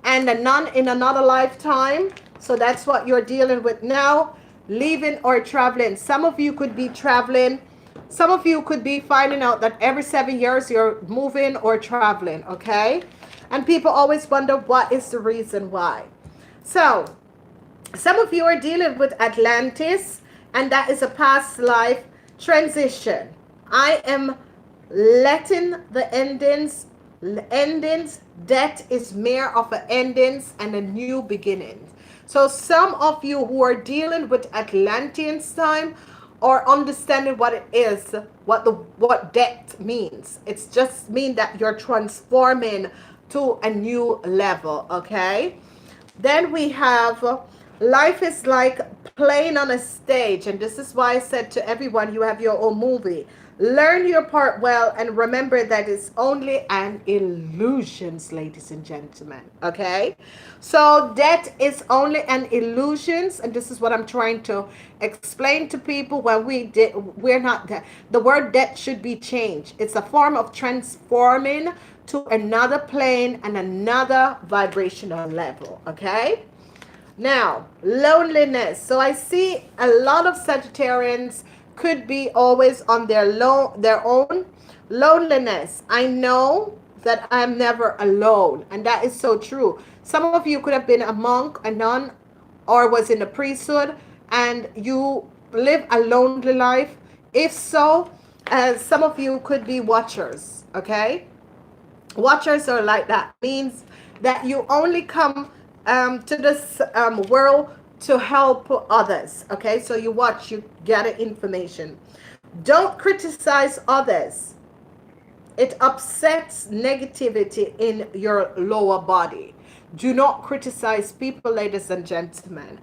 S1: and a nun in another lifetime. So that's what you're dealing with now. Leaving or traveling. Some of you could be traveling. Some of you could be finding out that every 7 years you're moving or traveling, okay? And people always wonder what is the reason why. So some of you are dealing with Atlantis, and that is a past life transition. I am letting the endings. Death is mere of an endings and a new beginning. So some of you who are dealing with Atlanteans time or understanding what it is, what death means. It's just mean that you're transforming to a new level, okay? Then we have life is like playing on a stage, and this is why I said to everyone, you have your own movie. Learn your part well, and remember that it's only an illusion, ladies and gentlemen, okay? So death is only an illusion, and this is what I'm trying to explain to people. When we're not dead. The word death should be changed. It's a form of transforming to another plane and another vibrational level, okay? Now, loneliness. So I see a lot of Sagittarians could be always on their own. Loneliness. I know that I'm never alone, and that is so true. Some of you could have been a monk, a nun, or was in the priesthood, and you live a lonely life. If so, some of you could be watchers. Okay, watchers are like that. Means that you only come to this world to help others. Okay, so you watch, you gather information. Don't criticize others. It upsets negativity in your lower body. Do not criticize people, ladies and gentlemen.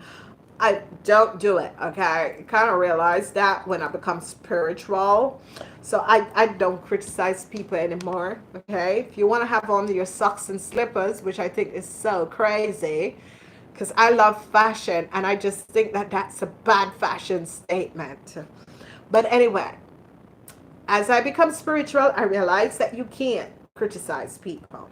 S1: I don't do it, okay? I kind of realized that when I become spiritual. So I don't criticize people anymore, okay? If you want to have on your socks and slippers, which I think is so crazy, because I love fashion, and I just think that that's a bad fashion statement. But anyway, as I become spiritual, I realize that you can't criticize people.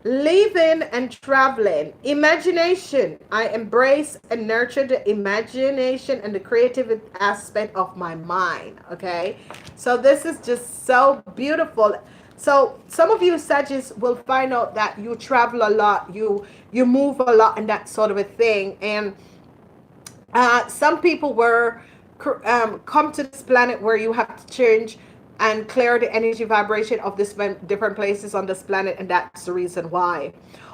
S1: Leaving and traveling. Imagination. I embrace and nurture the imagination and the creative aspect of my mind. Okay. So this is just so beautiful. So some of you Sagittarius will find out that you travel a lot, you move a lot and that sort of a thing. And some people were come to this planet where you have to change and clear the energy vibration of this different places on this planet, and that's the reason why.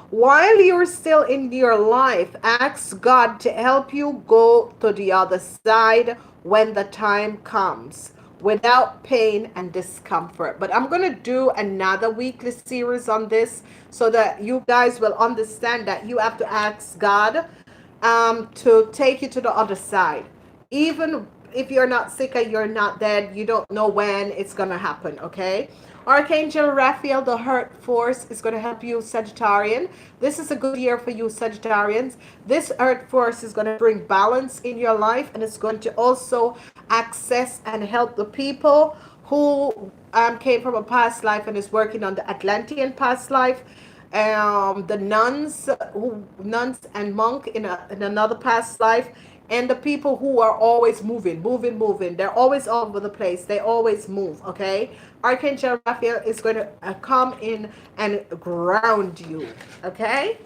S1: While you're still in your life, ask God to help you go to the other side when the time comes, without pain and discomfort. But I'm going to do another weekly series on this so that you guys will understand that you have to ask God to take you to the other side. Even if you're not sick and you're not dead, you don't know when it's going to happen, okay? Archangel Raphael, the hurt force, is going to help you, Sagittarian. This is a good year for you, Sagittarians. This earth force is going to bring balance in your life, and it's going to also access and help the people who came from a past life and is working on the Atlantean past life. The nuns and monk in another past life, and the people who are always moving. They're always all over the place. They always move, okay? Archangel Raphael is going to come in and ground you, okay?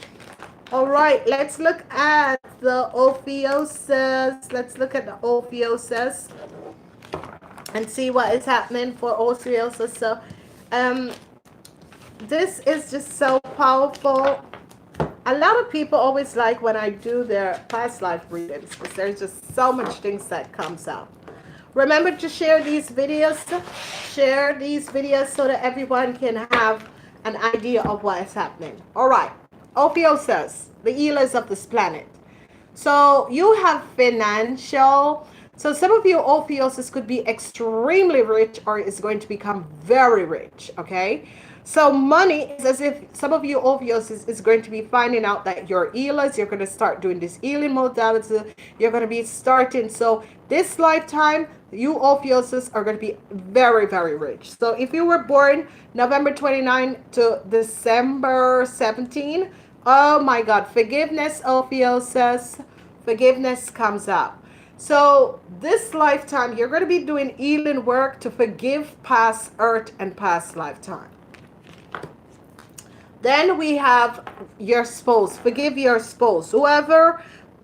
S1: All right, let's look at the Ophiuchus. Let's look at the Ophiuchus and see what is happening for Ophiuchus. So, this is just so powerful. A lot of people always like when I do their past life readings because there's just so much things that comes out. Remember to share these videos. Share these videos so that everyone can have an idea of what is happening. All right. Ophiuchus, the healers of this planet. So you have financial. So some of you Ophiuchus could be extremely rich or is going to become very rich. Okay. So money is as if some of you Ophiuchus is going to be finding out that you're healers. You're going to start doing this healing modality. You're going to be starting. So this lifetime, you Ophiuchus are going to be very, very rich. So if you were born November 29 to December 17, oh my God, forgiveness, Ophiuchus, forgiveness comes up. So this lifetime, you're going to be doing healing work to forgive past hurt and past lifetime. Then we have your spouse. Forgive your spouse. Whoever,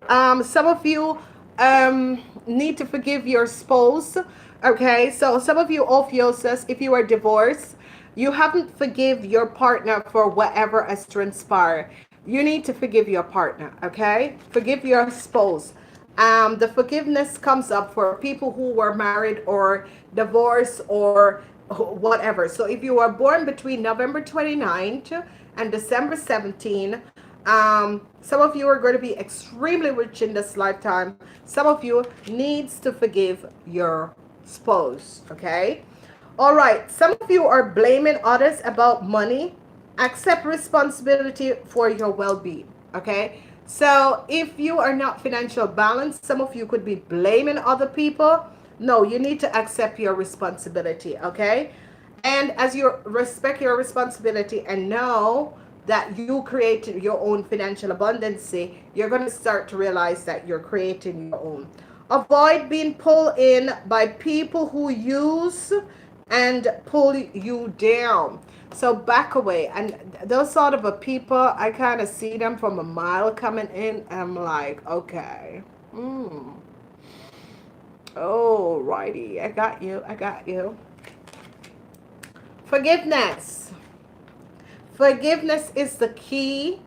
S1: some of you need to forgive your spouse. Okay, so some of you Ophiuchus, if you are divorced, you haven't forgive your partner for whatever has transpired. You need to forgive your partner. Okay, forgive your spouse. The forgiveness comes up for people who were married or divorced or whatever. So if you are born between November 29th and December 17, some of you are going to be extremely rich in this lifetime. Some of you needs to forgive your spouse, okay? All right, some of you are blaming others about money. Accept responsibility for your well-being, okay? So if you are not financial balanced, some of you could be blaming other people. No, you need to accept your responsibility, okay? And as you respect your responsibility and know that you create your own financial abundance, you're going to start to realize that you're creating your own. Avoid being pulled in by people who use and pull you down. So back away. And those sort of a people, I kind of see them from a mile coming in. And I'm like, okay. Oh, righty. I got you. I got you. Forgiveness. Forgiveness is the key.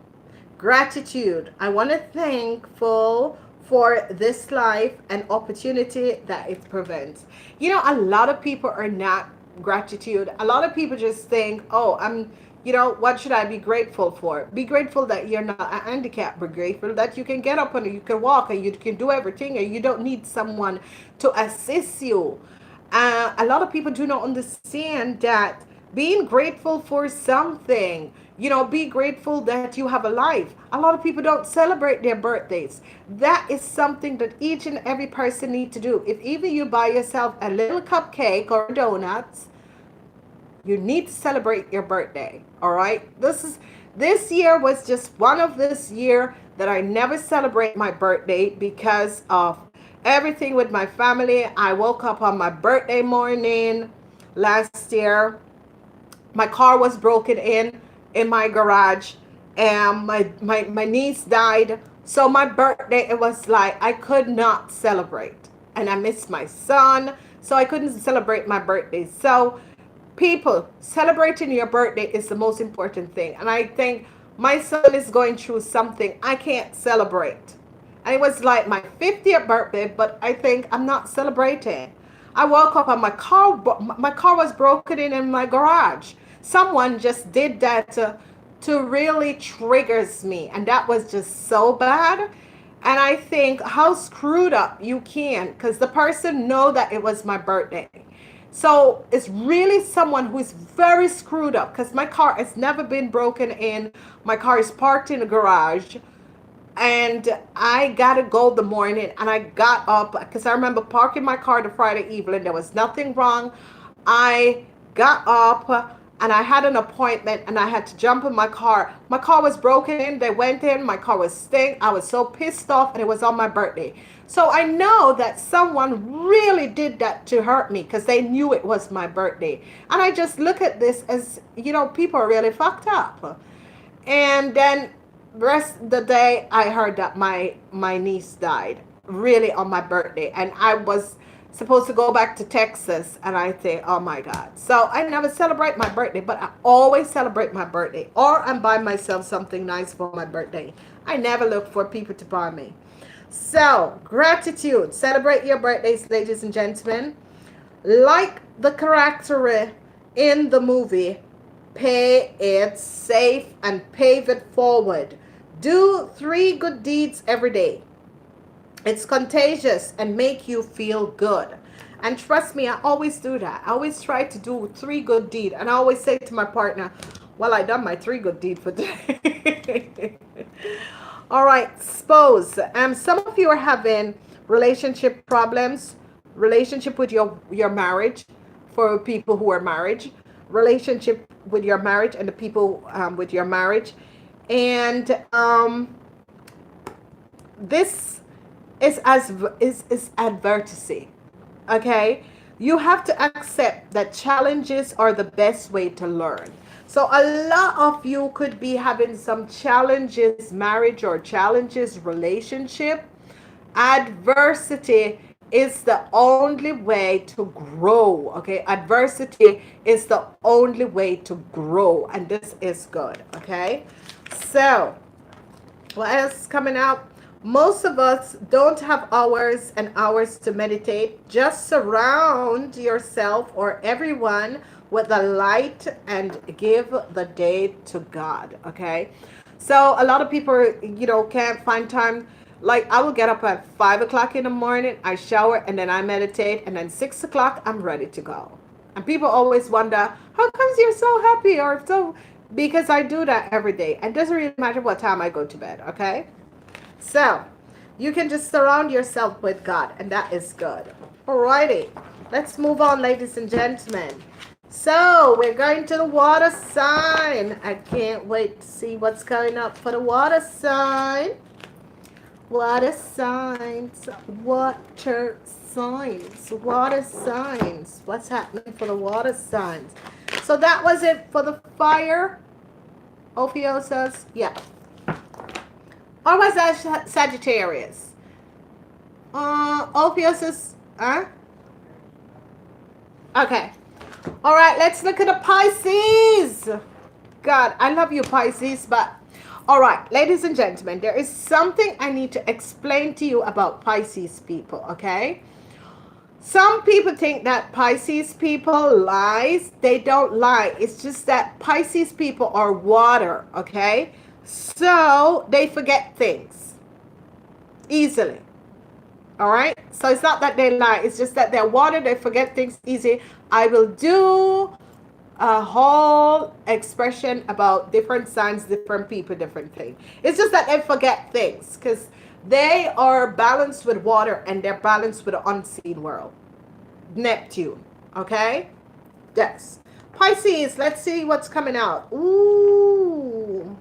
S1: Gratitude. I want to thankful for this life and opportunity that it prevents. You know, a lot of people are not gratitude. A lot of people just think, oh, what should I be grateful for? Be grateful that you're not a handicap. Be grateful that you can get up and you can walk and you can do everything and you don't need someone to assist you. A lot of people do not understand that being grateful for something, be grateful that you have a life. A lot of people don't celebrate their birthdays. That is something that each and every person need to do. If even you buy yourself a little cupcake or donuts, you need to celebrate your birthday. All right. This year was just one of this year that I never celebrate my birthday because of everything with my family. I woke up on my birthday morning last year. My car was broken in my garage, and my niece died. So my birthday, it was like I could not celebrate, and I missed my son, so I couldn't celebrate my birthday. So people, celebrating your birthday is the most important thing. And I think my son is going through something I can't celebrate. And it was like my 50th birthday, but I think I'm not celebrating. I woke up and my car was broken in my garage. Someone just did that to really triggers me. And that was just so bad. And I think how screwed up you can, because the person know that it was my birthday. So it's really someone who is very screwed up, because my car has never been broken in. My car is parked in a garage. And I got to go the morning, and I got up because I remember parking my car the Friday evening. There was nothing wrong. I got up and I had an appointment, and I had to jump in my car. My car was broken in. They went in. My car was stink. I was so pissed off, and it was on my birthday. So I know that someone really did that to hurt me because they knew it was my birthday. And I just look at this as, people are really fucked up. And then rest of the day, I heard that my niece died really on my birthday. And I was supposed to go back to Texas, and I think, oh my God. So I never celebrate my birthday, but I always celebrate my birthday, or I'm buying myself something nice for my birthday. I never look for people to buy me. So gratitude. Celebrate your birthdays, ladies and gentlemen. Like the character in the movie, pay it safe and pave it forward. Do 3 good deeds every day. It's contagious and make you feel good. And trust me, I always do that. I always try to do 3 good deeds. And I always say to my partner, well, I done my 3 good deeds for today. All right, suppose some of you are having relationship problems, relationship with your marriage, for people who are married, relationship with your marriage and the people with your marriage. And this is adversity. Okay, you have to accept that challenges are the best way to learn. So a lot of you could be having some challenges, marriage, or challenges, relationship. Adversity is the only way to grow. Okay, adversity is the only way to grow, and this is good. Okay, so what else is coming out? Most of us don't have hours and hours to meditate. Just surround yourself or everyone with the light and give the day to God. Okay, so a lot of people can't find time. Like, I will get up at 5 o'clock in the morning, I shower, and then I meditate, and then 6 o'clock I'm ready to go. And people always wonder, how comes you're so happy? Or so, because I do that every day. And it doesn't really matter what time I go to bed. Okay, so you can just surround yourself with God, and that is good. Alrighty, let's move on, ladies and gentlemen. So we're going to the water sign. I can't wait to see what's coming up for the water sign. Water signs, water signs, water signs. What's happening for the water signs? So that was it for the fire. Ophiuchus, yeah. Or was that Sagittarius? Ophiuchus, huh? Okay. All right, let's look at the Pisces. God, I love you, Pisces, but all right, ladies and gentlemen, there is something I need to explain to you about Pisces people, okay? Some people think that Pisces people lies. They don't lie. It's just that Pisces people are water, okay? So they forget things easily. All right? So it's not that they lie. It's just that they're water. They forget things easy. I will do a whole expression about different signs, different people, different things. It's just that they forget things because they are balanced with water and they're balanced with the unseen world. Neptune. Okay? Yes. Pisces, let's see what's coming out. Ooh.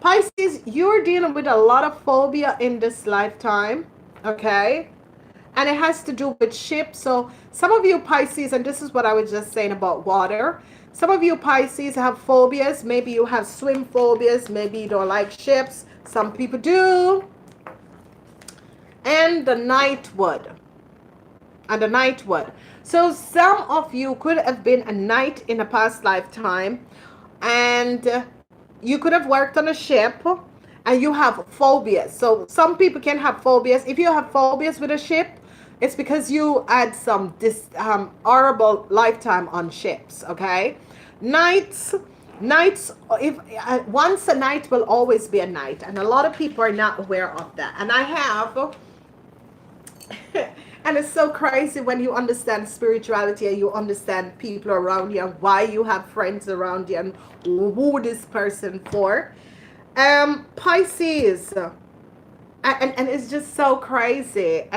S1: Pisces, you're dealing with a lot of phobia in this lifetime. Okay? And it has to do with ships. So some of you Pisces, and this is what I was just saying about water. Some of you Pisces have phobias. Maybe you have swim phobias. Maybe you don't like ships. Some people do. And the Nightwood. And the Nightwood. So some of you could have been a knight in a past lifetime. And you could have worked on a ship. And you have phobias. So some people can have phobias. If you have phobias with a ship, it's because you had some horrible lifetime on ships, okay? Knights, if once a knight will always be a knight, and a lot of people are not aware of that. And I have, and it's so crazy when you understand spirituality and you understand people around you and why you have friends around you and who this person for. Pisces, and it's just so crazy.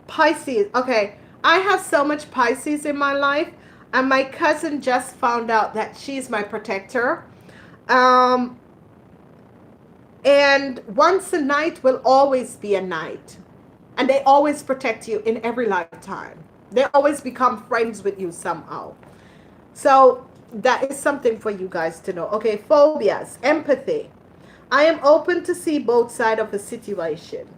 S1: Pisces, okay, I have so much Pisces in my life, and my cousin just found out that she's my protector. And once a knight will always be a knight, and they always protect you in every lifetime. They always become friends with you somehow. So that is something for you guys to know. Okay, phobias, empathy. I am open to see both sides of a situation.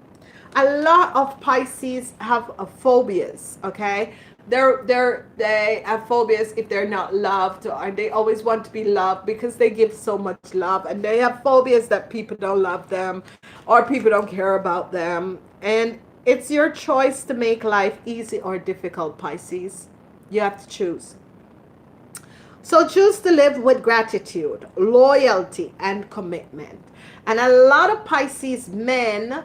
S1: A lot of Pisces have phobias, okay? They have phobias if they're not loved, or they always want to be loved because they give so much love, and they have phobias that people don't love them or people don't care about them. And it's your choice to make life easy or difficult, Pisces. You have to choose. So choose to live with gratitude, loyalty, and commitment. And a lot of Pisces men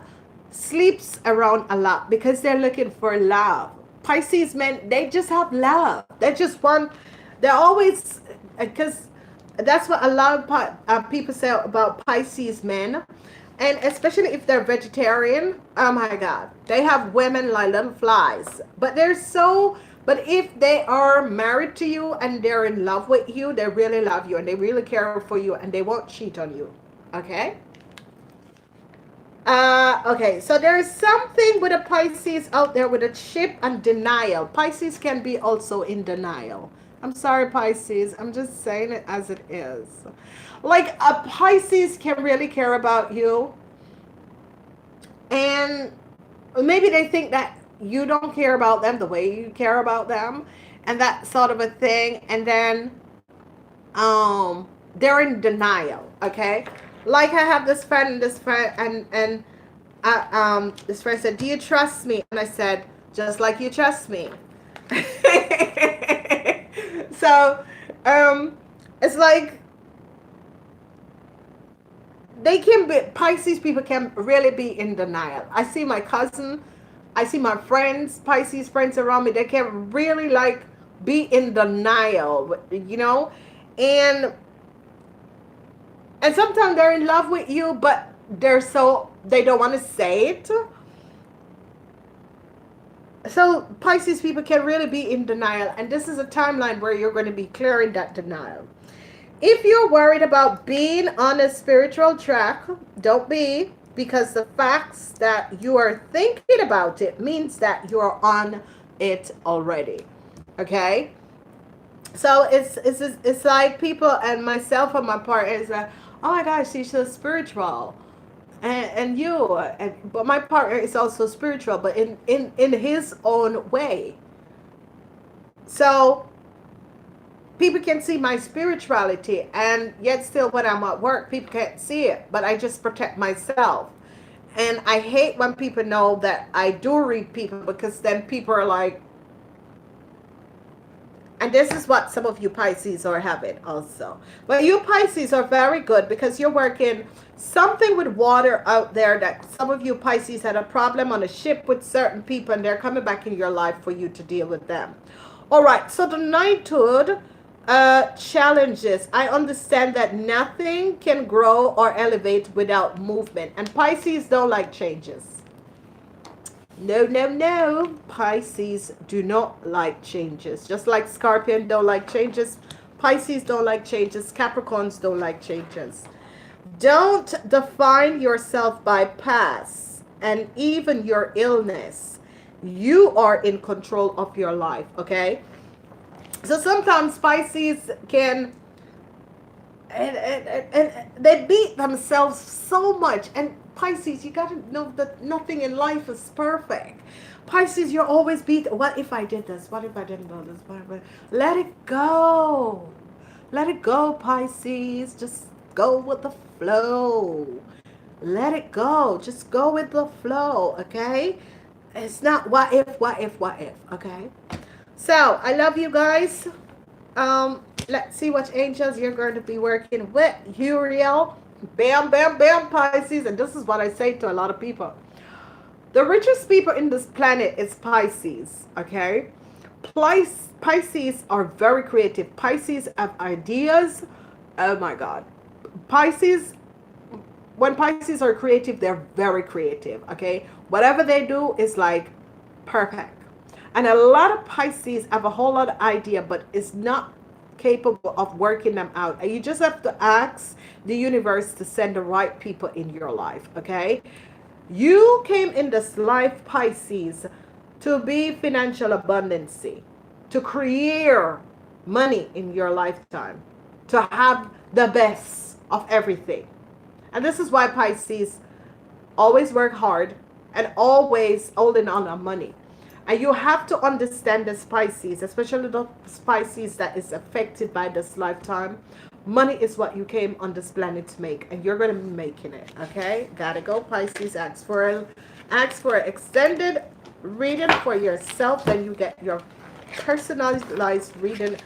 S1: sleeps around a lot because they're looking for love. Pisces men, they just have love. They just want, they're always, because that's what a lot of people say about Pisces men. And especially if they're vegetarian, oh my God, they have women like little flies. But they're so, but if they are married to you and they're in love with you, they really love you and they really care for you and they won't cheat on you. Okay? Okay, so there is something with a Pisces out there with a ship and denial. Pisces can be also in denial. I'm sorry, Pisces. I'm just saying it as it is. Like a Pisces can really care about you. And maybe they think that you don't care about them the way you care about them. And that sort of a thing. And then they're in denial, okay? Like I have this friend and this friend said, "Do you trust me?" And I said, "Just like you trust me." So it's like they can be, Pisces people can really be in denial. I see my cousin, I see my friends, Pisces friends around me, they can really like be in denial, you know, and sometimes they're in love with you, but they don't want to say it. So Pisces people can really be in denial. And this is a timeline where you're going to be clearing that denial. If you're worried about being on a spiritual track, don't be. because the facts that you are thinking about it means that you're on it already. Okay, so it's like people and myself and my partner is like, oh my gosh, she's so spiritual, and you, but my partner is also spiritual, but in his own way. So people can see my spirituality, and yet still when I'm at work, people can't see it, but I just protect myself. And I hate when people know that I do read people, because then people are like, and this is what some of you Pisces are having also. But you Pisces are very good because you're working something with water out there, that some of you Pisces had a problem on a ship with certain people, and they're coming back in your life for you to deal with them. All right, so the knighthood challenges. I understand that nothing can grow or elevate without movement, and Pisces don't like changes. No, no, no. Pisces do not like changes. Just like Scorpion don't like changes, Pisces don't like changes, Capricorns don't like changes. Don't define yourself by past and even your illness. You are in control of your life, okay? So sometimes Pisces can, and they beat themselves so much. And Pisces, you got to know that nothing in life is perfect. Pisces, you're always beat. What if I did this? What if I didn't do this? Let it go. Let it go, Pisces. Just go with the flow. Let it go. Just go with the flow, okay? It's not what if, okay? So, I love you guys. Let's see what angels you're going to be working with. Uriel. Bam, bam, bam, Pisces. And this is what I say to a lot of people. The richest people in this planet is Pisces, okay? Pisces are very creative. Pisces have ideas. Oh my God. Pisces, when Pisces are creative, they're very creative, okay? Whatever they do is like perfect. And a lot of Pisces have a whole lot of idea, but is not capable of working them out. And you just have to ask the universe to send the right people in your life, okay? You came in this life, Pisces, to be financial abundancy, to create money in your lifetime, to have the best of everything. And this is why Pisces always work hard and always holding on to money. And you have to understand the Pisces, especially the Pisces that is affected by this lifetime. Money is what you came on this planet to make, and you're going to be making it, okay? Gotta go, Pisces. Ask for an extended reading for yourself, then you get your personalized reading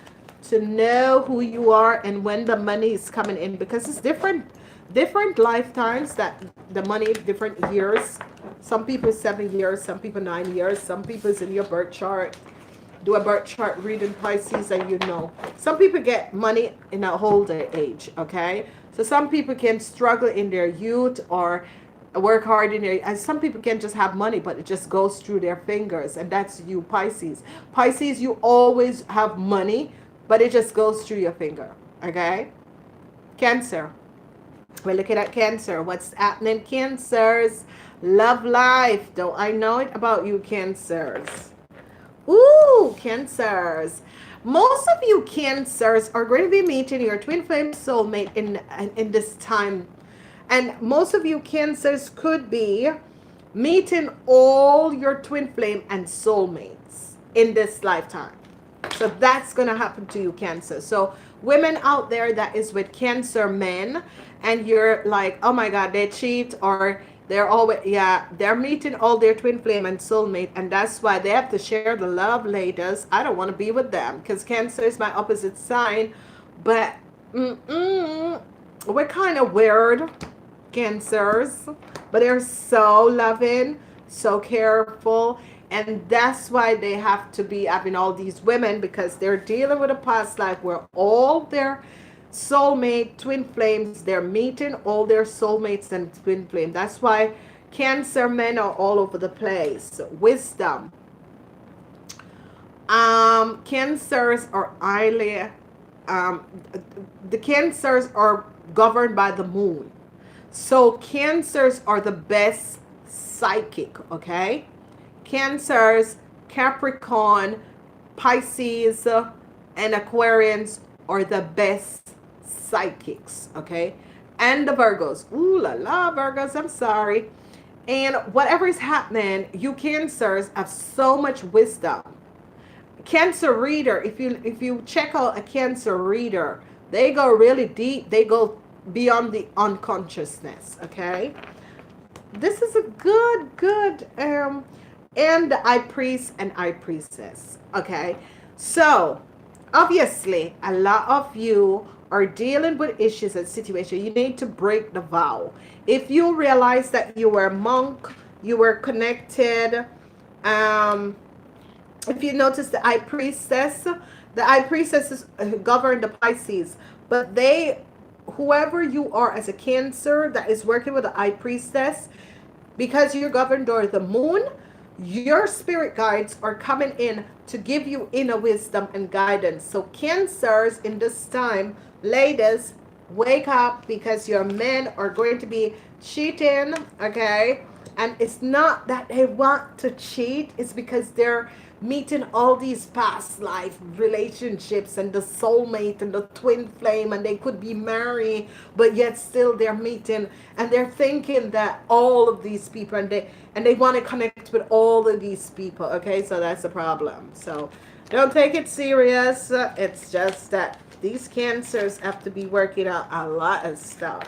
S1: to know who you are and when the money is coming in, because it's different lifetimes that the money, different years. Some people 7 years, some people 9 years, some people is in your birth chart. Do a birth chart reading, Pisces, and you know. Some people get money in a older age, okay? So some people can struggle in their youth or work hard in their, and some people can just have money, but it just goes through their fingers, and that's you, Pisces. Pisces, you always have money, but it just goes through your finger, okay? Cancer. We're looking at Cancer. What's happening, Cancers? Love life. Don't I know it about you, Cancers? Ooh, Cancers. Most of you Cancers are going to be meeting your twin flame soulmate in this time. And most of you Cancers could be meeting all your twin flame and soulmates in this lifetime. So that's going to happen to you, Cancer. So women out there that is with Cancer men, and you're like, oh my God, they cheat, or they're always, yeah, they're meeting all their twin flame and soulmate, and that's why they have to share the love, ladies. I don't want to be with them because Cancer is my opposite sign, but we're kind of weird, Cancers, but they're so loving, so careful. And that's why they have to be having all these women, because they're dealing with a past life where all their soulmate twin flames, they're meeting all their soulmates and twin flame. That's why Cancer men are all over the place. Wisdom. Cancers are highly, the Cancers are governed by the moon. So Cancers are the best psychic, okay? Cancers, Capricorn, Pisces, and Aquarians are the best psychics, okay? And the Virgos. Ooh la la, Virgos, I'm sorry. And whatever is happening, you Cancers have so much wisdom. Cancer reader, if you check out a Cancer reader, they go really deep. They go beyond the unconsciousness, okay? This is a good and the high priest and high priestess, okay? So obviously a lot of you are dealing with issues and situations. You need to break the vow. If you realize that you were a monk, you were connected, um if you notice the high priestess govern the Pisces, but they, whoever you are as a Cancer that is working with the high priestess, because you're governed by the moon, your spirit guides are coming in to give you inner wisdom and guidance. So Cancers in this time, ladies, wake up, because your men are going to be cheating, okay? And it's not that they want to cheat, it's because they're meeting all these past life relationships and the soulmate and the twin flame, and they could be married, but yet still they're meeting, and they're thinking that all of these people, and they want to connect with all of these people, okay? So that's a problem. So don't take it serious. It's just that these Cancers have to be working out a lot of stuff.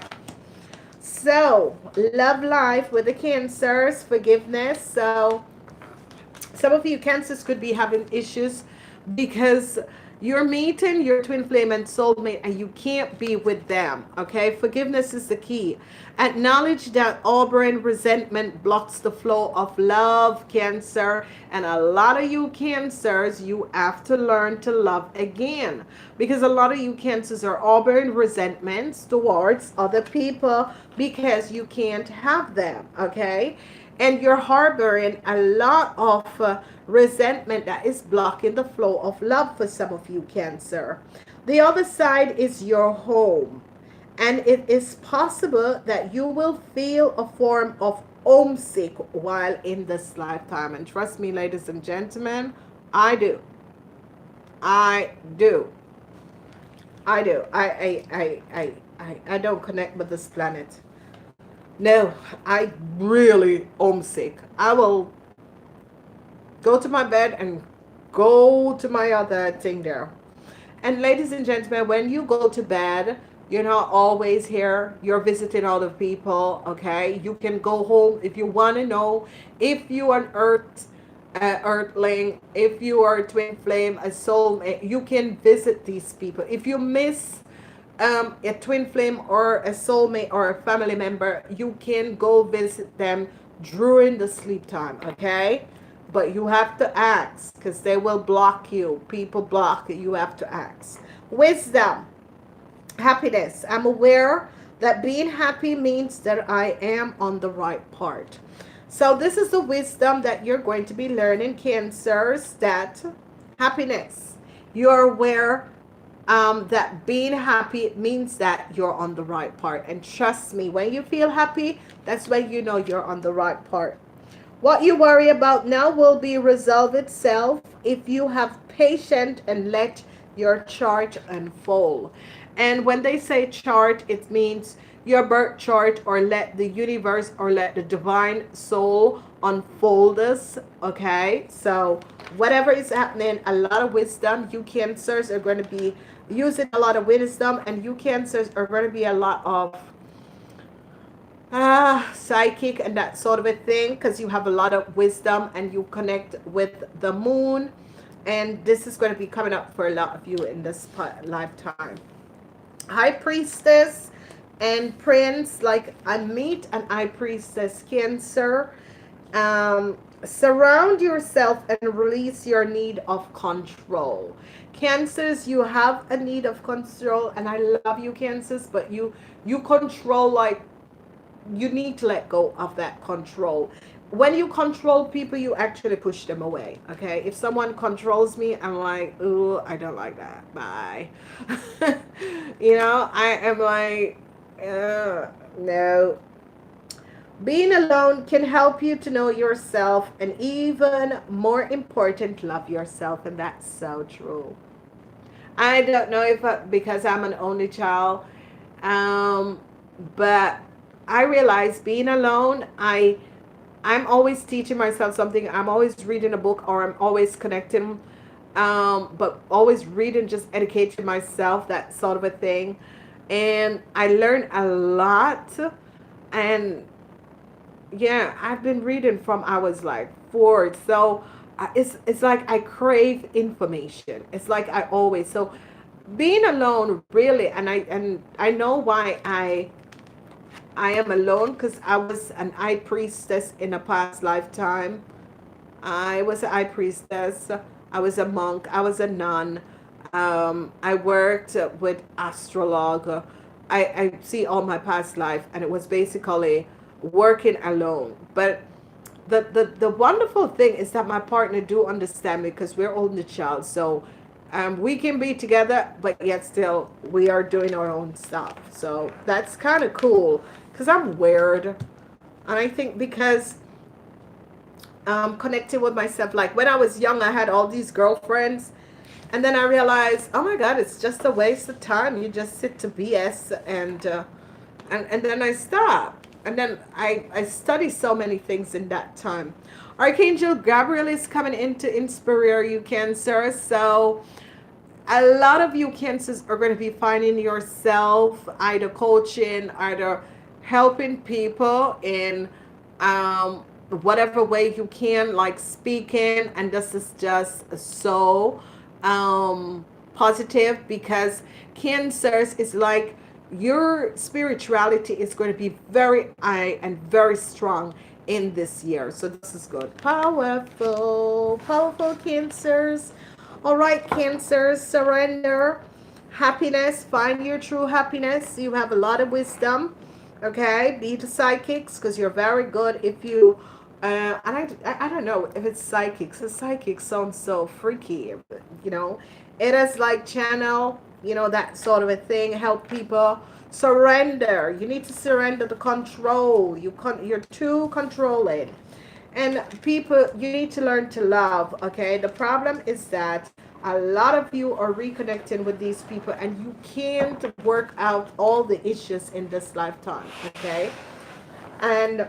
S1: So love life with the Cancers, forgiveness. So some of you Cancers could be having issues because you're meeting your twin flame and soulmate and you can't be with them, okay? Forgiveness is the key. Acknowledge that harboring resentment blocks the flow of love, Cancer. And a lot of you Cancers, you have to learn to love again, because a lot of you Cancers are harboring resentments towards other people because you can't have them, okay? And you're harboring a lot of resentment that is blocking the flow of love for some of you Cancer. The other side is your home, and it is possible that you will feel a form of homesick while in this lifetime. And trust me, ladies and gentlemen, I do. I do. I do. I don't connect with this planet. No, I really homesick. I will go to my bed and go to my other thing there. And ladies and gentlemen, when you go to bed, you're not always here. You're visiting other people, okay? You can go home if you want to know if you are an earthling, if you are a twin flame, a soulmate. You can visit these people. If you miss a twin flame or a soulmate or a family member, you can go visit them during the sleep time, okay? But you have to ask, because they will block you. People block you. You have to ask. Wisdom, happiness. I'm aware that being happy means that I am on the right part. So this is the wisdom that you're going to be learning, Cancers, that happiness, you're aware that being happy means that you're on the right part. And trust me, when you feel happy, that's when you know you're on the right part. What you worry about now will be resolve itself if you have patience and let your chart unfold. And when they say chart, it means your birth chart, or let the universe or let the divine soul unfold us, okay? So whatever is happening, a lot of wisdom. You Cancers are going to be using a lot of wisdom, and you Cancers are going to be a lot of psychic and that sort of a thing, because you have a lot of wisdom and you connect with the moon, and this is going to be coming up for a lot of you in this lifetime. High priestess and prince, like I meet an high priestess, Cancer. Surround yourself and release your need of control. Cancers, you have a need of control, and I love you Cancers, but you control, like you need to let go of that control. When you control people, you actually push them away, okay? If someone controls me, I'm like, ooh, I don't like that, bye. You know, I am like, No. Being alone can help you to know yourself and even more important, love yourself. And that's so true. I don't know if because I'm an only child, um, but I realize being alone, I'm always teaching myself something. I'm always reading a book or I'm always connecting, but always reading, just educating myself, that sort of a thing. And I learned a lot. And yeah, I've been reading from I was like 4. So it's like I crave information. It's like I always, so being alone really, and I know why I am alone, because I was an high priestess in a past lifetime. I was a high priestess. I was a monk. I was a nun. I worked with astrology. I see all my past life, and it was basically working alone. But the wonderful thing is that my partner do understand me because we're only child. So we can be together, but yet still we are doing our own stuff. So that's kind of cool because I'm weird. And I think because connecting with myself, like when I was young, I had all these girlfriends. And then I realized, oh my God, it's just a waste of time. You just sit to BS and then I stop. And then I study so many things in that time. Archangel Gabriel is coming in to inspire you, Cancer. So a lot of you Cancers are going to be finding yourself either coaching, either helping people in whatever way you can, like speaking. And this is just so positive because Cancers is like your spirituality is going to be very high and very strong in this year. So this is good. Powerful, powerful Cancers. All right, Cancers, surrender. Happiness, find your true happiness. You have a lot of wisdom. Okay, be the psychics because you're very good if you and I don't know if it's psychics. The psychic sounds so freaky, you know. It is like channel, you know, that sort of a thing. Help people surrender. You need to surrender the control. You're too controlling, and people, you need to learn to love. Okay, the problem is that a lot of you are reconnecting with these people, and you can't work out all the issues in this lifetime. Okay, and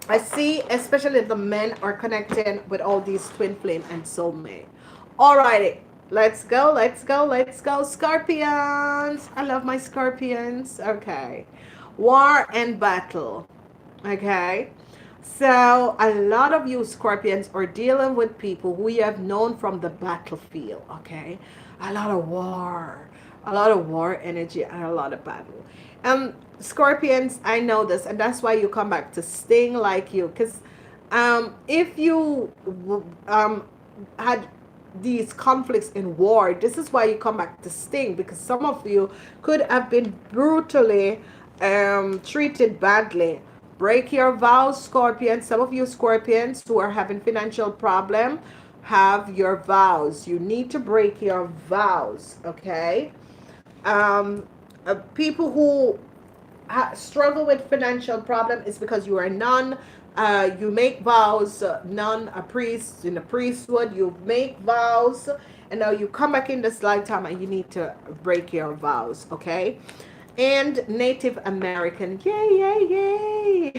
S1: I see, especially the men are connecting with all these twin flame and soulmate. Alrighty, let's go, let's go, let's go. Scorpions. I love my scorpions. Okay. War and battle. Okay. So a lot of you Scorpions are dealing with people who you have known from the battlefield. Okay. A lot of war energy and a lot of battle. Scorpions, I know this, and that's why you come back to sting like you. Because if you had these conflicts in war, this is why you come back to sting, because some of you could have been brutally treated badly. Break your vows, Scorpions. Some of you Scorpions who are having financial problem, have your vows. You need to break your vows, okay? People who struggle with financial problem is because you are none. You make vows, none, a priest in the priesthood. You make vows, and now you come back in this lifetime and you need to break your vows, okay? And Native American, yay, yay, yay.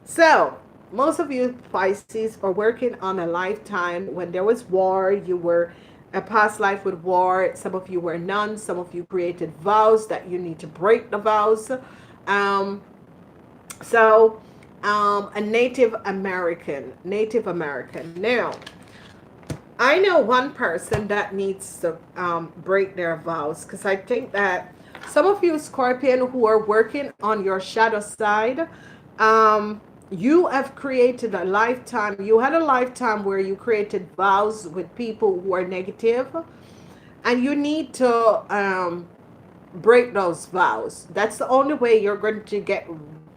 S1: So most of you Pisces are working on a lifetime when there was war. You were a past life with war. Some of you were nuns. Some of you created vows that you need to break the vows. A Native American. Now, I know one person that needs to break their vows, because I think that some of you Scorpion who are working on your shadow side, you have created a lifetime. You had a lifetime where you created vows with people who are negative, and you need to break those vows. That's the only way you're going to get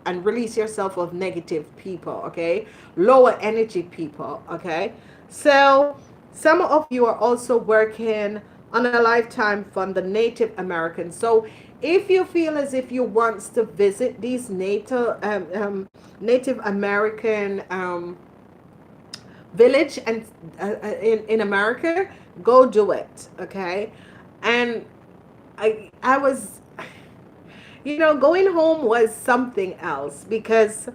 S1: and release yourself of negative people, okay? Lower energy people, okay? So some of you are also working on a lifetime from the Native Americans. So If you feel as if you want to visit these Native American village and in America, go do it, okay? And I was, going home was something else because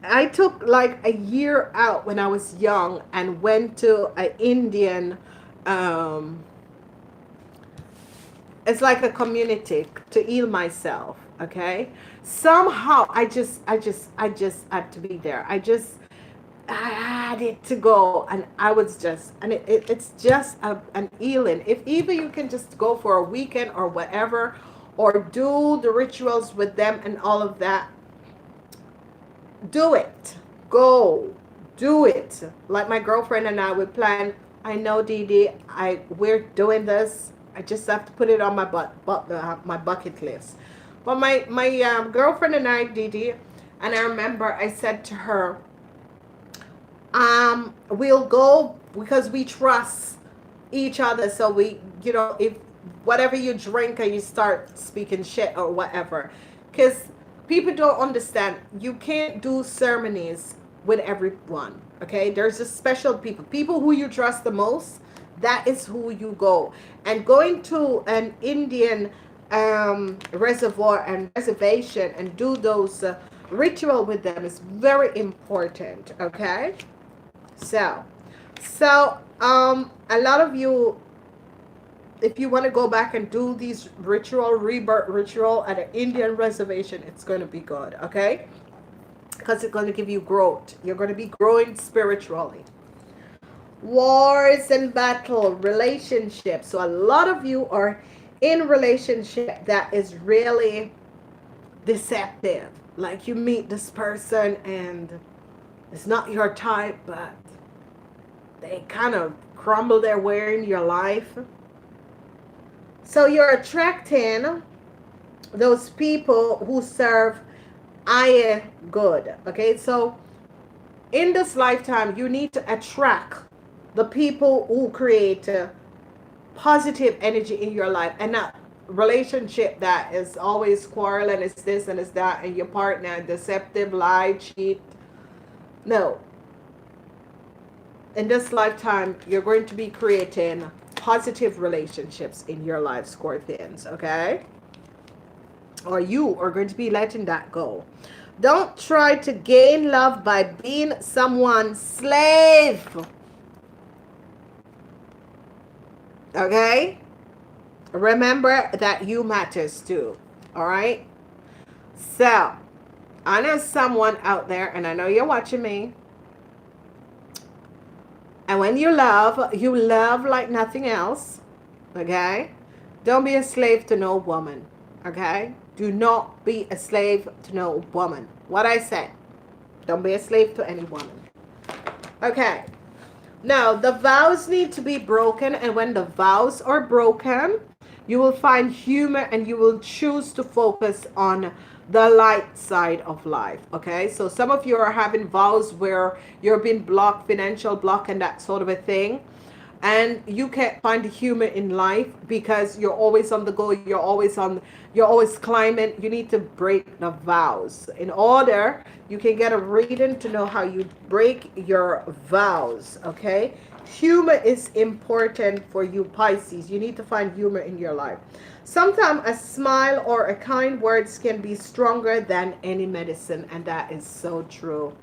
S1: I took like a year out when I was young and went to an Indian, um, it's like a community to heal myself, okay? Somehow I just had to be there. I had it to go, and I was just, and it's just an healing. If even you can just go for a weekend or whatever, or do the rituals with them and all of that, do it. Go do it. Like my girlfriend and I would plan. I know, Dee Dee, we're doing this. I just have to put it on my my bucket list. But my girlfriend and I, Dee Dee, and I remember I said to her, we'll go because we trust each other. So we, if whatever you drink and you start speaking shit or whatever, because people don't understand, you can't do ceremonies with everyone. Okay, there's a special people who you trust the most. That is who you go. And going to an Indian reservoir and reservation and do those ritual with them is very important. Okay. So a lot of you, if you want to go back and do these rebirth ritual at an Indian reservation, it's going to be good, okay? Because it's going to give you growth. You're going to be growing spiritually. Wars and battle, relationships. So a lot of you are in relationship that is really deceptive. Like you meet this person and it's not your type, but they kind of crumble their way in your life. So you're attracting those people who serve higher good. Okay, so in this lifetime, you need to attract the people who create positive energy in your life, and not relationship that is always quarreling, it's this and it's that, and your partner deceptive, lie, cheat. No. In this lifetime, you're going to be creating positive relationships in your life, Scorpions, okay? Or you are going to be letting that go. Don't try to gain love by being someone's slave. Okay? Remember that you matters too. All right? So, I know someone out there, and I know you're watching me. And when you love like nothing else. Okay? Don't be a slave to no woman. Okay? Do not be a slave to no woman. What I said. Don't be a slave to any woman. Okay. Now, the vows need to be broken. And when the vows are broken, you will find humor and you will choose to focus on the light side of life. Okay, so some of you are having vows where you're being blocked, financial block and that sort of a thing, and you can't find the humor in life because you're always on the go, you're always climbing. You need to break the vows. In order you can get a reading to know how you break your vows. Okay, humor is important for you, Pisces. You need to find humor in your life. Sometimes a smile or a kind words can be stronger than any medicine, and that is so true.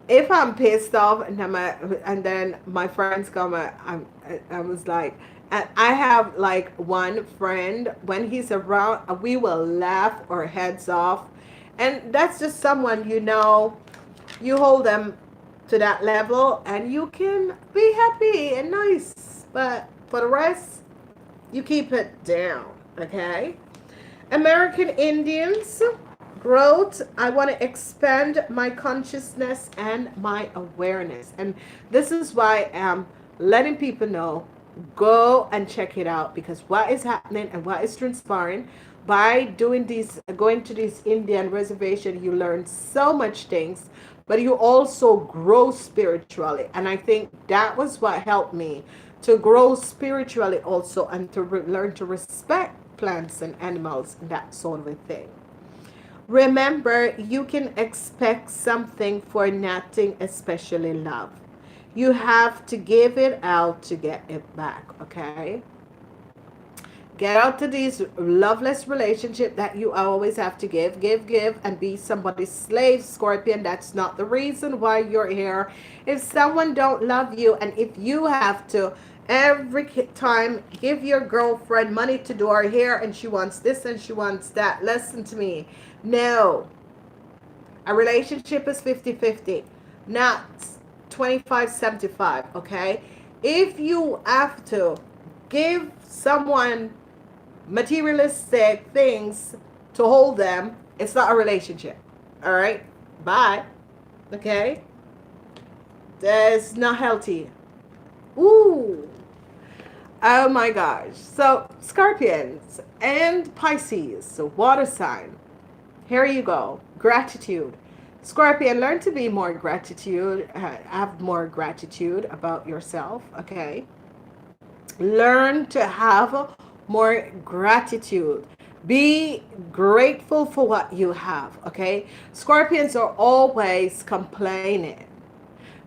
S1: If I'm pissed off and then my friends come, I was like, and I have like one friend, when he's around, we will laugh our heads off, and that's just someone, you hold them to that level and you can be happy and nice, but for the rest, you keep it down. Okay? American Indians, growth. I want to expand my consciousness and my awareness. And this is why I'm letting people know, go and check it out, because what is happening and what is transpiring by going to this Indian reservation, you learn so much things, but you also grow spiritually. And I think that was what helped me to grow spiritually also, and to learn to respect plants and animals and that sort of a thing. Remember, you can expect something for nothing, especially love. You have to give it out to get it back, okay? Get out to these loveless relationships that you always have to give, and be somebody's slave, Scorpion. That's not the reason why you're here. If someone don't love you, and if you have to every time give your girlfriend money to do her hair, and she wants this and she wants that, listen to me. No. A relationship is 50-50, not 25-75, okay? If you have to give someone materialistic things to hold them, it's not a relationship. All right, bye. Okay, that's not healthy. Ooh, oh my gosh. So Scorpions and Pisces, so water sign, here you go. Gratitude. Scorpion, learn to be more gratitude, have more gratitude about yourself, okay? Learn to have more gratitude. Be grateful for what you have, okay? Scorpions are always complaining.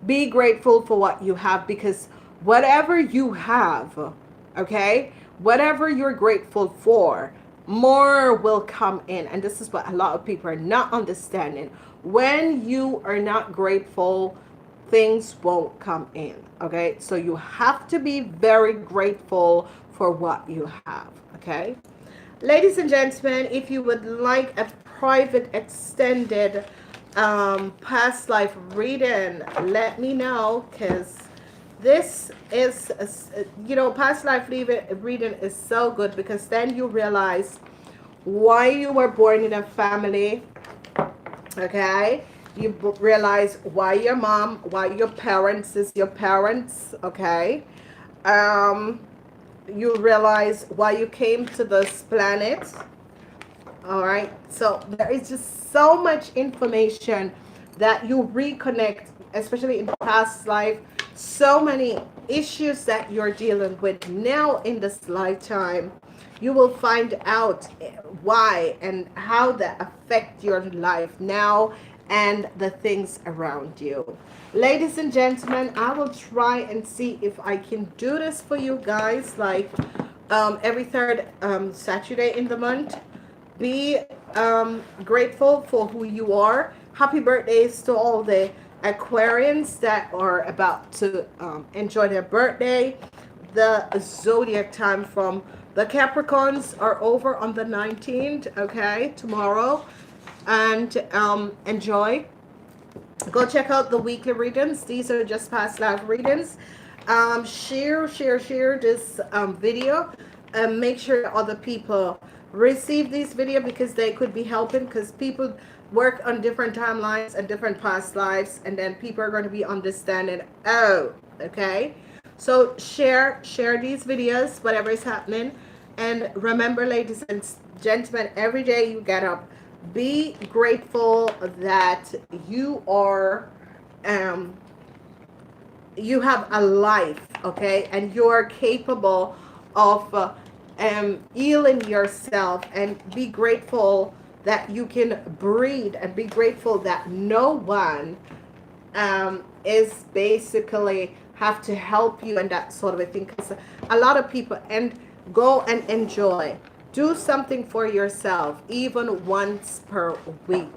S1: Be grateful for what you have, because whatever you have, okay, whatever you're grateful for, more will come in. And this is what a lot of people are not understanding. When you are not grateful, things won't come in, okay? So you have to be very grateful for what you have, okay? Ladies and gentlemen, if you would like a private extended past life reading, let me know, because this is, you know, past life reading is so good, because then you realize why you were born in a family, okay? You realize why your mom, why your parents is your parents, okay? You realize why you came to this planet. All right, so there is just so much information that you reconnect, especially in past life. So many issues that you're dealing with now in this lifetime. You will find out why and how that affect your life now and the things around you. Ladies and gentlemen, I will try and see if I can do this for you guys, like every third Saturday in the month. Be grateful for who you are. Happy birthdays to all the Aquarians that are about to enjoy their birthday. The zodiac time from the Capricorns are over on the 19th, okay, tomorrow. And enjoy. Go check out the weekly readings. These are just past life readings. Share this video, and make sure other people receive this video, because they could be helping, because people work on different timelines and different past lives, and then people are going to be understanding, oh, okay? So share these videos, whatever is happening. And remember, ladies and gentlemen, every day you get up, be grateful that you are you have a life, okay, and you're capable of healing yourself, and be grateful that you can breathe, and be grateful that no one is basically have to help you and that sort of a thing, because a lot of people, and go and enjoy. Do something for yourself, even once per week.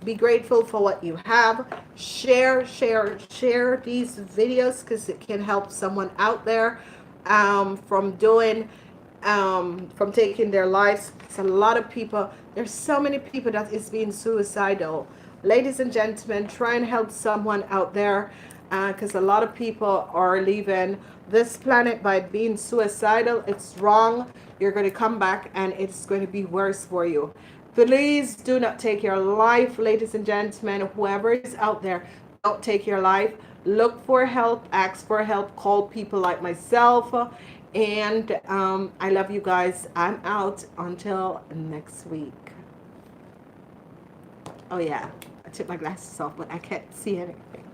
S1: Be grateful for what you have. Share these videos, because it can help someone out there from taking their lives. It's a lot of people. There's so many people that is being suicidal. Ladies and gentlemen, try and help someone out there, because a lot of people are leaving this planet by being suicidal. It's wrong. You're going to come back and it's going to be worse for you. Please do not take your life, ladies and gentlemen. Whoever is out there, don't take your life. Look for help, ask for help, call people like myself. And I love you guys. I'm out until next week. Oh yeah, I took my glasses off, but I can't see anything.